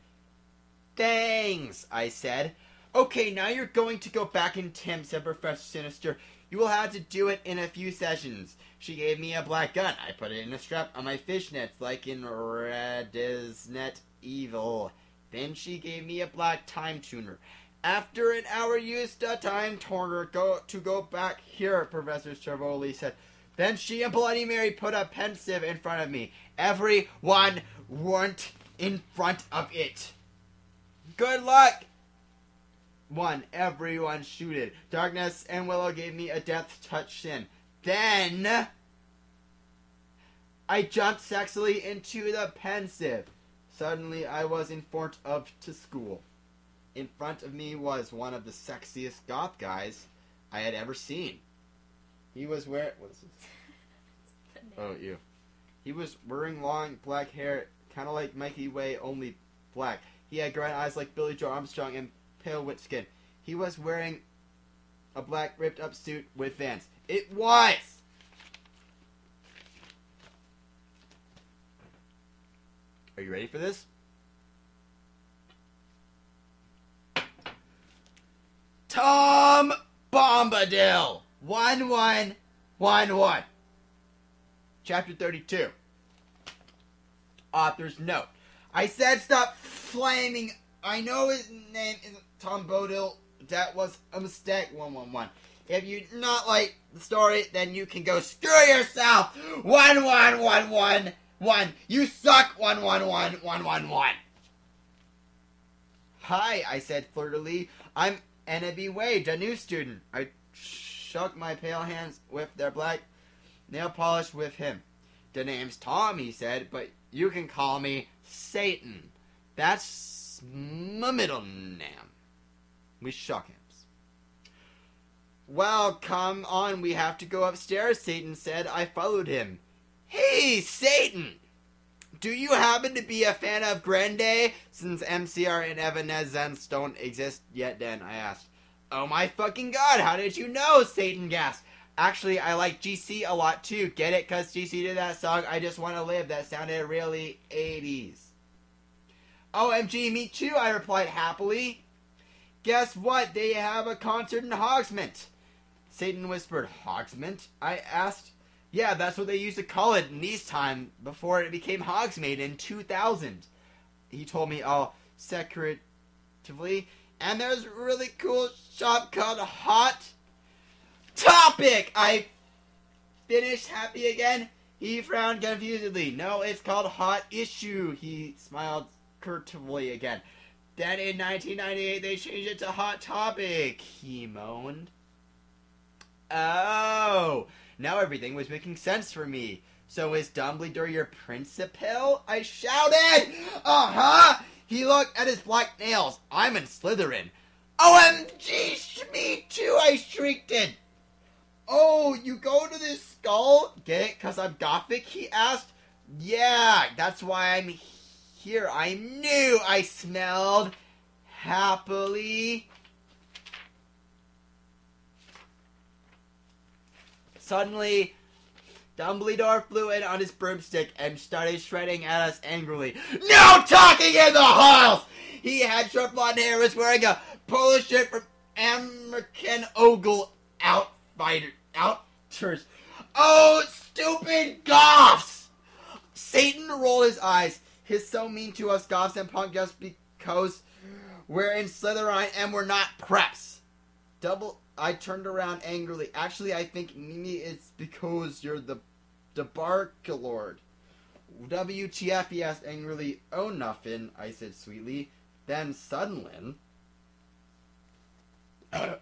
Thanks, I said. Okay, now you're going to go back in Tim, said Professor Sinister. You will have to do it in a few sessions. She gave me a black gun. I put it in a strap on my fishnets, like in Redisnet Evil. Then she gave me a black time tuner. After an hour, used a time tuner to go back here, Professor Trelawney said. Then she and Bloody Mary put a pensive in front of me. Everyone weren't in front of it. Good luck! Everyone shooted. Darkness and Willow gave me a death touch sin. Then I jumped sexily into the pensive. Suddenly I was in front of to school. In front of me was one of the sexiest goth guys I had ever seen. He was wearing... What is this? Oh, you. He was wearing long black hair, kind of like Mikey Way, only black. He had green eyes like Billy Joe Armstrong and pale white skin. He was wearing a black ripped up suit with Vans. It was! Are you ready for this? Tom Bombadil! 1111. Chapter 32. Author's note. I said stop flaming. I know his name isn't Tom Bombadil. That was a mistake, 111. If you not like the story, then you can go screw yourself. 11111. You suck, 111111. Hi, I said flirtily. I'm N.B. Wade, a new student. I shook my pale hands with their black nail polish with him. The name's Tom, he said, but you can call me Satan. That's my middle name. We shook hands. Well, come on, we have to go upstairs, Satan said. I followed him. Hey, Satan! Do you happen to be a fan of Grande? Since MCR and Evanescence don't exist yet, then, I asked. Oh my fucking god, how did you know? Satan gasped. Actually, I like GC a lot too. Get it? Cause GC did that song, I Just Wanna Live, that sounded really 80s. OMG, me too, I replied happily. Guess what? They have a concert in Hogsmeade. Satan whispered, Hogsmeade? I asked. Yeah, that's what they used to call it in these times before it became Hogsmeade in 2000. He told me all secretively. And there's a really cool shop called Hot Topic. I finished happy again. He frowned confusedly. No, it's called Hot Issue. He smiled furtively again. Then in 1998 they changed it to Hot Topic. He moaned. Oh, now everything was making sense for me. So is Dumbledore your principal? I shouted! Uh-huh! He looked at his black nails. I'm in Slytherin. OMG, me too, I shrieked it. Oh, you go to this skull? Get it? 'Cause I'm Gothic, he asked. Yeah, that's why I'm here. I knew. I smelled happily. Suddenly, Dumbledore flew in on his broomstick and started shredding at us angrily. No talking in the halls! He had short blonde hair, was wearing a polo shirt from American Ogle Outfitters. Oh, stupid goths! Satan rolled his eyes. He's so mean to us goths and punk just because we're in Slytherin and we're not preps. I turned around angrily. Actually, I think maybe it's because you're the Barkalord. WTF, he asked angrily. Oh, nothing, I said sweetly. Then suddenly... the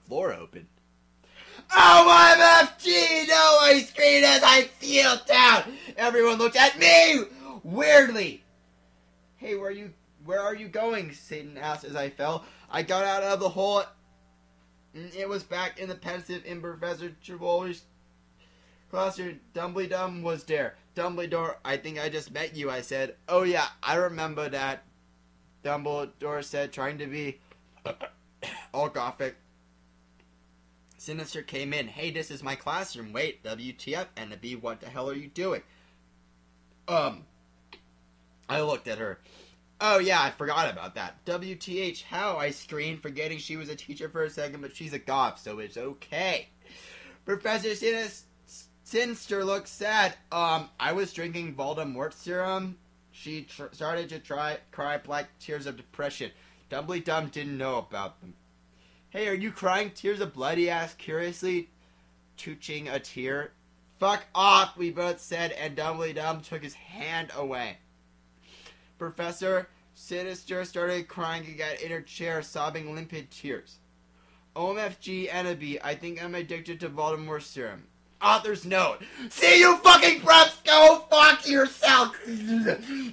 floor opened. OMFG! No, I screamed as I fell down. Everyone looked at me weirdly. Hey, where are you going? Satan asked as I fell. I got out of the hole. It was back in the pensive in Professor Trevor's classroom. Dumbledore was there. Dumbledore, I think I just met you, I said. Oh yeah, I remember that. Dumbledore said, trying to be all Gothic. Sinister came in. Hey, this is my classroom. Wait, WTF, Ennaby, what the hell are you doing? I looked at her. Oh yeah, I forgot about that. WTH, how? I screamed, forgetting she was a teacher for a second, but she's a goth, so it's okay. Professor Sinister looked sad. I was drinking Voldemort serum. She started to cry black tears of depression. Dumbledore didn't know about them. Hey, are you crying tears of blood? He asked curiously, touching a tear. Fuck off, we both said, and Dumbledore took his hand away. Professor Sinister started crying again in her chair, sobbing limpid tears. OMFG Ennaby, I think I'm addicted to Voldemort serum. Author's note. See you fucking preps, go fuck yourself!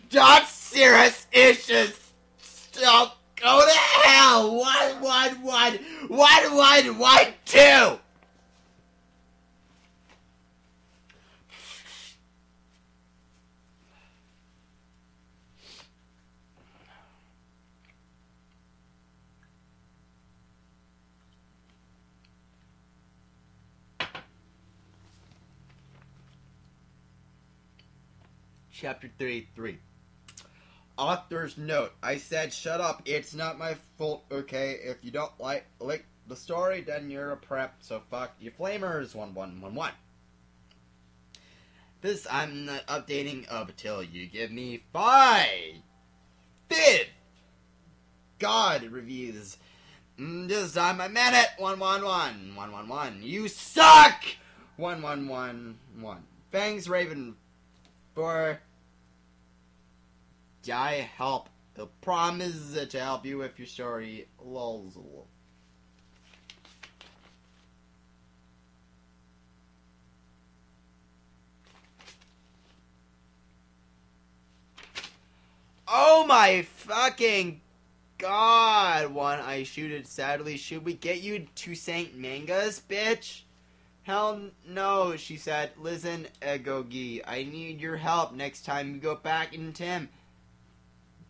Dot serious issues. Stop. Go to hell! 111 Chapter 33. Author's note. I said, shut up. It's not my fault, okay? If you don't like the story, then you're a prep, so fuck you flamers. 1111. This I'm not updating up until you give me 5. God reviews. This time I meant it. 111. 111. You suck! 1111. Thanks, Raven, for... I help. I promise to help you with your story. Lols. Oh my fucking God, one, I shooted sadly. Should we get you to St. Manga's, bitch? Hell no, she said. Listen, Egogi, I need your help next time you go back in Tim.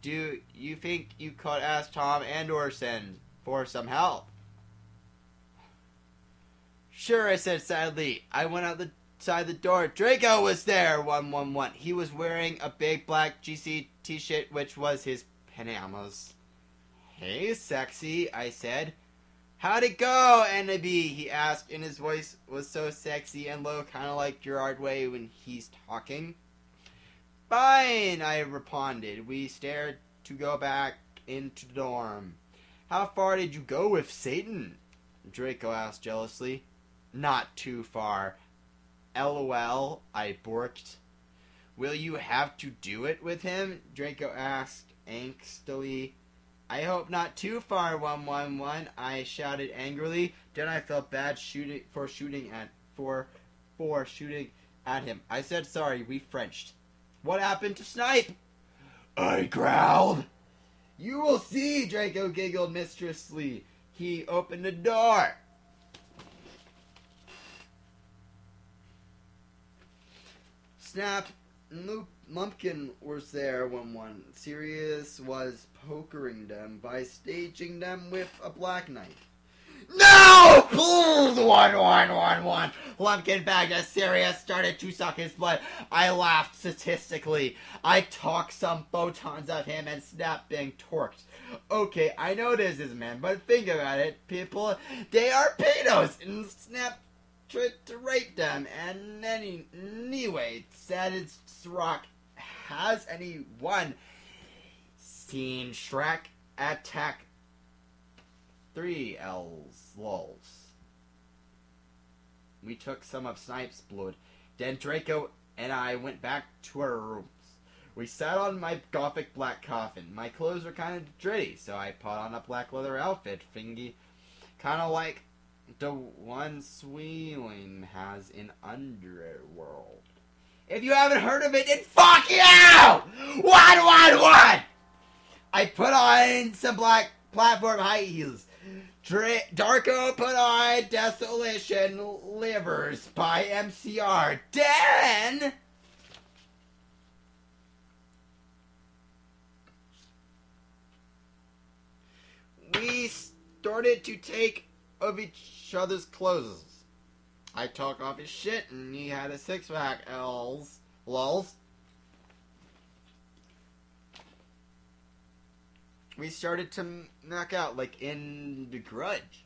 Do you think you could ask Tom and Orson for some help? Sure, I said sadly. I went outside the door. Draco was there, 111. He was wearing a big black GC t-shirt, which was his pajamas. Hey, sexy, I said. How'd it go, Annaby? He asked, and his voice was so sexy and low, kind of like Gerard Way when he's talking. Fine, I responded. We stared to go back into the dorm. How far did you go with Satan? Draco asked jealously. Not too far. LOL, I borked. Will you have to do it with him? Draco asked angstily. I hope not too far, 111, I shouted angrily. Then I felt bad for shooting at him. I said sorry, we Frenched. What happened to Snipe? I growled. You will see, Draco giggled mischievously. He opened the door. Snap, Lumpkin was there when Sirius was pokering them by staging them with a black knife. No! Pulls 1. Lumpkin bagged as Sirius started to suck his blood. I laughed statistically. I talked some photons of him and Snap being torqued. Okay, I know this is men, but think about it, people. They are pedos, and Snap tried to rape them, and anyway, said it's rock. Has anyone seen Shrek Attack 3 L's lols? We took some of Snipe's blood. Then Draco and I went back to our rooms. We sat on my gothic black coffin. My clothes were kind of dirty, so I put on a black leather outfit, thingy, kind of like the one Sweeling has in Underworld. If you haven't heard of it, then fuck you! 111! I put on some black platform high heels. Darko put on Desolation Livers by MCR. Then we started to take of each other's clothes. I took off his shit and he had a six-pack, lols. We started to knock out, like in The Grudge.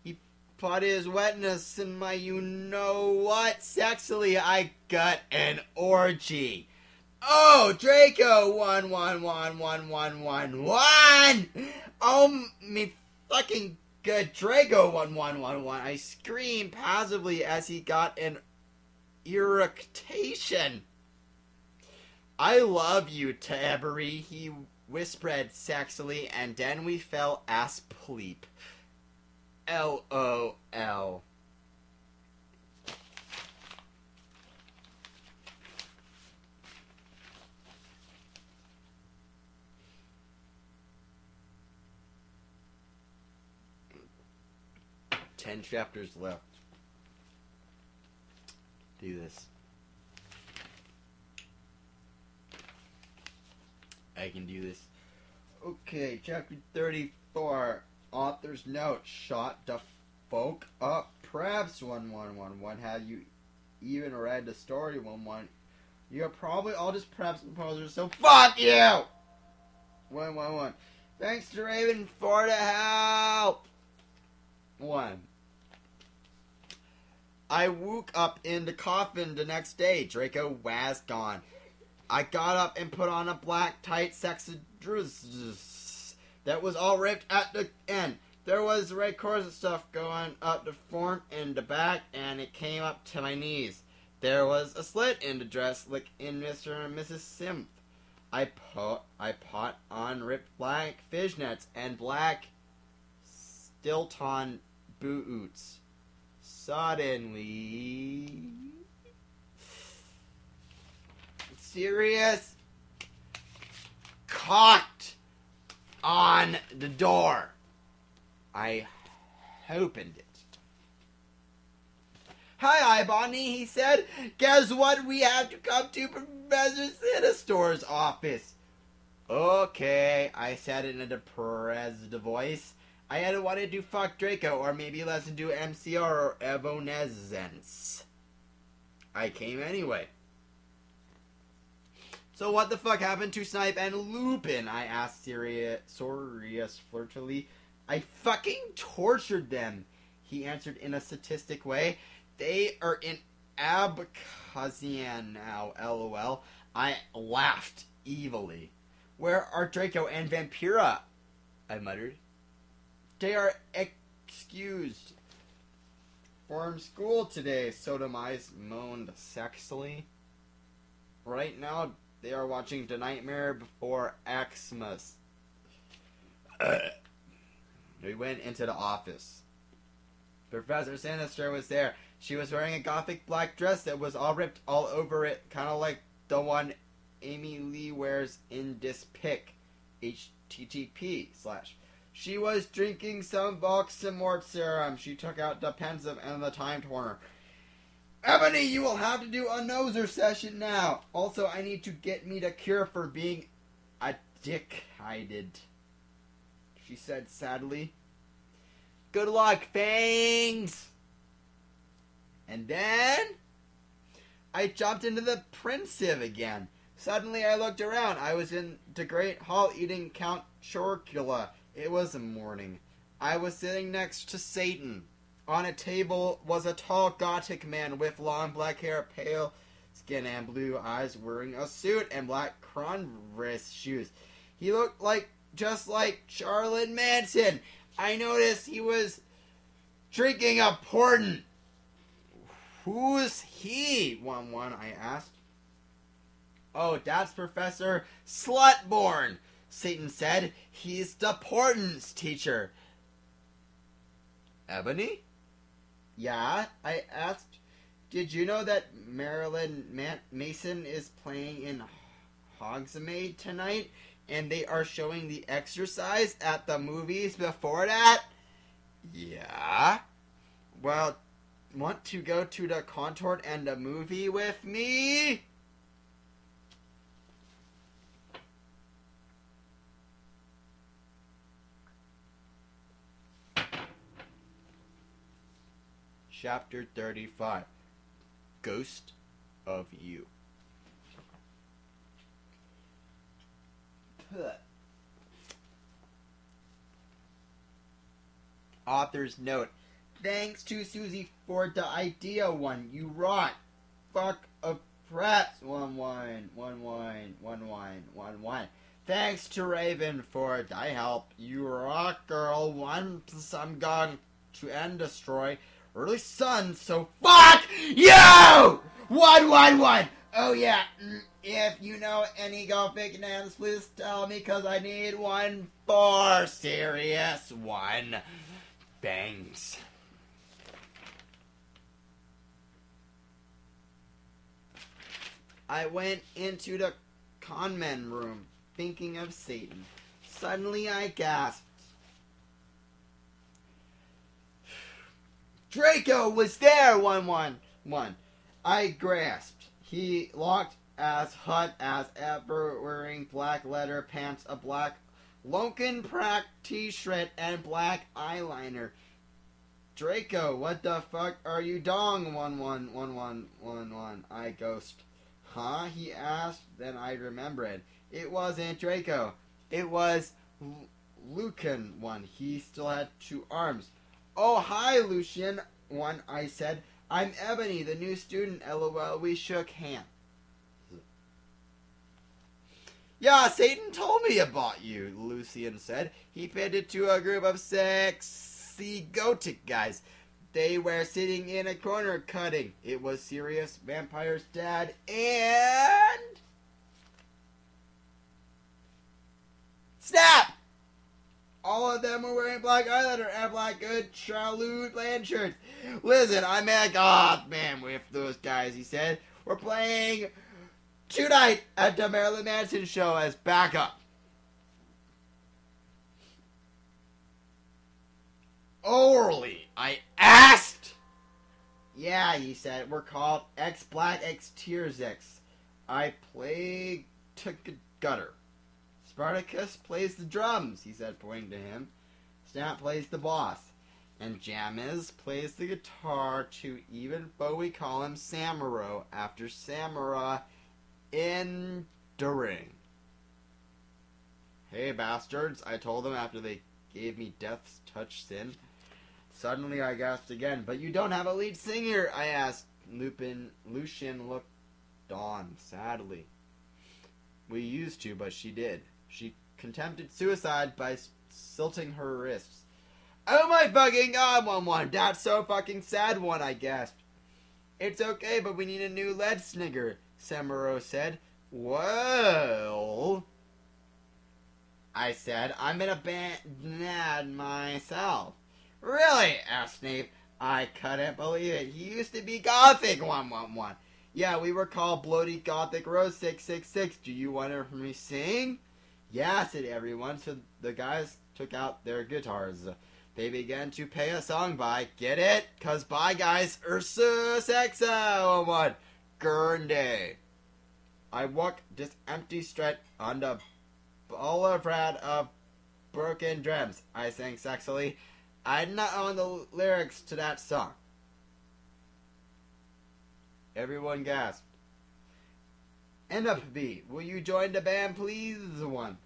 He put his wetness in my you-know-what. Sexily, I got an orgy. Oh, Draco, 1. Oh, me fucking good Draco, 1. I screamed passively as he got an eructation. I love you, Tabbery, he whispered sexily, and then we fell asleep. LOL. Ten chapters left. Do this. I can do this. Okay, chapter 34. Author's note. Shot the folk up. Perhaps 1. Have you even read the story 1. You're probably all just perhaps composers, so fuck you! 1. Thanks to Raven for the help! 1. I woke up in the coffin the next day. Draco was gone. I got up and put on a black tight sexy dress that was all ripped at the end. There was red corset stuff going up the front and the back, and it came up to my knees. There was a slit in the dress, like in Mr. and Mrs. Simp. I put on ripped black fishnets and black Stilton boots. Suddenly, Sirius cocked on the door. I opened it. Hi, Bonnie, he said. Guess what? We have to come to Professor Sinister's office. Okay, I said in a depressed voice. I had wanted to fuck Draco, or maybe listen to MCR or Evanescence. I came anyway. So what the fuck happened to Snipe and Lupin? I asked Sirius flirtily. I fucking tortured them, he answered in a sadistic way. They are in Abkhazian now, lol. I laughed evilly. Where are Draco and Vampira? I muttered. They are excused from school today, Sodomized moaned sexily. Right now, they are watching The Nightmare Before Xmas. We went into the office. Professor Sinister was there. She was wearing a gothic black dress that was all ripped all over it, kind of like the one Amy Lee wears in this pic. HTTP/. She was drinking some Voxamort serum. She took out the pensive and the time turner. Ebony, you will have to do a noser session now. Also, I need to get me the cure for being a dick-hided, she said sadly. Good luck, Fangs! And then I jumped into the Pensive again. Suddenly I looked around. I was in the Great Hall eating Count Chocula. It was the morning. I was sitting next to Satan. On a table was a tall gothic man with long black hair, pale skin, and blue eyes, wearing a suit and black Converse shoes. He looked just like Charlotte Manson. I noticed he was drinking a portent. Who's he? One, I asked. Oh, that's Professor Slutborn, Satan said. He's the portents teacher. Ebony? Yeah, I asked. Did you know that Marilyn Mason is playing in Hogsmeade tonight? And they are showing The Exorcist at the movies before that? Yeah. Well, want to go to the concert and the movie with me? Chapter 35. Ghost of You. Author's note. Thanks to Susie for the idea one. You rock. Fuck a press. One. Thanks to Raven for the help. You rock, girl. Once I'm going to end destroy early sun, so fuck you! One. Oh yeah, if you know any Gothic names, please tell me, cause I need one for serious one. Bangs. I went into the conman room, thinking of Satan. Suddenly I gasped. Draco was there, one. I grasped. He looked as hot as ever, wearing black leather pants, a black Lonkin Pratt t-shirt, and black eyeliner. Draco, what the fuck are you doing? One. I ghost. Huh? He asked. Then I remembered. It wasn't Draco. It was Lucan one. He still had two arms. Oh, hi, Lucian, one, I said. I'm Ebony, the new student, lol. We shook hands. Yeah, Satan told me about you, Lucian said. He pointed to a group of sexy gothic guys. They were sitting in a corner cutting. It was Sirius, Vampire's dad, and... Snap! All of them were wearing black eyeliner and black good Charlotte bland shirts. Listen, I'm a goth man with those guys, he said. We're playing tonight at the Marilyn Manson show as backup. Orally, I asked! Yeah, he said, we're called X Black X Tears X. I play gutter. Spartacus plays the drums, he said, pointing to him. Snap plays the boss. And Jamez plays the guitar to even though we call him Samuro after Samura enduring. Hey bastards, I told them after they gave me Death's Touch Sin. Suddenly I gasped again, but you don't have a lead singer, I asked. Lucian looked on sadly. We used to, but she did. She attempted suicide by silting her wrists. Oh my fucking god, 1-1. That's so fucking sad, one, I gasped. It's okay, but we need a new lead snigger, Samuro said. Well, I said, I'm in a band myself. Really? Asked Snape. I couldn't believe it. He used to be Gothic, 1-1-1. Yeah, we were called Bloody Gothic Rose 666. Do you want to hear me sing? Yeah, said everyone. So the guys took out their guitars. They began to play a song by, get it? 'Cause by guys, Ursus Exa, one, Gurnday. I walk this empty street on the boulevard of broken drums, I sang sexily. I did not own the lyrics to that song. Everyone gasped. End up B, will you join the band, please? One.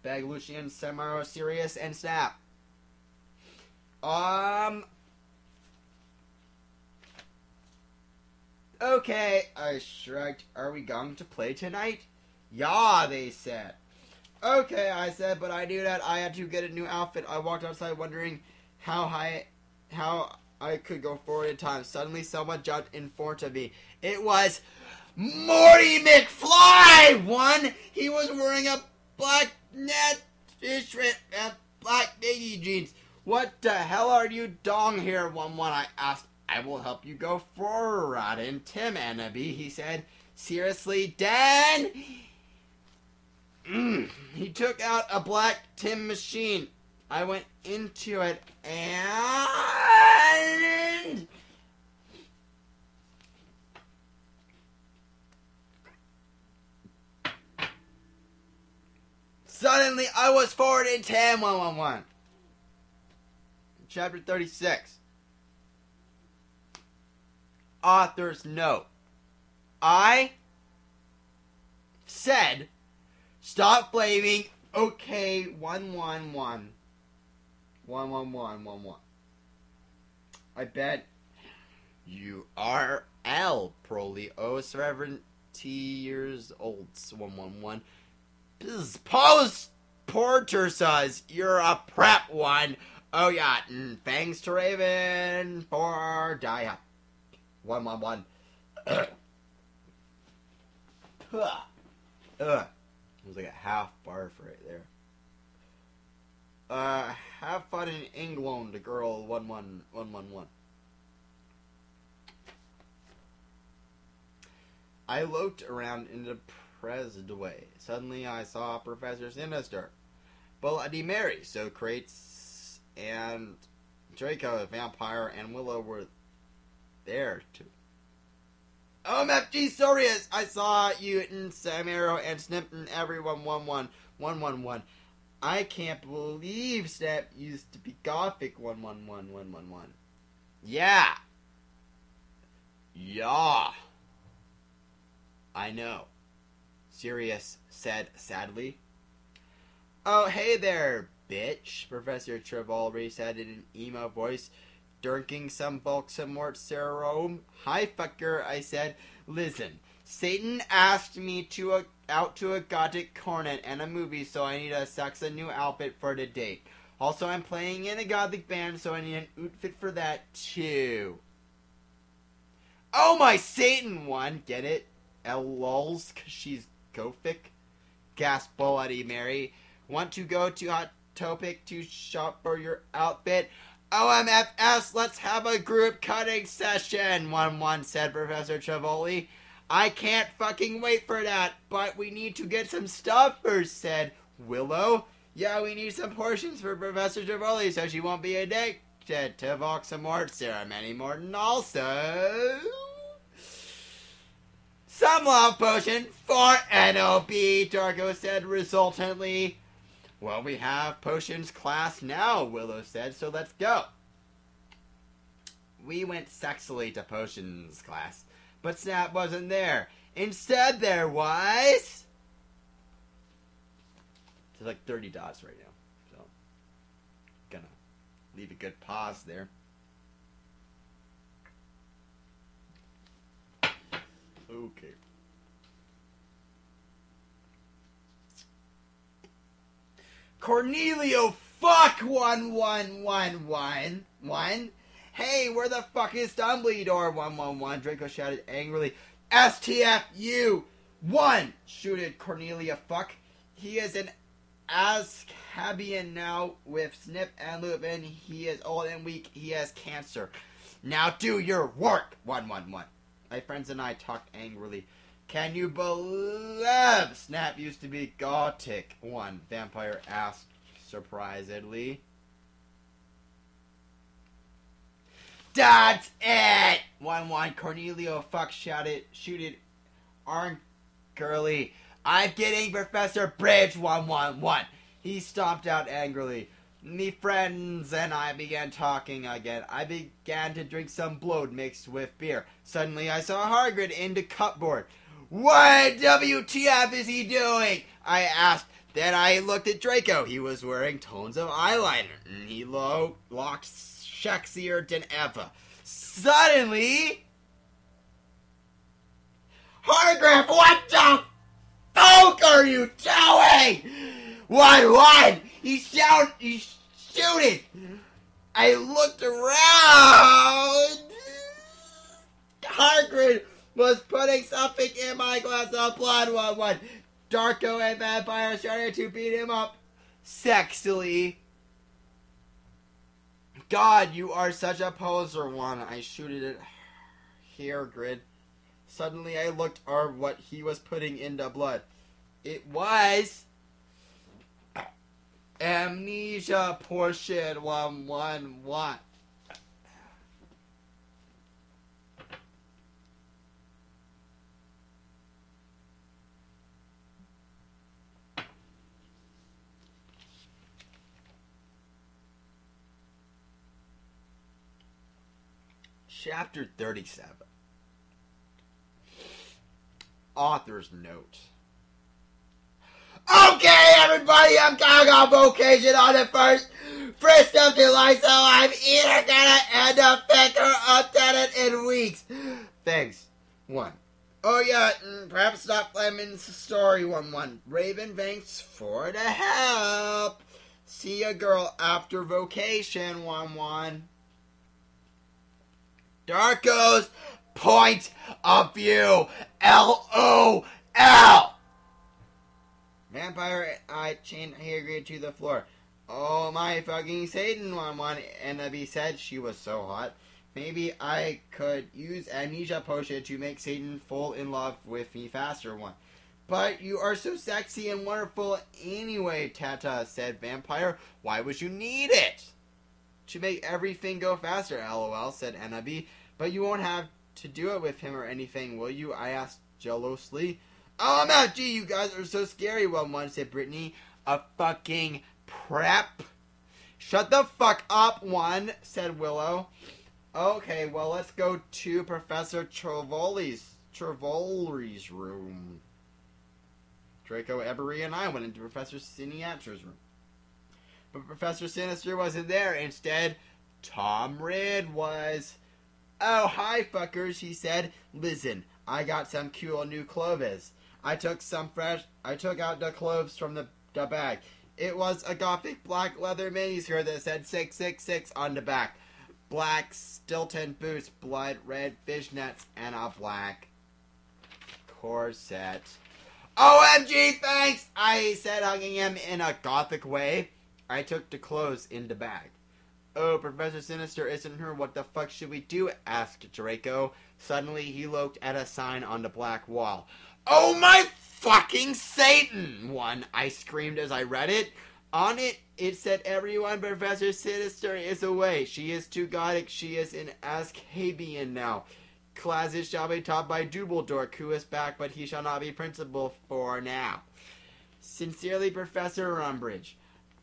Beg Lucian, Samaro, Sirius, and Snap. Okay, I shrugged. Are we going to play tonight? Yeah, they said. Okay, I said, but I knew that I had to get a new outfit. I walked outside wondering how I could go forward in time. Suddenly, someone jumped in front of me. It was Morty McFly! One, he was wearing a black net shirt and black baggy jeans. What the hell are you doing here, 1-1? I asked. I will help you go forward. And Tim Annaby, he said. Seriously, Dan? He took out a black Tim machine. I went into it and... Suddenly, I was forward in 10, 1-1-1. Chapter 36. Author's note. I said, stop blaming. Okay, 1-1-1. 1-1-1-1-1. I bet you are L. Proly. Oh, 70 years old. 1-1-1. Post Porter says you're a prep one. Oh yeah, thanks to Raven for die. 1-1-1. It was like a half barf right there. Have fun in England, the girl 1-1-1-1-1. I looked around in the Presdway. Suddenly I saw Professor Sinister, Bloody Mary, Socrates, and Draco, the vampire, and Willow were there too. OMFG Sorius! I saw you and Samiro and Snip and everyone 1-1-1-1-1. I can't believe Snap used to be Gothic 1-1-1-1-1-1. Yeah. Yeah. I know. Sirius said sadly. Oh, hey there, bitch, Professor Trevally said in an emo voice, drinking some Volxamort serum. Hi, fucker, I said. Listen, Satan asked me to out to a gothic cornet and a movie, so I need a sexa new outfit for the date. Also, I'm playing in a gothic band, so I need an outfit for that, too. Oh, my Satan one, get it? LOLs, 'cause she's gothic? Gasped Bloody Mary. Want to go to Hot Topic to shop for your outfit? OMFS, let's have a group cutting session, 1-1 said Professor Trevally. I can't fucking wait for that, but we need to get some stuff first, said Willow. Yeah, we need some portions for Professor Trevally so she won't be a dick, said to Voxamort, Ceremony Morton also. Some love potion for NOB, Darko said resultantly. Well, we have potions class now, Willow said, so let's go. We went sexily to potions class, but Snap wasn't there. Instead, there was... There's like 30 dots right now, so gonna leave a good pause there. Okay. Cornelio, fuck 1111. Hey, where the fuck is Dumbledore? 111. Draco shouted angrily. STFU 1, shooted Cornelia, fuck. He is an Azkabian now with Snip and Lupin. He is old and weak. He has cancer. Now do your work, 111. My friends and I talked angrily. Can you believe Snap used to be gothic? 1, Vampire asked surprisedly. That's it! 1-1, Cornelio fuck shooted angrily. I'm getting Professor Bridge, 111. He stomped out angrily. Me friends and I began talking again. I began to drink some blood mixed with beer. Suddenly I saw Hagrid in the cupboard. What WTF is he doing? I asked. Then I looked at Draco. He was wearing tones of eyeliner. And he looked sexier than ever. Suddenly... Hagrid, what the fuck are you doing? 1-1! He shooted! I looked around! Hagrid was putting something in my glass of blood, 1-1. Darko and Vampire started to beat him up sexily. God, you are such a poser, 1. I shooted it here, Grid. Suddenly I looked at what he was putting in the blood. It was... amnesia portion 111. Chapter 37. Author's note. Okay, everybody, I'm going on vacation on the first of July, so I'm either gonna end up thick or undead in weeks. Thanks. 1. Oh yeah, perhaps stop Lemon's story, 1-1. Raven, thanks for the help. See ya, girl, after vacation, 1-1. Darko's point of view, LOL. Vampire eye chained Hagrid to the floor. Oh my fucking Satan, 1-1. Annabelle said. She was so hot. Maybe I could use amnesia potion to make Satan fall in love with me faster, 1. But you are so sexy and wonderful anyway, Tata, said Vampire. Why would you need it? To make everything go faster, LOL, said Annabelle. But you won't have to do it with him or anything, will you? I asked jealously. Oh, I'm out. Gee, you guys are so scary, 1-1, said Brittany. A fucking prep. Shut the fuck up, 1, said Willow. Okay, well, let's go to Professor Trevoli's room. Draco, Ebery, and I went into Professor Siniatra's room. But Professor Sinister wasn't there. Instead, Tom Ridd was. Oh, hi, fuckers, he said. Listen, I got some cool new clothes. I took out the clothes from the bag. It was a gothic black leather miniskirt that said 666 on the back. Black Stilton boots, blood red fishnets, and a black corset. OMG, thanks, I said, hugging him in a gothic way. I took the clothes in the bag. Oh, Professor Sinister isn't here. What the fuck should we do? Asked Draco. Suddenly, he looked at a sign on the black wall. Oh my fucking Satan! 1, I screamed as I read it. On it It said everyone Professor Sinister is away. She is too gothic. She is in Ascabian now. Classes shall be taught by Dumbledore, who is back, but he shall not be principal for now. Sincerely, Professor Umbridge.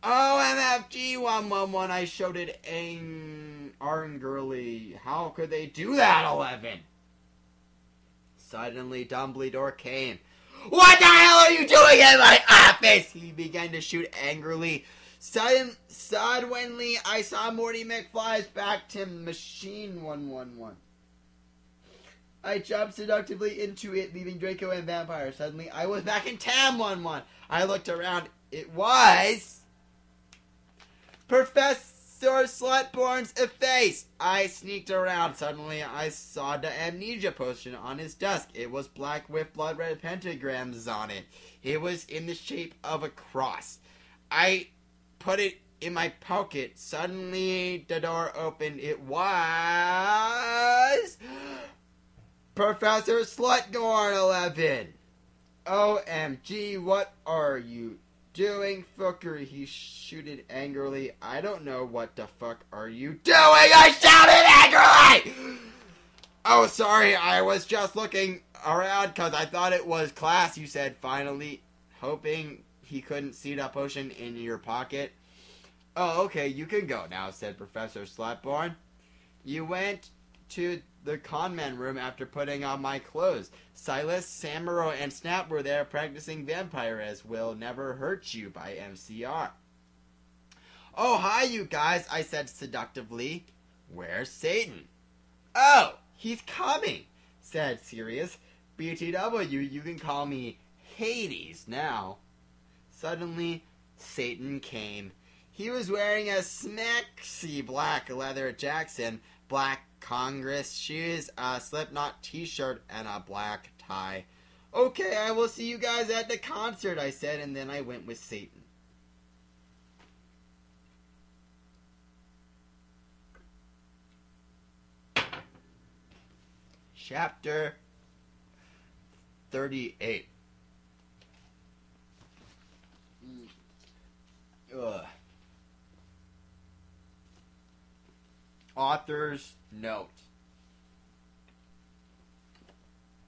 OMFG 111, I showed it angrily. How could they do that, 11? Suddenly, Dumbledore came. What the hell are you doing in my office? He began to shoot angrily. Suddenly, I saw Morty McFly's back to Machine 111. I jumped seductively into it, leaving Draco and Vampire. Suddenly, I was back in Tam 111. I looked around. It was Professor Slutborn's face. I sneaked around. Suddenly, I saw the amnesia potion on his desk. It was black with blood red pentagrams on it. It was in the shape of a cross. I put it in my pocket. Suddenly, the door opened. It was Professor Slutgorn 11. OMG, what are you doing, fucker? He shouted angrily. I don't know what the fuck are you doing? I shouted angrily! Oh, sorry, I was just looking around because I thought it was class, you said finally, hoping he couldn't see the potion in your pocket. Oh, okay, you can go now, said Professor Slutborn. You went to the conman room after putting on my clothes. Silas, Samuro, and Snap were there practicing Vampire as Will Never Hurt You by MCR. Oh, hi, you guys, I said seductively. Where's Satan? Oh, he's coming, said Sirius. BTW, you can call me Hades now. Suddenly, Satan came. He was wearing a smexy black leather Jackson, black Congress shoes, a Slipknot t-shirt, and a black tie. Okay, I will see you guys at the concert, I said, and then I went with Satan. Chapter 38. Author's note.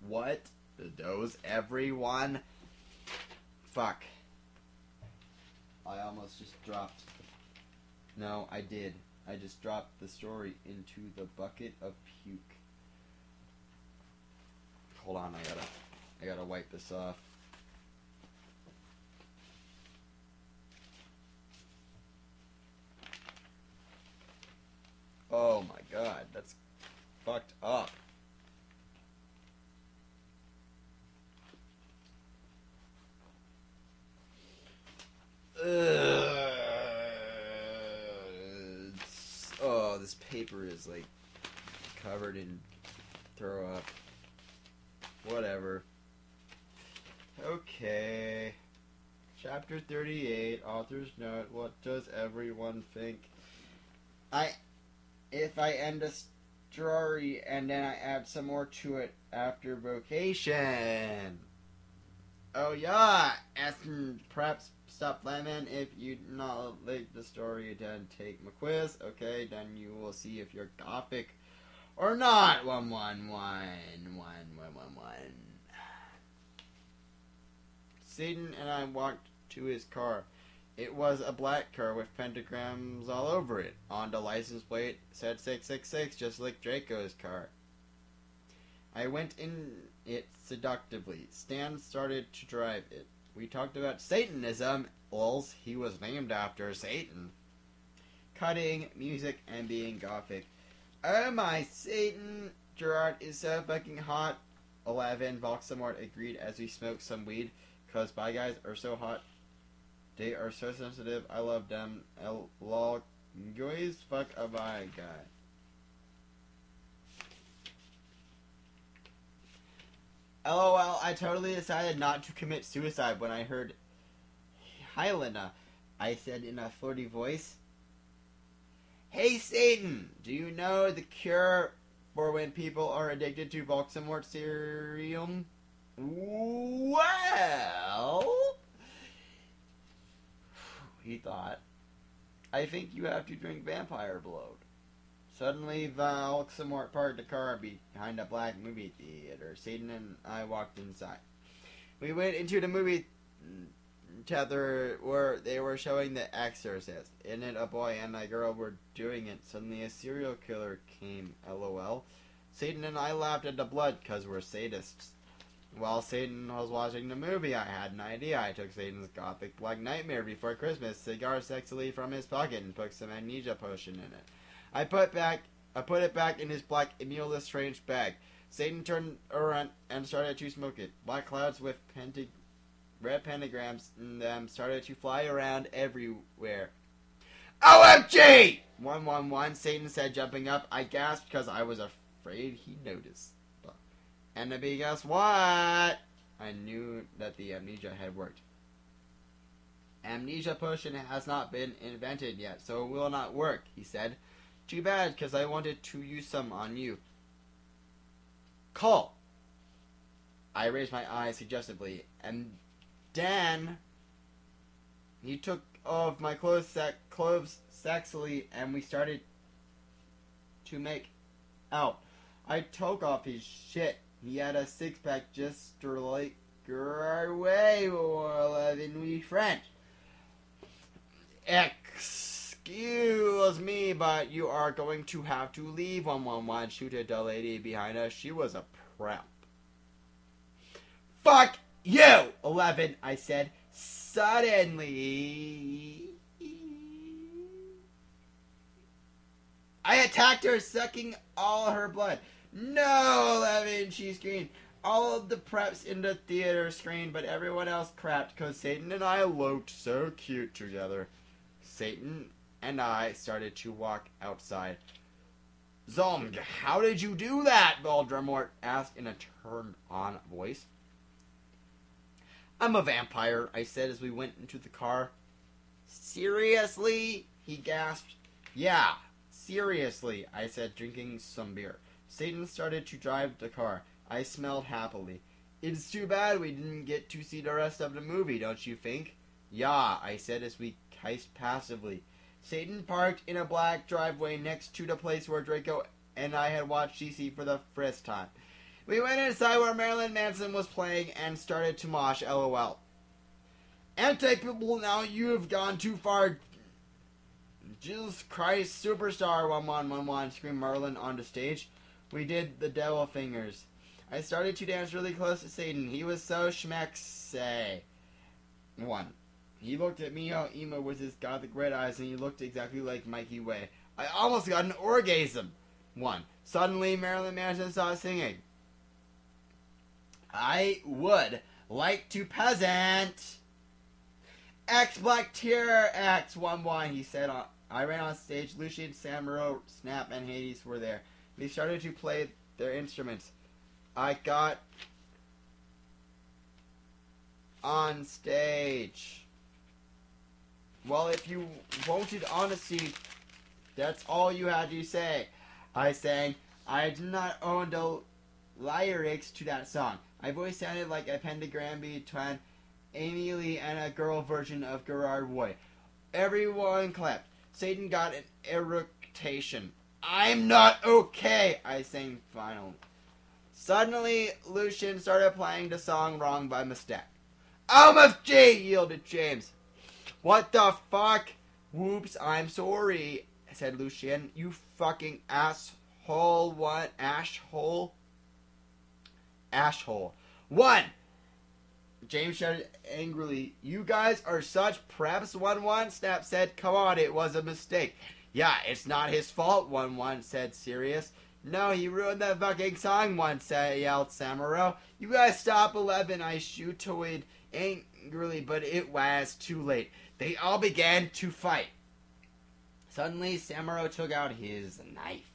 What does everyone... Fuck. I almost just dropped... No, I did. I just dropped the story into the bucket of puke. Hold on, I gotta wipe this off. Oh my god, that's fucked up. Oh, this paper is like covered in throw up. Whatever. Okay. Chapter 38, author's note. What does everyone think? If I end a story and then I add some more to it after vocation. Oh yeah, and perhaps stop lemon if you not like the story, then take my quiz. Okay, then you will see if you're gothic or not. 111. Satan and I walked to his car. It was a black car with pentagrams all over it. On the license plate said 666, just like Draco's car. I went in it seductively. Stan started to drive it. We talked about Satanism. Lulz, he was named after Satan. Cutting, music, and being gothic. Oh my, Satan! Gerard is so fucking hot. 11, Voxamort agreed as we smoked some weed. Cause bi guys are so hot. They are so sensitive. I love them. Lol. Guys, fuck a bi guy. LOL, I totally decided not to commit suicide when I heard Helena, I said in a flirty voice. Hey Satan, do you know the cure for when people are addicted to Voxamort serum? Well, he thought. I think you have to drink vampire blood. Suddenly, Val somewhat parked the car behind a black movie theater. Satan and I walked inside. We went into the movie theater where they were showing The Exorcist. In it, a boy and a girl were doing it. Suddenly, a serial killer came. LOL. Satan and I laughed at the blood because we're sadists. While Satan was watching the movie, I had an idea. I took Satan's gothic black nightmare before Christmas cigar sexily from his pocket and put some amnesia potion in it. I put it back in his black Immortal strange bag. Satan turned around and started to smoke it. Black clouds with red pentagrams in them started to fly around everywhere. OMG! 111, Satan said, jumping up. I gasped because I was afraid he noticed. And guess what? I knew that the amnesia had worked. Amnesia potion has not been invented yet, so it will not work, he said. Too bad, because I wanted to use some on you. Call. I raised my eyes suggestively, and then he took off my clothes sexily, and we started to make out. I took off his shit. He had a six-pack just like our way, or we French. Excuse me, but you are going to have to leave. 111 shooted the lady behind us. She was a prep. Fuck you! 11, I said. Suddenly, I attacked her, sucking all her blood. No, 11, she screamed. All of the preps in the theater screamed, but everyone else crapped because Satan and I looked so cute together. Satan and I started to walk outside. Zomg, how did you do that? Voldemort asked in a turned-on voice. I'm a vampire, I said as we went into the car. Seriously? He gasped. Yeah, seriously, I said, drinking some beer. Satan started to drive the car. I smelled happily. It's too bad we didn't get to see the rest of the movie, don't you think? Yeah, I said as we kissed passively. Satan parked in a black driveway next to the place where Draco and I had watched CC for the first time. We went inside where Marilyn Manson was playing and started to mosh, LOL. Anti-people, now you have gone too far. Jesus Christ, superstar, 1111, screamed Merlin on the stage. We did the devil fingers. I started to dance really close to Satan. He was so schmecksay. 1. He looked at me all emo with his gothic red eyes, and he looked exactly like Mikey Way. I almost got an orgasm. 1. Suddenly, Marilyn Manson started singing. I would like to peasant. X Black Tier X 1-1, he said. I ran on stage. Lucian, Samuro, Snap, and Hades were there. They started to play their instruments. I got on stage. Well, if you wanted honesty, that's all you had to say. I sang. I did not own the lyrics to that song. My voice sounded like a pentagram between Amy Lee and a girl version of Gerard Way. Everyone clapped. Satan got an eructation. I'm not okay, I sang finally. Suddenly, Lucian started playing the song wrong by mistake. OMG, yielded James. What the fuck? Whoops, I'm sorry, said Lucian. You fucking asshole. What? Ashhole? Ashhole. 1. James shouted angrily. You guys are such preps, 1-1. Snap said, come on, it was a mistake. Yeah, it's not his fault, 1-1 said, serious. No, he ruined that fucking song, 1 said, yelled Samuro. You guys stop, 11. I shooted angrily, but it was too late. They all began to fight. Suddenly, Samuro took out his knife.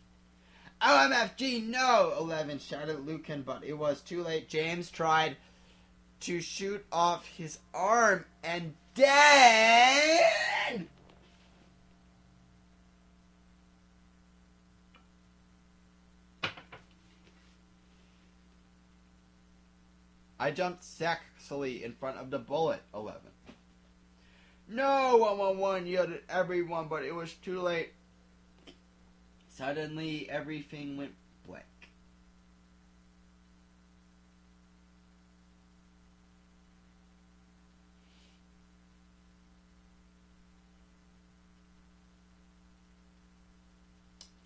OMFG, no, 11 shouted Lucan, but it was too late. James tried to shoot off his arm, and then I jumped sexily in front of the bullet, 11. No, 111 yelled at everyone, but it was too late. Suddenly, everything went blank.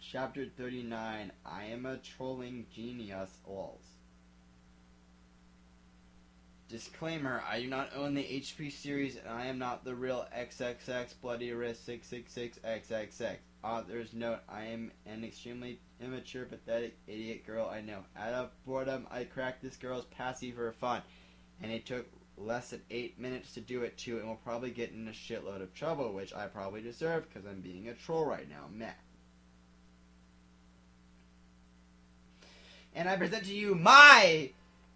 Chapter 39, I am a trolling genius, lols. Disclaimer, I do not own the HP series and I am not the real XXX Bloody Wrist 666XXX. Author's note, I am an extremely immature, pathetic, idiot girl I know. Out of boredom, I cracked this girl's passy for fun, and it took less than 8 minutes to do it too, and will probably get in a shitload of trouble, which I probably deserve because I'm being a troll right now. Meh. And I present to you my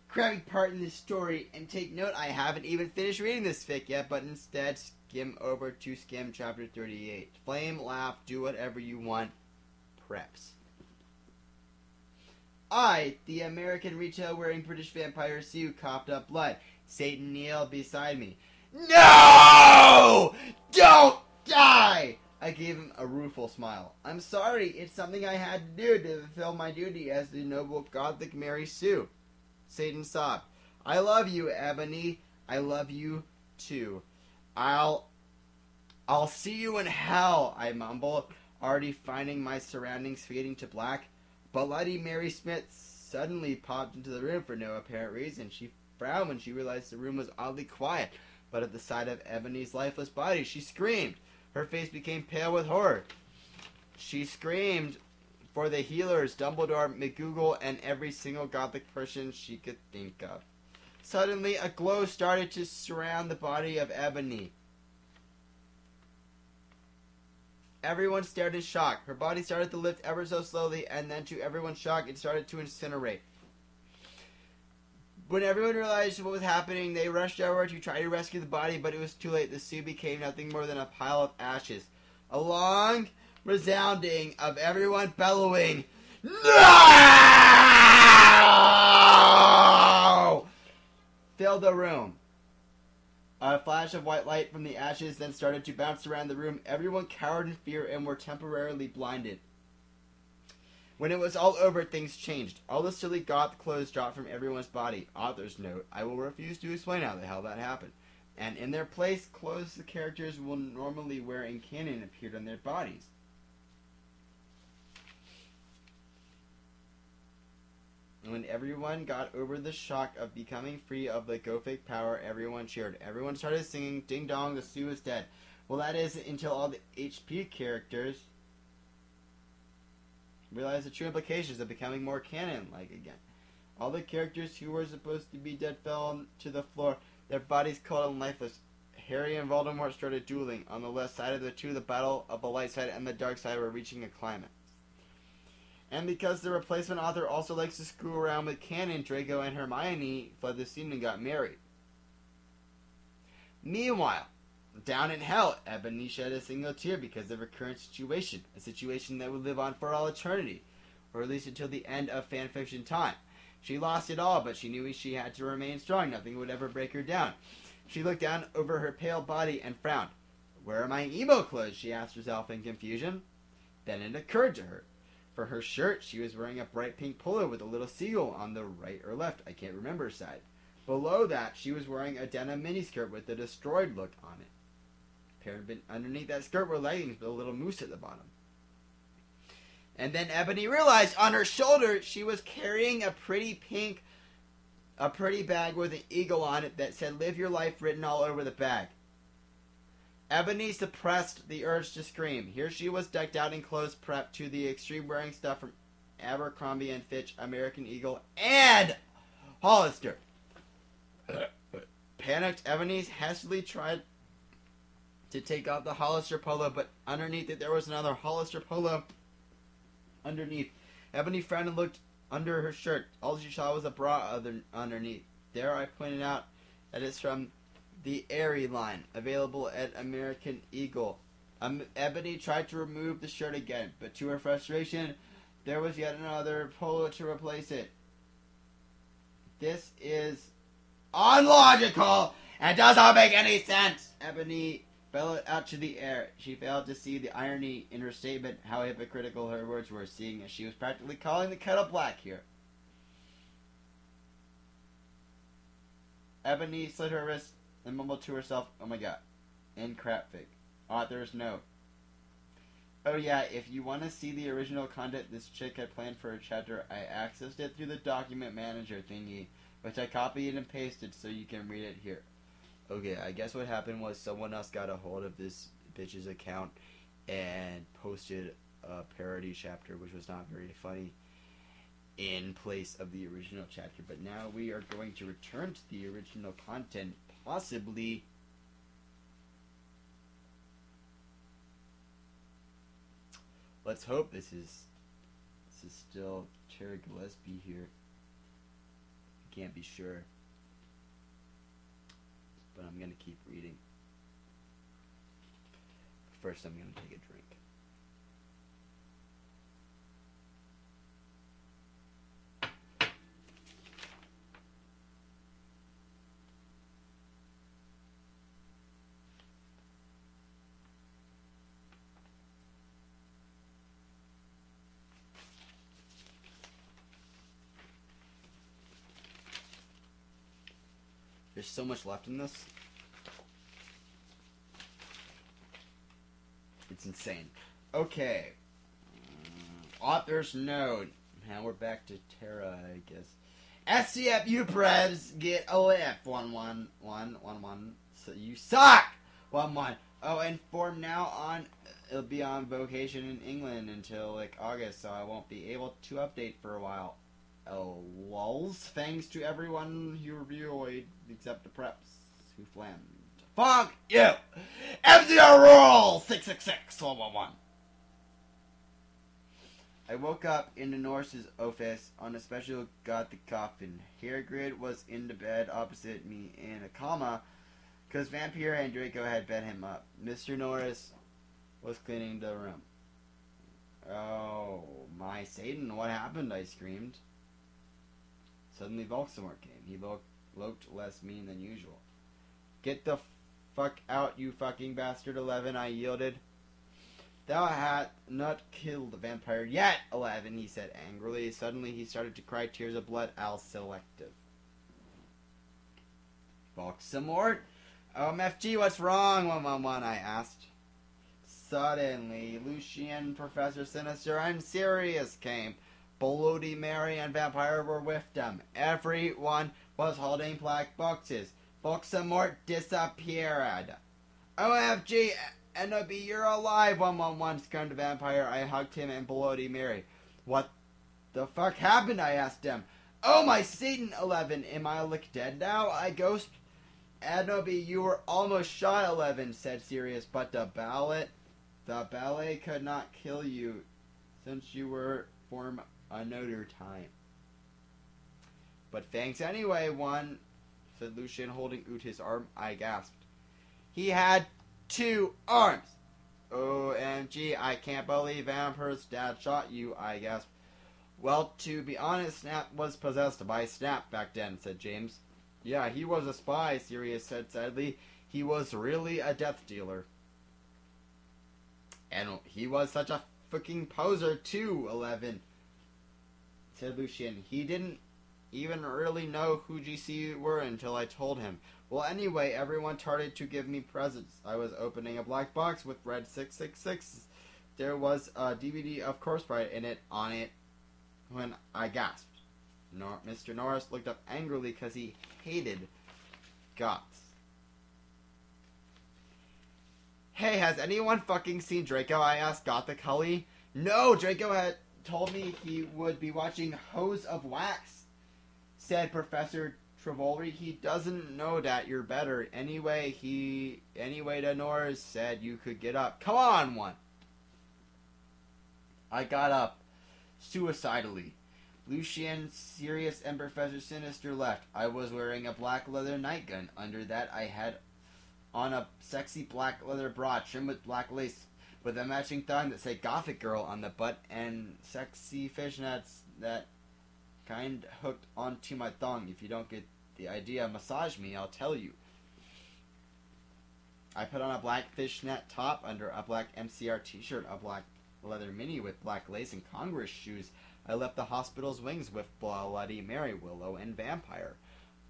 crappy part in this story, and take note, I haven't even finished reading this fic yet, but instead skim over to skim chapter 38. Flame, laugh, do whatever you want. Preps. I, the American retail-wearing British vampire Sue, coughed up blood. Satan kneeled beside me. No! Don't die! I gave him a rueful smile. I'm sorry, it's something I had to do to fulfill my duty as the noble Gothic Mary Sue. Satan sobbed. I love you, Ebony. I love you, too. I'll see you in hell, I mumbled, already finding my surroundings fading to black. Bloody Mary Smith suddenly popped into the room for no apparent reason. She frowned when she realized the room was oddly quiet, but at the sight of Ebony's lifeless body, she screamed. Her face became pale with horror. She screamed for the healers, Dumbledore, McGoogle, and every single Gothic person she could think of. Suddenly, a glow started to surround the body of Ebony. Everyone stared in shock. Her body started to lift ever so slowly, and then to everyone's shock, it started to incinerate. When everyone realized what was happening, they rushed over to try to rescue the body, but it was too late. The Sue became nothing more than a pile of ashes. A long resounding of everyone bellowing, "No!" filled the room. A flash of white light from the ashes then started to bounce around the room. Everyone cowered in fear and were temporarily blinded. When it was all over, things changed. All the silly goth clothes dropped from everyone's body. Author's note, I will refuse to explain how the hell that happened. And in their place, clothes the characters will normally wear in canon appeared on their bodies. When everyone got over the shock of becoming free of the Gothic power, everyone cheered. Everyone started singing, Ding Dong, the Sue is dead. Well, that is until all the HP characters realized the true implications of becoming more canon-like again. All the characters who were supposed to be dead fell to the floor, their bodies cold and lifeless. Harry and Voldemort started dueling. On the left side of the two, the battle of the light side and the dark side were reaching a climax. And because the replacement author also likes to screw around with canon, Draco and Hermione fled the scene and got married. Meanwhile, down in hell, Ebony shed a single tear because of her current situation, a situation that would live on for all eternity, or at least until the end of fanfiction time. She lost it all, but she knew she had to remain strong. Nothing would ever break her down. She looked down over her pale body and frowned. Where are my emo clothes? She asked herself in confusion. Then it occurred to her. For her shirt, she was wearing a bright pink polo with a little seagull on the right or left. I can't remember her side. Below that, she was wearing a denim miniskirt with a destroyed look on it. Underneath that skirt were leggings with a little moose at the bottom. And then Ebony realized on her shoulder she was carrying a pretty bag with an eagle on it that said "Live Your Life" written all over the bag. Ebony suppressed the urge to scream. Here she was decked out in clothes prepped to the extreme, wearing stuff from Abercrombie and Fitch, American Eagle, and Hollister. Panicked, Ebony hastily tried to take off the Hollister polo, but underneath it there was another Hollister polo underneath. Ebony frowned and looked under her shirt. All she saw was a bra underneath. There I pointed out that it's from the Airy line, available at American Eagle. Ebony tried to remove the shirt again, but to her frustration, there was yet another polo to replace it. This is unlogical and doesn't make any sense. Ebony bellowed out to the air. She failed to see the irony in her statement, how hypocritical her words were, seeing as she was practically calling the kettle black here. Ebony slit her wrist and mumbled to herself, "Oh my god." In crapfig. Author's note. Oh yeah, if you want to see the original content this chick had planned for her chapter, I accessed it through the document manager thingy, which I copied and pasted so you can read it here. Okay, I guess what happened was someone else got a hold of this bitch's account and posted a parody chapter, which was not very funny, in place of the original chapter. But now we are going to return to the original content, possibly. Let's hope this is still Terry Gillespie here. I can't be sure, but I'm gonna keep reading. First, I'm gonna take a drink. There's so much left in this. It's insane. Okay. Author's note. Now we're back to Terra, I guess. SCFU Prevs get OF 11111. So you suck! 1-1. Oh, and from now on, it'll be on vacation in England until like August, so I won't be able to update for a while. Oh, lulz. Thanks to everyone who reviewed, except the preps who flammed. Fuck you! MCR Roll 666 111. I woke up in the Norse's office on a special gothic coffin. Hairgrid was in the bed opposite me in a coma, because Vampire and Draco had bed him up. Mr. Norris was cleaning the room. Oh, my Satan, what happened? I screamed. Suddenly Volksamor came. He looked less mean than usual. Get the fuck out, you fucking bastard, 11, I yielded. Thou hast not killed the vampire yet, 11, he said angrily. Suddenly he started to cry tears of blood. Al selective. Volksamor? OMFG, what's wrong, 111, I asked. Suddenly, Lucian, Professor Sinister, I'm serious, came. Bloody Mary and Vampire were with them. Everyone was holding black boxes. Volksamort disappeared. OMG, NOB, you're alive, 111, screamed the Vampire. I hugged him and Bloody Mary. What the fuck happened? I asked him. Oh, my Satan, 11, am I like dead now? I ghost. NOB, you were almost shot, 11, said Sirius, but the ballet could not kill you since you were from another time. But thanks anyway, one, said Lucian, holding out his arm. I gasped. He had 2 arms. OMG, I can't believe Vampire's dad shot you, I gasped. Well, to be honest, Snap was possessed by Snap back then, said James. Yeah, he was a spy, Sirius said sadly. He was really a death dealer. And he was such a fucking poser too, 11, said Lucian. He didn't even really know who GC were until I told him. Well, anyway, everyone started to give me presents. I was opening a black box with red 666. There was a DVD of Corpse Bride on it when I gasped. Mr. Norris looked up angrily because he hated goths. Hey, has anyone fucking seen Draco? I asked Gothic Hully. No, Draco had told me he would be watching Hose of Wax, said Professor Trevolry. He doesn't know that you're better. Anyway, the Norris said you could get up. Come on, one. I got up, suicidally. Lucian, Sirius, and Professor Sinister left. I was wearing a black leather nightgown. Under that, I had on a sexy black leather bra trimmed with black lace, with a matching thong that said Gothic Girl on the butt, and sexy fishnets that kind hooked onto my thong. If you don't get the idea, massage me, I'll tell you. I put on a black fishnet top under a black MCR t-shirt, a black leather mini with black lace and Congress shoes. I left the hospital's wings with Bloody Mary, Willow, and Vampire.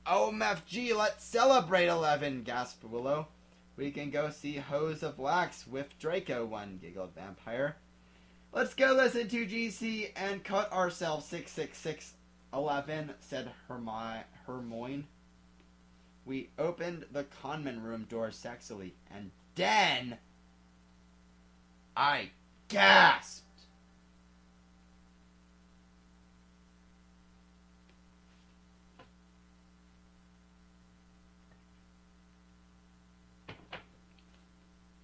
OMFG, let's celebrate 11, gasped Willow. We can go see Hose of Wax with Draco 1, giggled Vampire. Let's go listen to GC and cut ourselves 66611, said Hermione. We opened the conman room door sexily, and then I gasped.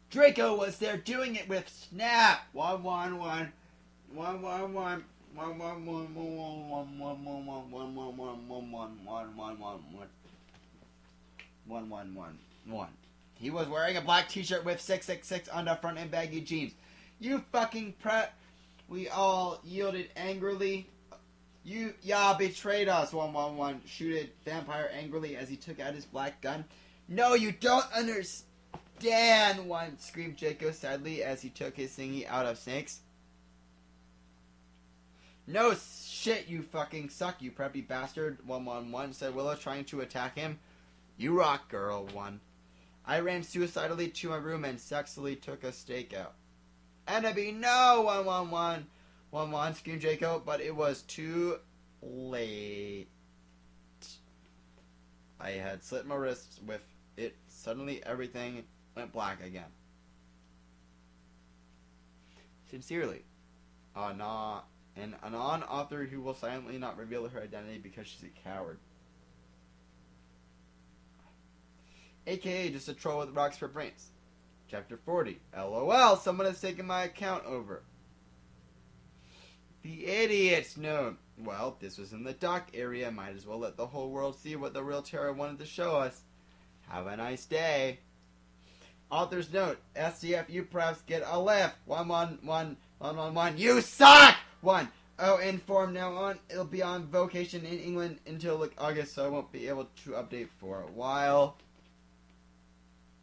Draco was there doing it with Snap. 111 111 111. He was wearing a black t-shirt with 666 on the front and baggy jeans. You fucking pret. We all yielded angrily. Y'all betrayed us. 111 shooted Vampire angrily as he took out his black gun. No, you don't understand. One screamed Jaco sadly as he took his thingy out of Snake's. No shit, you fucking suck, you preppy bastard. 111 said Willow, trying to attack him. You rock, girl. 1. I ran suicidally to my room and sexily took a stakeout. Enemy, no. 111 111 screamed Jaco, but it was too late. I had slit my wrists with it. Suddenly everything went black again. Sincerely, an anon author who will silently not reveal her identity because she's a coward. AKA just a troll with rocks for brains. Chapter 40. LOL, someone has taken my account over. The idiots known. Well, this was in the dock area. Might as well let the whole world see what the real terror wanted to show us. Have a nice day. Author's note. SCF, you perhaps get a lift. 111. You suck! 1. Oh, inform now on. It'll be on vacation in England until like August, so I won't be able to update for a while.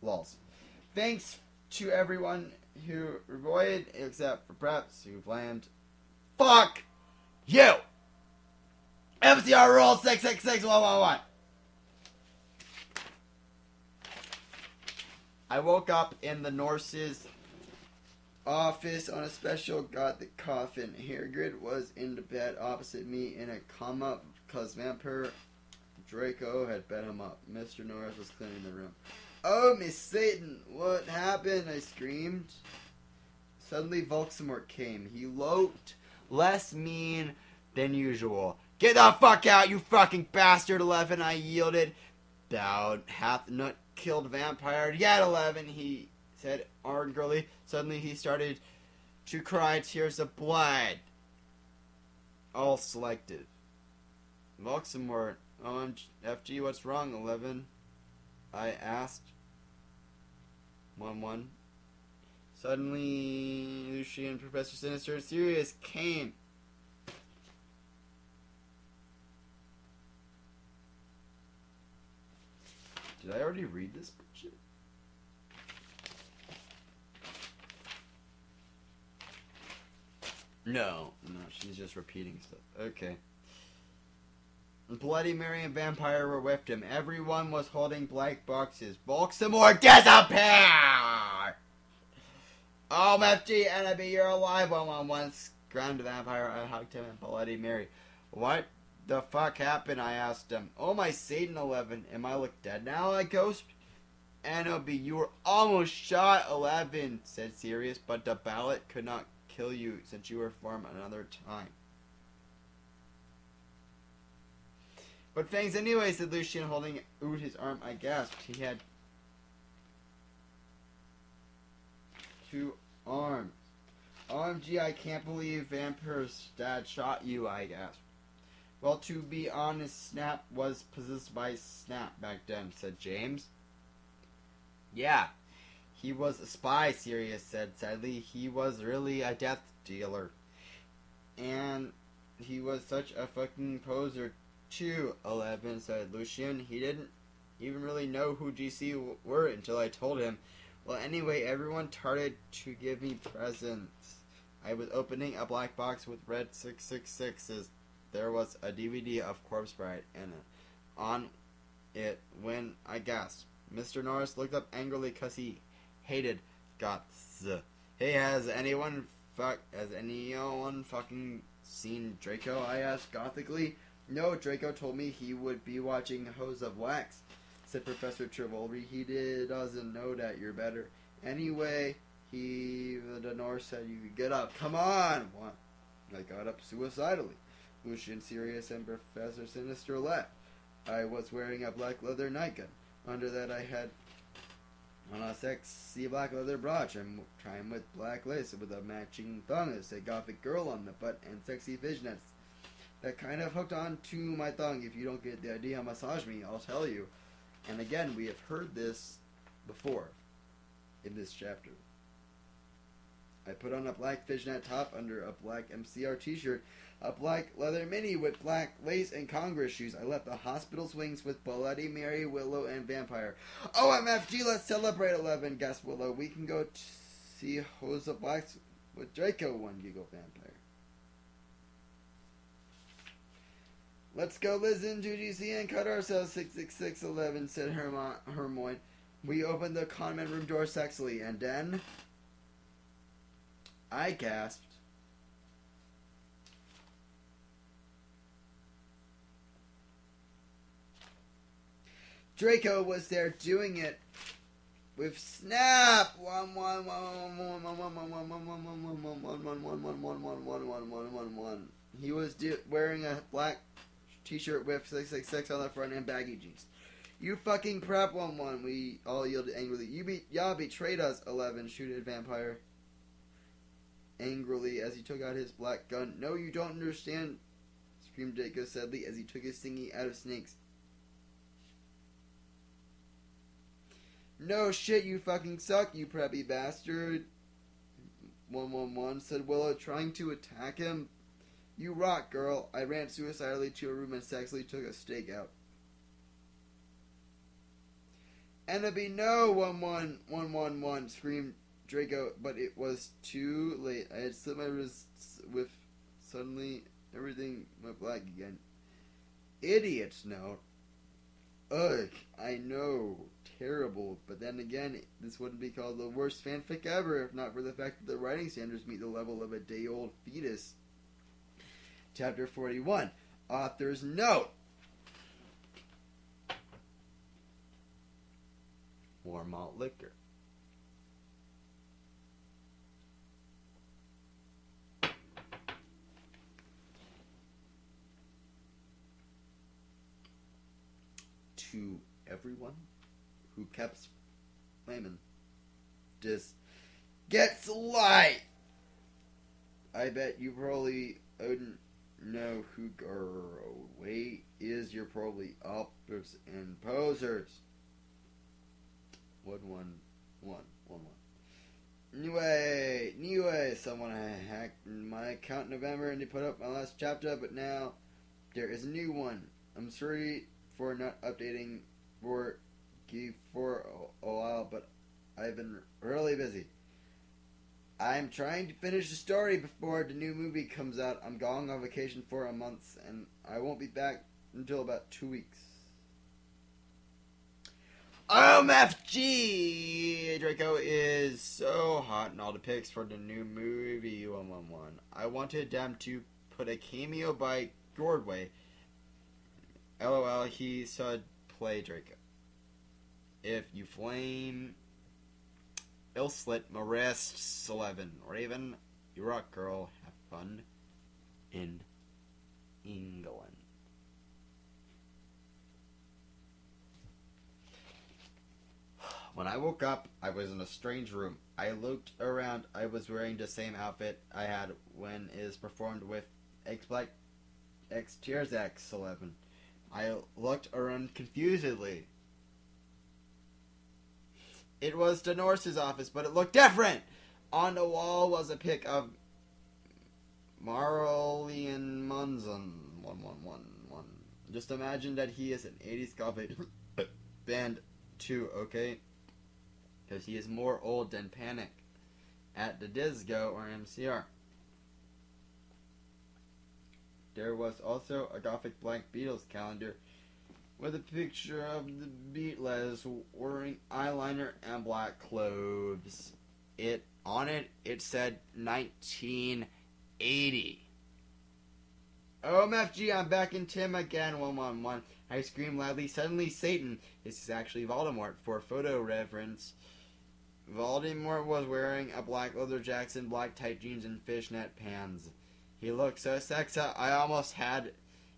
Lols. Thanks to everyone who avoided, except for preps who blamed. Fuck you! MCR rule 666111. I woke up in the Norse's office on a special, got the coffin. Hairgrid was in the bed opposite me in a coma because Vampire Draco had bet him up. Mr. Norris was cleaning the room. Oh, Miss Satan, what happened? I screamed. Suddenly Volksamort came. He looked less mean than usual. Get the fuck out, you fucking bastard, 11, I yielded. Bowed. Hath nut killed vampire yet, 11, he said angrily. Suddenly he started to cry tears of blood. All selected. Volksamort, OMFG, what's wrong, 11? I asked. 1-1. Suddenly, Lucy and Professor Sinister and Sirius came. Did I already read this shit? No, she's just repeating stuff. Okay. Bloody Mary and Vampire were with him. Everyone was holding black boxes. Baltimore disappear! Oh, MFG, enemy, you're alive. 111 screamed Vampire. I hugged him and Bloody Mary. What the fuck happened? I asked him. Oh, my Satan, 11. Am I look dead now? I ghost. Anobi, you were almost shot, 11, said Sirius, but the ballot could not kill you since you were formed another time. But thanks anyway, said Lucian, holding out his arm. I gasped. He had 2 arms. OMG, I can't believe Vampire's dad shot you, I gasped. Well, to be honest, Snap was possessed by Snap back then, said James. Yeah, he was a spy, Sirius said sadly. He was really a death dealer. And he was such a fucking poser too, 11, said Lucian. He didn't even really know who GC were until I told him. Well, anyway, everyone started to give me presents. I was opening a black box with red 666s. There was a DVD of Corpse Bride and on it when I gasped. Mr. Norris looked up angrily because he hated goths. Hey, has anyone fucking seen Draco? I asked gothically. No, Draco told me he would be watching Hose of Wax, said Professor Trivolry. He doesn't know that you're better. Anyway, the Norse said you could get up. Come on! What? I got up suicidally. Lucian Sirius and Professor Sinister left. I was wearing a black leather nightgown. Under that I had on a sexy black leather brooch and trimmed with black lace with a matching thong that said Gothic Girl on the butt and sexy fishnets. That kind of hooked on to my thong. If you don't get the idea, massage me, I'll tell you. And again, we have heard this before in this chapter. I put on a black fishnet top under a black MCR t-shirt, a black leather mini with black lace and Congress shoes. I left the hospital's wings with Bloody Mary, Willow, and Vampire. OMFG, let's celebrate 11, gasped Willow. We can go see Hose of Wax with Draco, one giggle Vampire. Let's go listen to GC and cut ourselves, 66611, said Hermione. We opened the convent room door sexily, and then I gasped. Draco was there doing it with Snap. He was wearing a black t-shirt with 666 on the front and baggy jeans. You fucking crap, 1-1. We all yelled angrily. Y'all betrayed us, 11. Shooted Vampire angrily as he took out his black gun. No, you don't understand, screamed Draco sadly as he took his thingy out of Snake's. No shit, you fucking suck, you preppy bastard. 111, said Willow, trying to attack him. You rock, girl. I ran suicidally to a room and sexily took a stake out. Enemy, no, 111, screamed Draco, but it was too late. I had slit my wrists with suddenly everything went black again. Idiots, no. Ugh, I know, terrible, but then again, this wouldn't be called the worst fanfic ever if not for the fact that the writing standards meet the level of a day-old fetus. Chapter 41, Author's Note. More malt liquor. To everyone who kept flaming, just gets light. I bet you probably wouldn't know who girl way is. You're probably opters and posers. 111. Anyway, someone hacked my account in November and they put up my last chapter, but now there is a new one. I'm sorry for not updating for a while, but I've been really busy. I'm trying to finish the story before the new movie comes out. I'm going on vacation for a month, and I won't be back until about 2 weeks. OMFG! Draco is so hot in all the pics for the new movie 111. I wanted them to put a cameo by Gordway. LOL, he said play Draco. If you flame Illslit, Marist, 11. Raven, you rock, girl. Have fun in England. When I woke up, I was in a strange room. I looked around. I was wearing the same outfit I had when it is performed with X Tears X 11. I looked around confusedly. It was the nurse's office, but it looked different. On the wall was a pic of Marilyn Manson 1111. Just imagine that he is an 80s Gothic band too, okay? because he is more old than Panic at the Disco or MCR. There was also a Gothic Black Beatles calendar with a picture of the Beatles wearing eyeliner and black clothes. On it said 1980. OMFG, I'm back in Tim again, 111. I screamed loudly, suddenly Satan. This is actually Voldemort, for photo reference. Voldemort was wearing a black leather jacket, black tight jeans, and fishnet pants. He looked so sexy, I almost had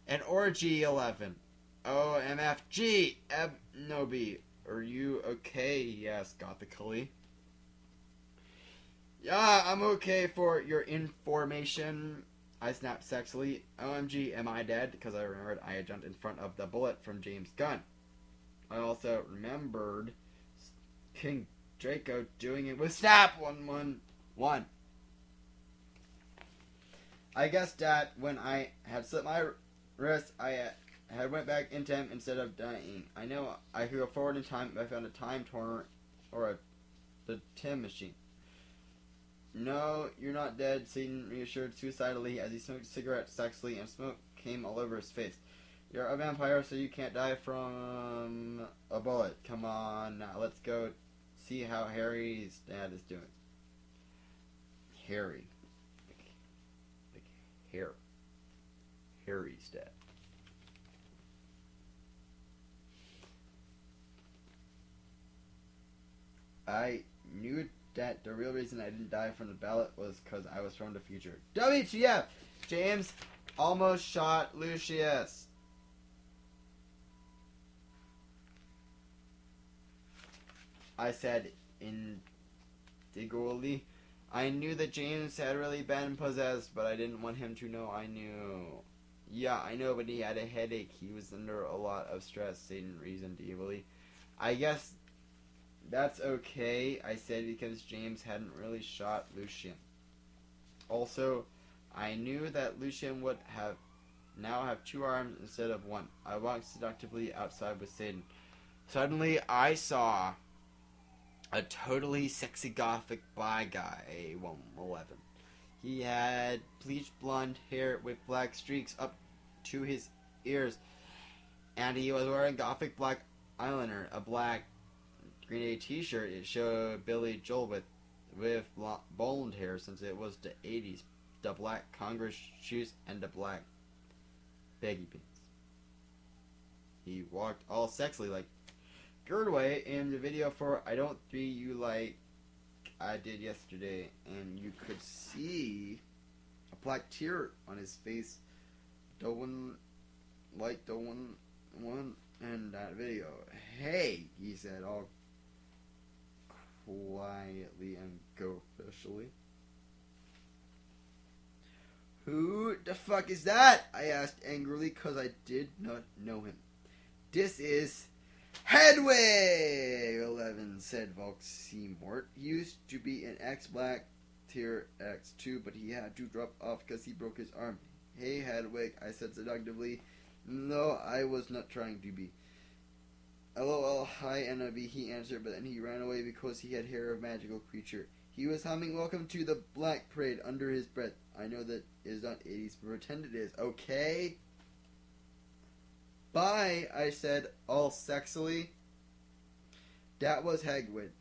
an orgy 11. OMFG, Ebnobi, are you okay? Yes, gothically. Yeah, I'm okay for your information. I snapped sexily. OMG, am I dead? Because I remembered I had jumped in front of the bullet from James' gun. I also remembered King Draco doing it with Snap 111. I guessed that when I had slit my wrist, I had went back into him instead of dying. I know I could go forward in time if I found a time turner or the Tim machine. No, you're not dead, Satan reassured suicidally as he smoked a cigarette sexily and smoke came all over his face. You're a vampire, so you can't die from a bullet. Come on, now let's go see how Harry's dad is doing. Harry. Like hair. Harry's dad. I knew that the real reason I didn't die from the ballot was because I was from the future. WTF! James almost shot Lucius. I said indignantly. I knew that James had really been possessed, but I didn't want him to know I knew. Yeah, I know, but he had a headache. He was under a lot of stress, Satan reasoned evilly. I guess that's okay, I said, because James hadn't really shot Lucien. Also, I knew that Lucien would now have 2 arms instead of 1. I walked seductively outside with Satan. Suddenly, I saw a totally sexy gothic black guy, 111. He had bleached blonde hair with black streaks up to his ears, and he was wearing gothic black eyeliner, a black Green Day t-shirt. It showed Billy Joel with blonde hair since it was the 80s, the black Converse shoes, and the black baggy pants. He walked all sexily like Girdway in the video for I Don't Treat You Like I Did Yesterday, and you could see a black tear on his face. The one in that video. Hey, he said all quietly and officially. Who the fuck is that? I asked angrily because I did not know him. This is Hedwig, 11, said Volk Seymour. He used to be an X-Black tier X2, but he had to drop off because he broke his arm. Hey, Hedwig, I said seductively. No, I was not trying to be. LOL, hi, NIB, he answered, but then he ran away because he had hair of magical creature. He was humming Welcome to the Black Parade under his breath. I know that is not 80s, but pretend it is, okay? Bye, I said, all sexily. That was Hedwig.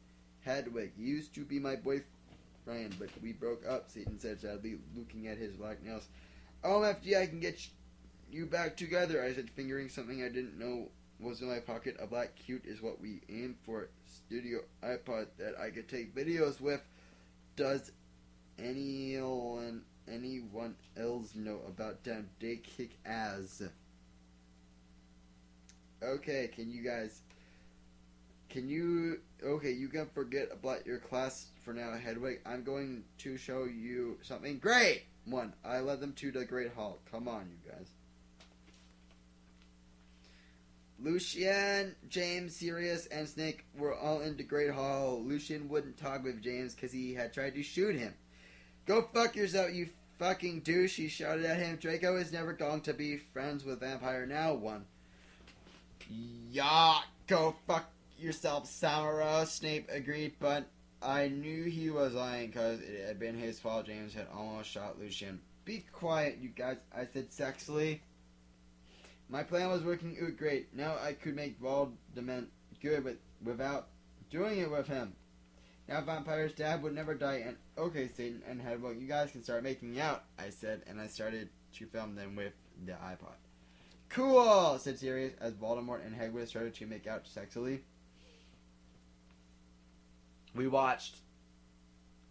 He used to be my boyfriend, but we broke up, Satan said sadly, looking at his black nails. OMFG, I can get you back together, I said, fingering something I didn't know was in my pocket. A black cute is what we aim for. Studio iPod that I could take videos with. Does anyone else know about them? They kick ass. Okay, you can forget about your class for now, Hedwig. I'm going to show you something great. 1, I led them to the Great Hall. Come on, you guys. Lucien, James, Sirius, and Snake were all in the Great Hall. Lucien wouldn't talk with James because he had tried to shoot him. Go fuck yourself, you fucking douche, he shouted at him. Draco is never going to be friends with Vampire now, 1. Yeah, go fuck yourself, Samara, Snape agreed, but I knew he was lying because it had been his fault. James had almost shot Lucian. Be quiet, you guys, I said sexily. My plan was working out great. Now I could make Voldemort good without doing it with him. Now Vampire's dad would never die, and okay, Satan and Hedwig, you guys can start making out, I said, and I started to film them with the iPod. Cool, said Sirius as Voldemort and Hedwig started to make out sexily. We watched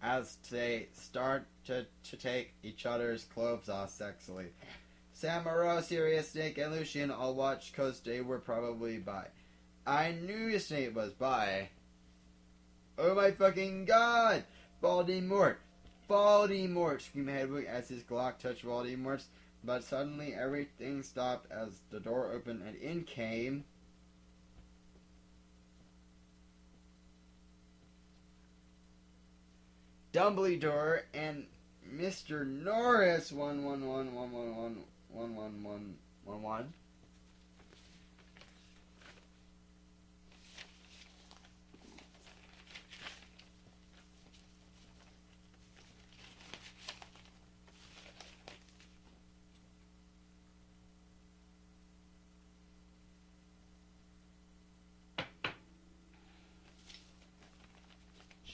as they start to take each other's clothes off sexily. Samara, Sirius, Snake, and Lucian all watched because they were probably bi. I knew Snape was bi. Oh my fucking god! Voldemort! Voldemort! Screamed Hedwig as his Glock touched Voldemort's, but suddenly everything stopped as the door opened and in came... Dumbledore and Mr. Norris 111111111.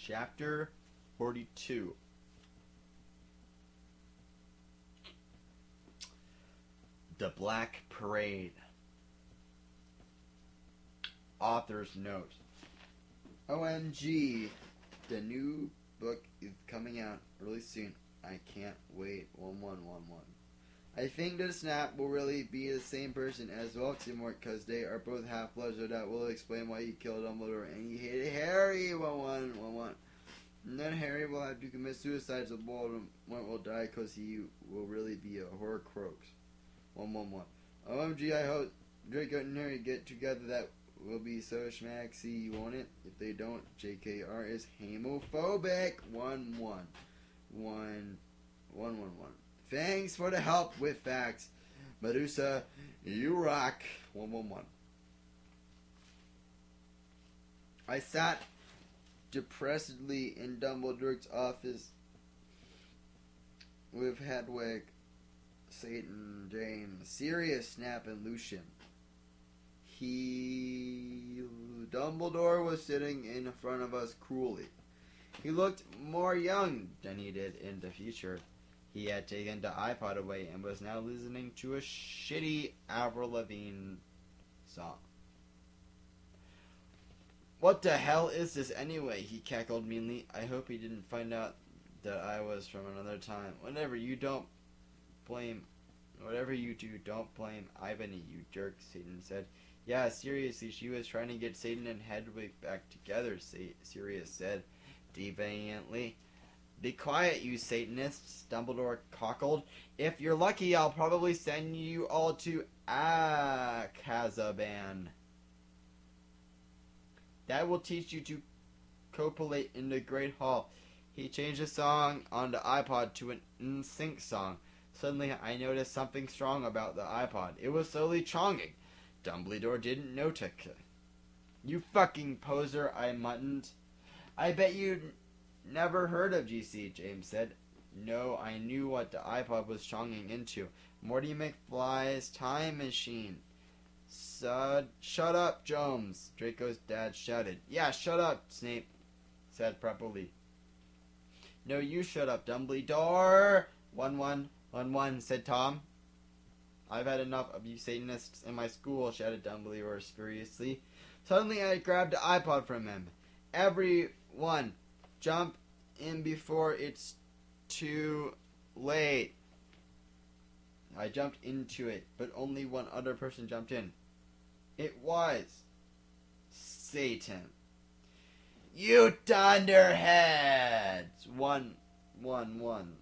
Chapter 42. The Black Parade. Author's note. OMG, the new book is coming out really soon. I can't wait. 1111. I think the Snap will really be the same person as Voldemort because they are both half-bloods, so that will explain why he killed Dumbledore and he hated Harry. 1111. And then Harry will have to commit suicide, so Voldemort will die because he will really be a Horcrux. 111. OMG, I hope Draco and Harry get together. That will be so schmaxy, won't it? If they don't, JKR is homophobic. 111. Thanks for the help with facts. Medusa, you rock. 111. I sat depressedly in Dumbledore's office with Hedwig, Satan, James, Sirius, Snap, and Lucian. Dumbledore was sitting in front of us cruelly. He looked more young than he did in the future. He had taken the iPod away and was now listening to a shitty Avril Lavigne song. What the hell is this anyway? He cackled meanly. I hope he didn't find out that I was from another time. Whatever you do, don't blame Ivany, you jerk, Satan said. Yeah, seriously, she was trying to get Satan and Hedwig back together, Sirius said defiantly. Be quiet, you Satanists, Dumbledore cackled. If you're lucky, I'll probably send you all to Azkaban. That will teach you to copulate in the Great Hall. He changed the song on the iPod to an NSYNC song. Suddenly, I noticed something strong about the iPod. It was slowly chonging. Dumbledore didn't notice. You fucking poser, I muttered. I bet you never heard of GC, James said. No, I knew what the iPod was chonging into. Morty McFly's time machine. Shut up, Jones, Draco's dad shouted. Yeah, shut up, Snape said properly. No, you shut up, Dumbledore. 1111, said Tom. I've had enough of you Satanists in my school, shouted Dumbledore furiously. Suddenly I grabbed the iPod from him. Everyone, jump in before it's too late. I jumped into it, but only one other person jumped in. It was Satan. You dunderheads! 111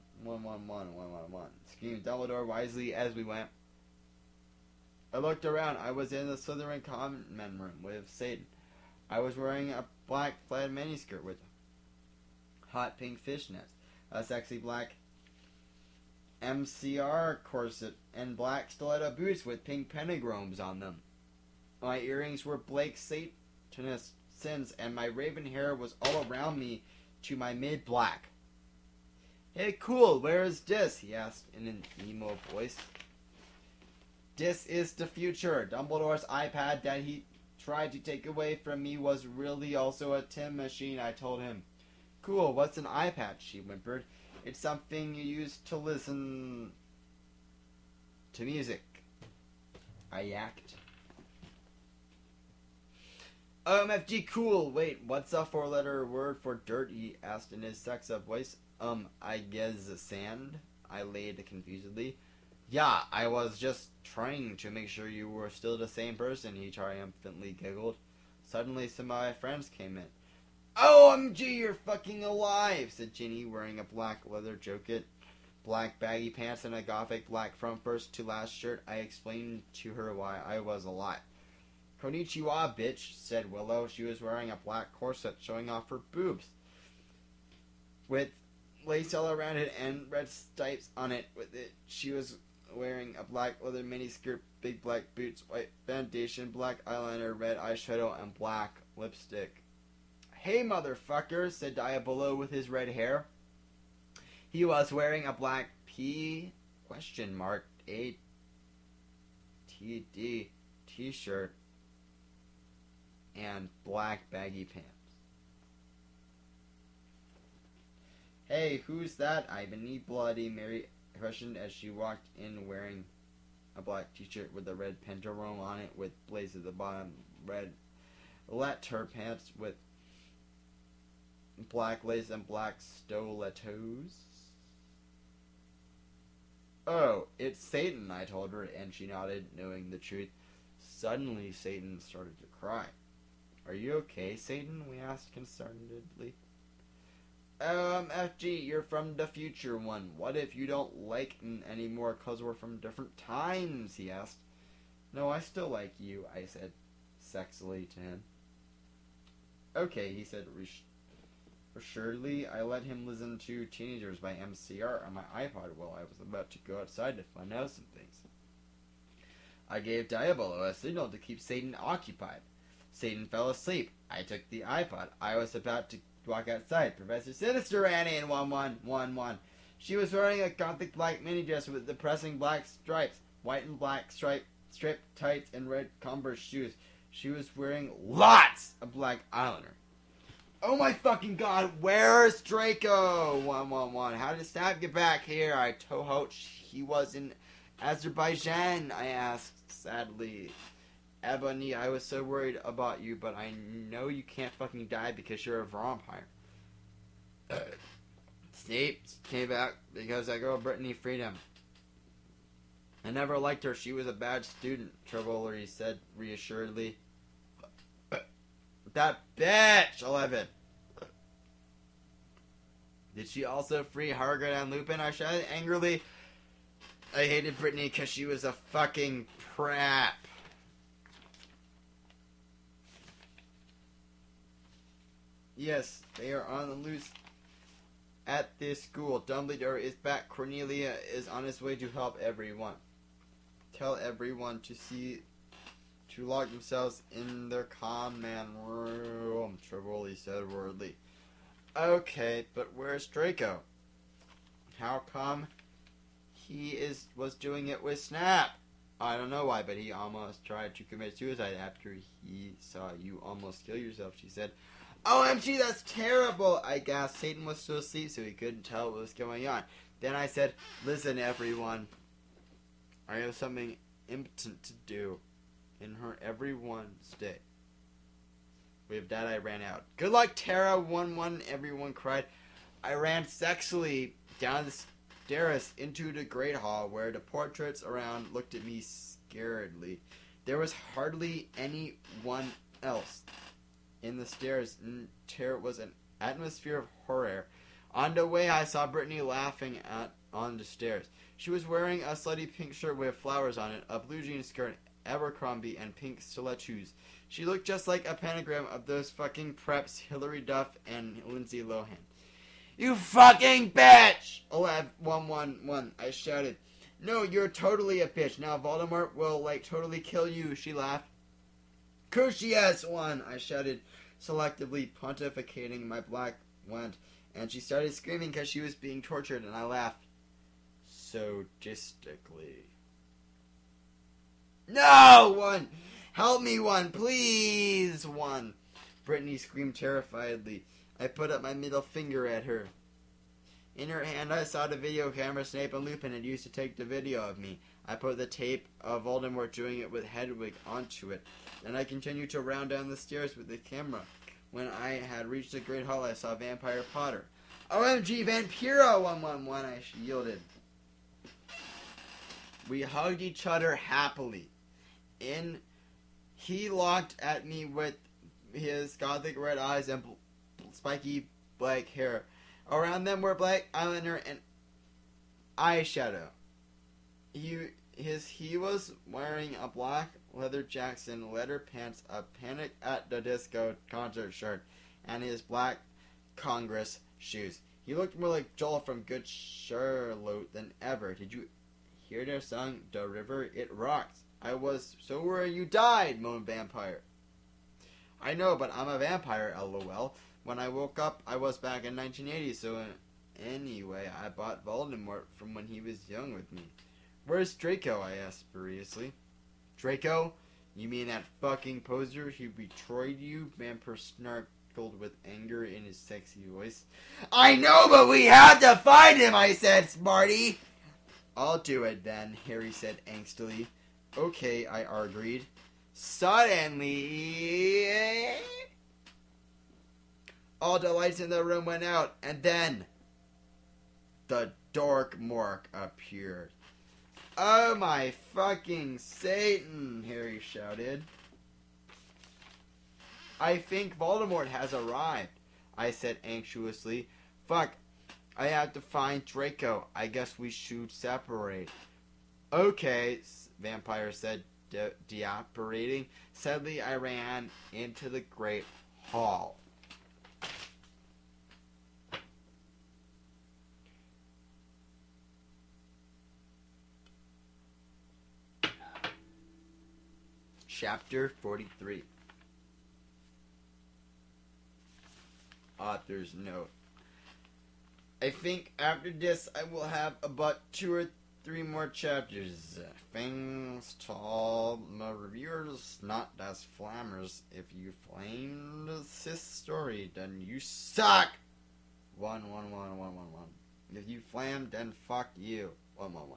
screamed Dumbledore wisely as we went. I looked around. I was in the Slytherin common room with Satan. I was wearing a black plaid miniskirt with hot pink fishnets, a sexy black MCR corset, and black stiletto boots with pink pentagrams on them. My earrings were Blake Satanist sins, and my raven hair was all around me to my mid-black. Hey, cool, where is Dis? He asked in an emo voice. Dis is the future. Dumbledore's iPad that he tried to take away from me was really also a Tim machine, I told him. Cool, what's an iPad? She whimpered. It's something you use to listen to music. I yacked. OMFG, cool. Wait, what's a four-letter word for dirt? He asked in his sexy voice. I guess sand. I laid confusedly. Yeah, I was just trying to make sure you were still the same person, he triumphantly giggled. Suddenly, some of my friends came in. OMG, you're fucking alive, said Ginny, wearing a black leather jacket, black baggy pants, and a gothic black from first to last shirt. I explained to her why I was alive. Konnichiwa, bitch, said Willow. She was wearing a black corset showing off her boobs, with lace all around it and red stripes on it. With it, she was wearing a black leather miniskirt, big black boots, white foundation, black eyeliner, red eyeshadow, and black lipstick. Hey, motherfucker, said Diabolo with his red hair. He was wearing a black P A T D t-shirt and black baggy pants. Hey, who's that? Ibony Bloody Mary questioned as she walked in wearing a black t-shirt with a red pentagram on it with blazes at the bottom, red leather pants with black lace and black stilettos. Oh, it's Satan, I told her, and she nodded, knowing the truth. Suddenly, Satan started to cry. Are you okay, Satan? We asked concernedly. FG, you're from the future one. What if you don't like me anymore because we're from different times, he asked. No, I still like you, I said sexily to him. Okay, he said surely. I let him listen to Teenagers by MCR on my iPod while I was about to go outside to find out some things. I gave Diabolo a signal to keep Satan occupied. Satan fell asleep. I took the iPod. I was about to walk outside. Professor Sinister ran in. 1111. She was wearing a gothic black mini dress with depressing black stripes, white and black striped tights, and red Converse shoes. She was wearing lots of black eyeliner. Oh my fucking god, where's Draco? 111. How did Snap get back here? I told he was in Azerbaijan, I asked sadly. Ebony, I was so worried about you, but I know you can't fucking die because you're a vampire. Snape came back because that girl Brittany freed him. I never liked her. She was a bad student, Trevoli said reassuredly. That bitch! 11. Did she also free Hargreaves and Lupin? I shouted angrily. I hated Brittany because she was a fucking prat. Yes, they are on the loose at this school. Dumbledore is back. Cornelia is on his way to help everyone. Tell everyone to lock themselves in their common room, Trevoli said worriedly. Okay, but where's Draco? How come he was doing it with Snap? I don't know why, but he almost tried to commit suicide after he saw you almost kill yourself, she said. OMG, that's terrible, I gasped. Satan was still asleep, so he couldn't tell what was going on. Then I said, listen, everyone. I have something impotent to do. In her everyone stay. With that, I ran out. Good luck, Tara, 1-1, everyone cried. I ran sexily down the stairs into the Great Hall, where the portraits around looked at me scaredly. There was hardly anyone else. In the stairs, there was an atmosphere of horror. On the way, I saw Brittany laughing on the stairs. She was wearing a slutty pink shirt with flowers on it, a blue jean skirt, Abercrombie, and pink stilettos. She looked just like a pentagram of those fucking preps, Hilary Duff and Lindsay Lohan. You fucking bitch! 111, I shouted. No, you're totally a bitch. Now Voldemort will, totally kill you, she laughed. Crucius one, I shouted. selectively pontificating. My black went, and she started screaming because she was being tortured, and I laughed sadistically. No, one! Help me, one! Please, one! Brittany screamed terrifiedly. I put up my middle finger at her. In her hand, I saw the video camera Snape and Lupin had used to take the video of me. I put the tape of Voldemort doing it with Hedwig onto it, and I continued to round down the stairs with the camera. When I had reached the Great Hall, I saw Vampire Potter. OMG, Vampiro! 111, I yielded. We hugged each other happily. He looked at me with his gothic red eyes and spiky black hair. Around them were black eyeliner and eyeshadow. He was wearing a black leather jacket, leather pants, a Panic at the Disco concert shirt, and his black Congress shoes. He looked more like Joel from Good Charlotte than ever. Did you hear their song, The River? It rocks. I was so worried you died, moaned Vampire. I know, but I'm a vampire, lol. When I woke up, I was back in 1980, so anyway, I bought Voldemort from when he was young with me. Where's Draco? I asked furiously. Draco? You mean that fucking poser who betrayed you? Vampire snarkled with anger in his sexy voice. I know, but we have to find him, I said, smarty. I'll do it then, Harry said angstily. Okay, I agreed. Suddenly, all the lights in the room went out, and then the Dark Mark appeared. Oh my fucking Satan, Harry shouted. I think Voldemort has arrived, I said anxiously. Fuck, I have to find Draco. I guess we should separate. Okay, Vampire said, deoperating. Suddenly I ran into the Great Hall. Chapter 43. Author's note. I think after this I will have about 2 or 3 more chapters. Thanks to all my reviewers, not as flammers. If you flamed this story, then you suck. 1111111. If you flamed, then fuck you. 111.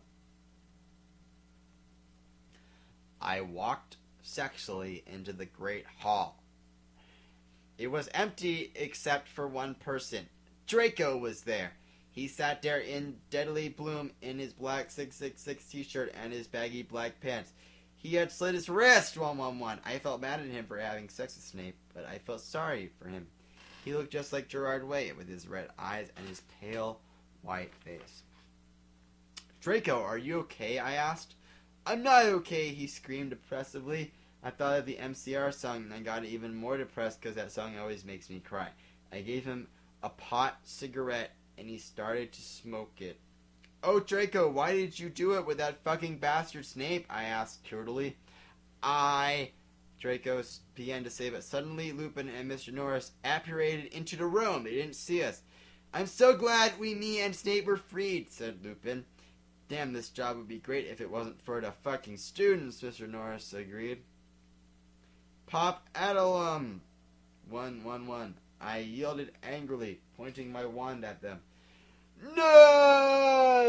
I walked sexually into the Great Hall. It was empty except for one person. Draco was there. He sat there in deadly bloom in his black 666 t-shirt and his baggy black pants. He had slit his wrist, 111. I felt mad at him for having sex with Snape, but I felt sorry for him. He looked just like Gerard Way with his red eyes and his pale white face. Draco, are you okay? I asked. I'm not okay, he screamed depressively. I thought of the MCR song and I got even more depressed because that song always makes me cry. I gave him a pot cigarette and he started to smoke it. Oh, Draco, why did you do it with that fucking bastard Snape? I asked turdily. Draco began to say, but suddenly Lupin and Mr. Norris apparated into the room. They didn't see us. I'm so glad me and Snape were freed, said Lupin. Damn, this job would be great if it wasn't for the fucking students, Mr. Norris agreed. Pop Adelum! 111. I yielded angrily, pointing my wand at them. No!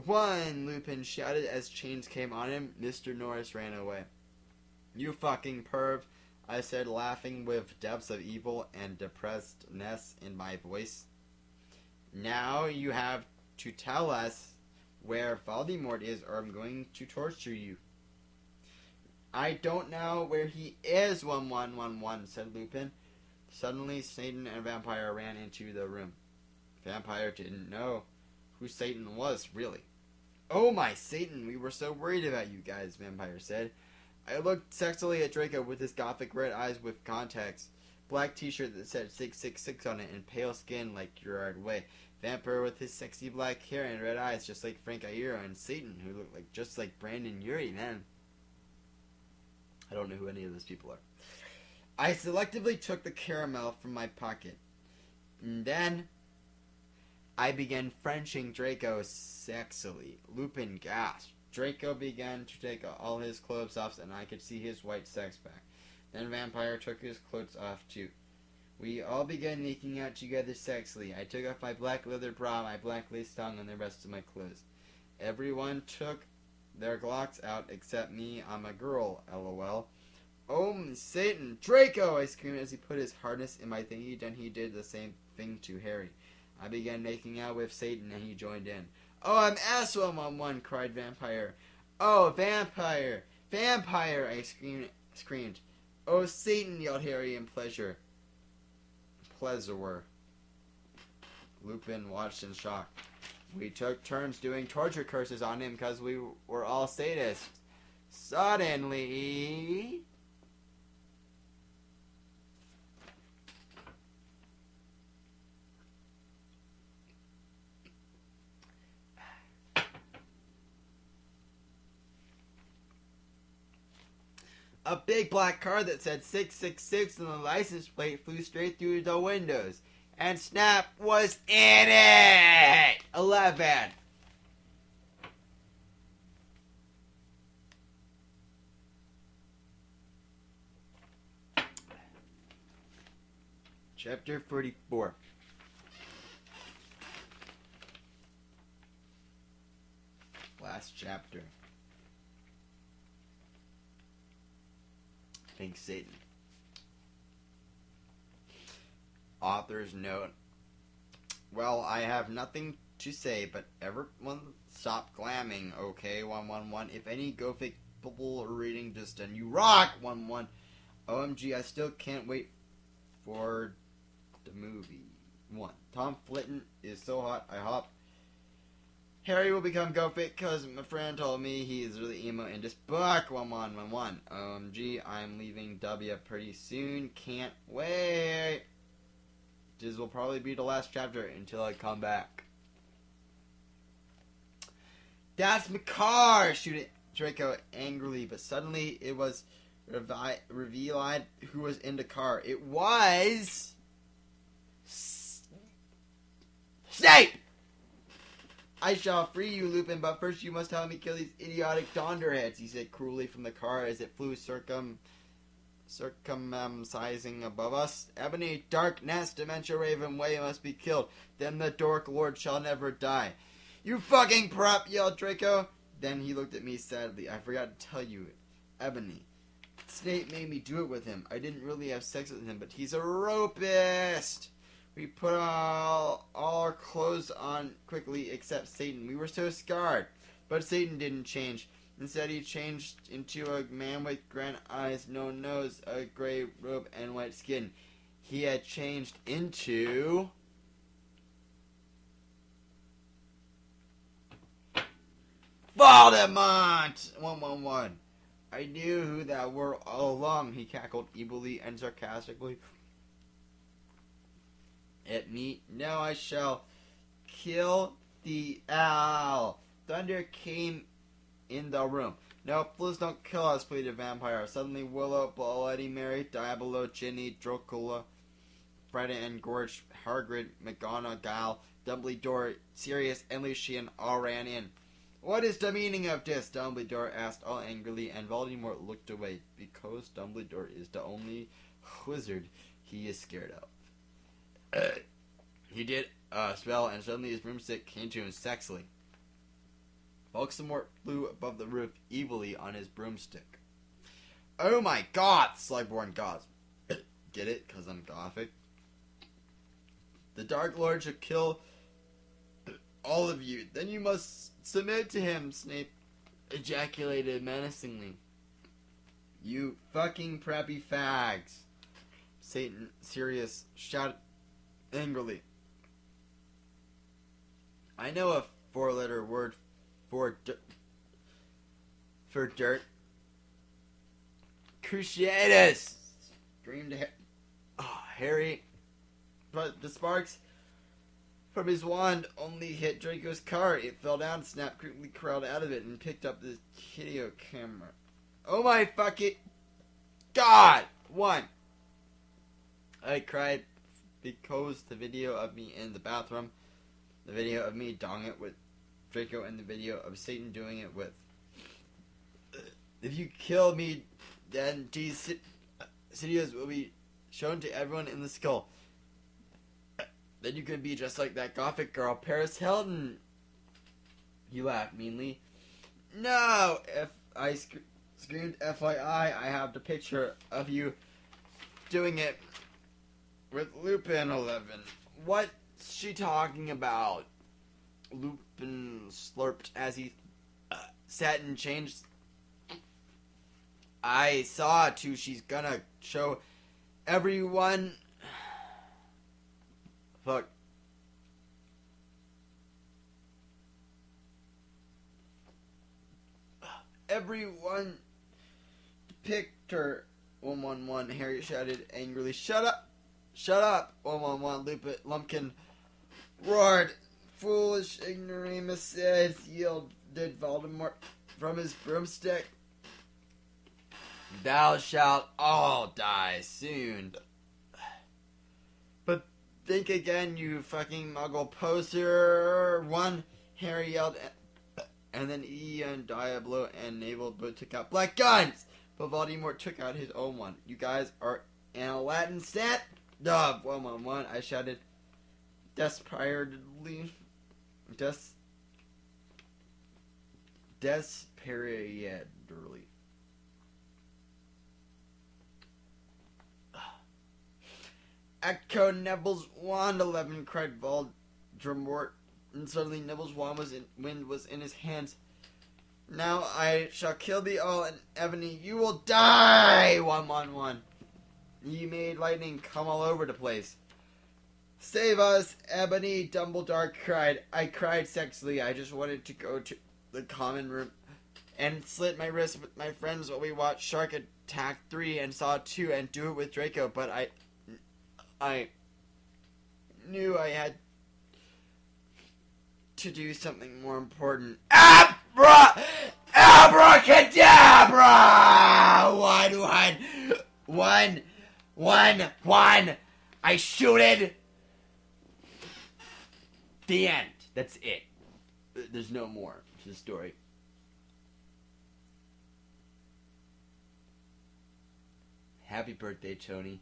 1! Lupin shouted as chains came on him. Mr. Norris ran away. You fucking perv, I said, laughing with depths of evil and depressedness in my voice. Now you have to tell us where Voldemort is or I'm going to torture you. I don't know where he is, 1111, said Lupin. Suddenly, Satan and Vampire ran into the room. Vampire didn't know who Satan was, really. Oh my Satan, we were so worried about you guys, Vampire said. I looked sexily at Draco with his gothic red eyes with contacts, black t-shirt that said 666 on it, and pale skin like Gerard Way. Vampire with his sexy black hair and red eyes just like Frank Iero, and Satan who looked like just like Brandon Urie, man. I don't know who any of those people are. I selectively took the caramel from my pocket. And then I began Frenching Draco sexily. Lupin gasped. Draco began to take all his clothes off, and I could see his white sex pack. Then Vampire took his clothes off too. We all began making out together sexily. I took off my black leather bra, my black lace tongue, and the rest of my clothes. Everyone took their Glocks out except me. I'm a girl, lol. Oh, Satan! Draco! I screamed as he put his harness in my thingy, then he did the same thing to Harry. I began making out with Satan, and he joined in. Oh, I'm ass-111, cried Vampire. Oh, Vampire! Vampire! I screamed. Oh, Satan! Yelled Harry in pleasure. Lupin watched in shock. We took turns doing torture curses on him because we were all sadists. Suddenly... a big black car that said 666 on the license plate flew straight through the windows. And Snap was in it! 11. Chapter 44. Last chapter. Thanks, Satan. Author's note. Well, I have nothing to say, but everyone stop glamming, okay, 111. If any gothic people are reading just a new rock, 111. OMG, I still can't wait for the movie. 1. Tom Flinton is so hot, I hope Harry will become gothic because my friend told me he is really emo in this book. 1111. OMG, I'm leaving W pretty soon. Can't wait. This will probably be the last chapter until I come back. That's my car! Shooted Draco angrily, but suddenly it was revealed who was in the car. It was... Snape! I shall free you, Lupin, but first you must help me kill these idiotic Donderheads, he said cruelly from the car as it flew circumcising above us. Ebony, Darkness, Dementia Raven Way must be killed. Then the Dork Lord shall never die. You fucking prop, yelled Draco. Then he looked at me sadly. I forgot to tell you, Ebony. Snape made me do it with him. I didn't really have sex with him, but he's a rapist. We put all our clothes on quickly except Satan. We were so scarred. But Satan didn't change. Instead, he changed into a man with grand eyes, no nose, a gray robe, and white skin. He had changed into... Voldemort! 111. I knew who that were all along, he cackled evilly and sarcastically at me. Now I shall kill the owl. Thunder came in the room. No, please don't kill us, pleaded Vampire. Suddenly Willow, Bloody Mary, Diabolo, Ginny, Dracula, Fred and Gorge, Hagrid, McGonagall, Dumbledore, Sirius, and Lucian all ran in. What is the meaning of this? Dumbledore asked all angrily, and Voldemort looked away, because Dumbledore is the only wizard he is scared of. He did a spell, and suddenly his broomstick came to him sexily. Voldemort flew above the roof evilly on his broomstick. Oh my god! Slughorn gasped. Get it? Because I'm gothic? The Dark Lord should kill all of you. Then you must submit to him, Snape ejaculated menacingly. You fucking preppy fags. Satan, Sirius, shouted angrily. I know a 4-letter word for dirt. Cruciatus! Screamed Harry, but the sparks from his wand only hit Draco's car. It fell down. Snap quickly crawled out of it and picked up the video camera. Oh my fucking god! 1. I cried because the video of me in the bathroom, the video of me dong it with Draco, and the video of Satan doing it with. If you kill me, then these videos will be shown to everyone in the skull. Then you can be just like that gothic girl, Paris Hilton. You laugh meanly. No! If I screamed FYI, I have the picture of you doing it with Lupin 11. What's she talking about? Lupin slurped as he sat and changed. I saw too. She's gonna show everyone. Fuck. Everyone depict her. 111. Harry shouted angrily. Shut up! Shut up! 111. Lupin Lumpkin roared. Foolish ignoramuses, yielded Voldemort from his broomstick. Thou shalt all die soon. But think again, you fucking muggle poser. One, Harry yelled, and then E and Diablo and Navel both took out black guns. But Voldemort took out his own one. You guys are in a Latin set? Dub, 111, I shouted despairedly. Despairedly. Echo Neville's wand, 11, cried Voldemort, and suddenly Neville's wand wind was in his hands. Now I shall kill thee all, and Ebony, you will die! 111. You made lightning come all over the place. Save us, Ebony, Dumbledore cried. I cried sexily. I just wanted to go to the common room and slit my wrist with my friends while we watched Shark Attack 3 and Saw 2 and do it with Draco, but I knew I had to do something more important. Abracadabra! One. I shooted. The end. That's it. There's no more to the story. Happy birthday, Tony.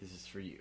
This is for you.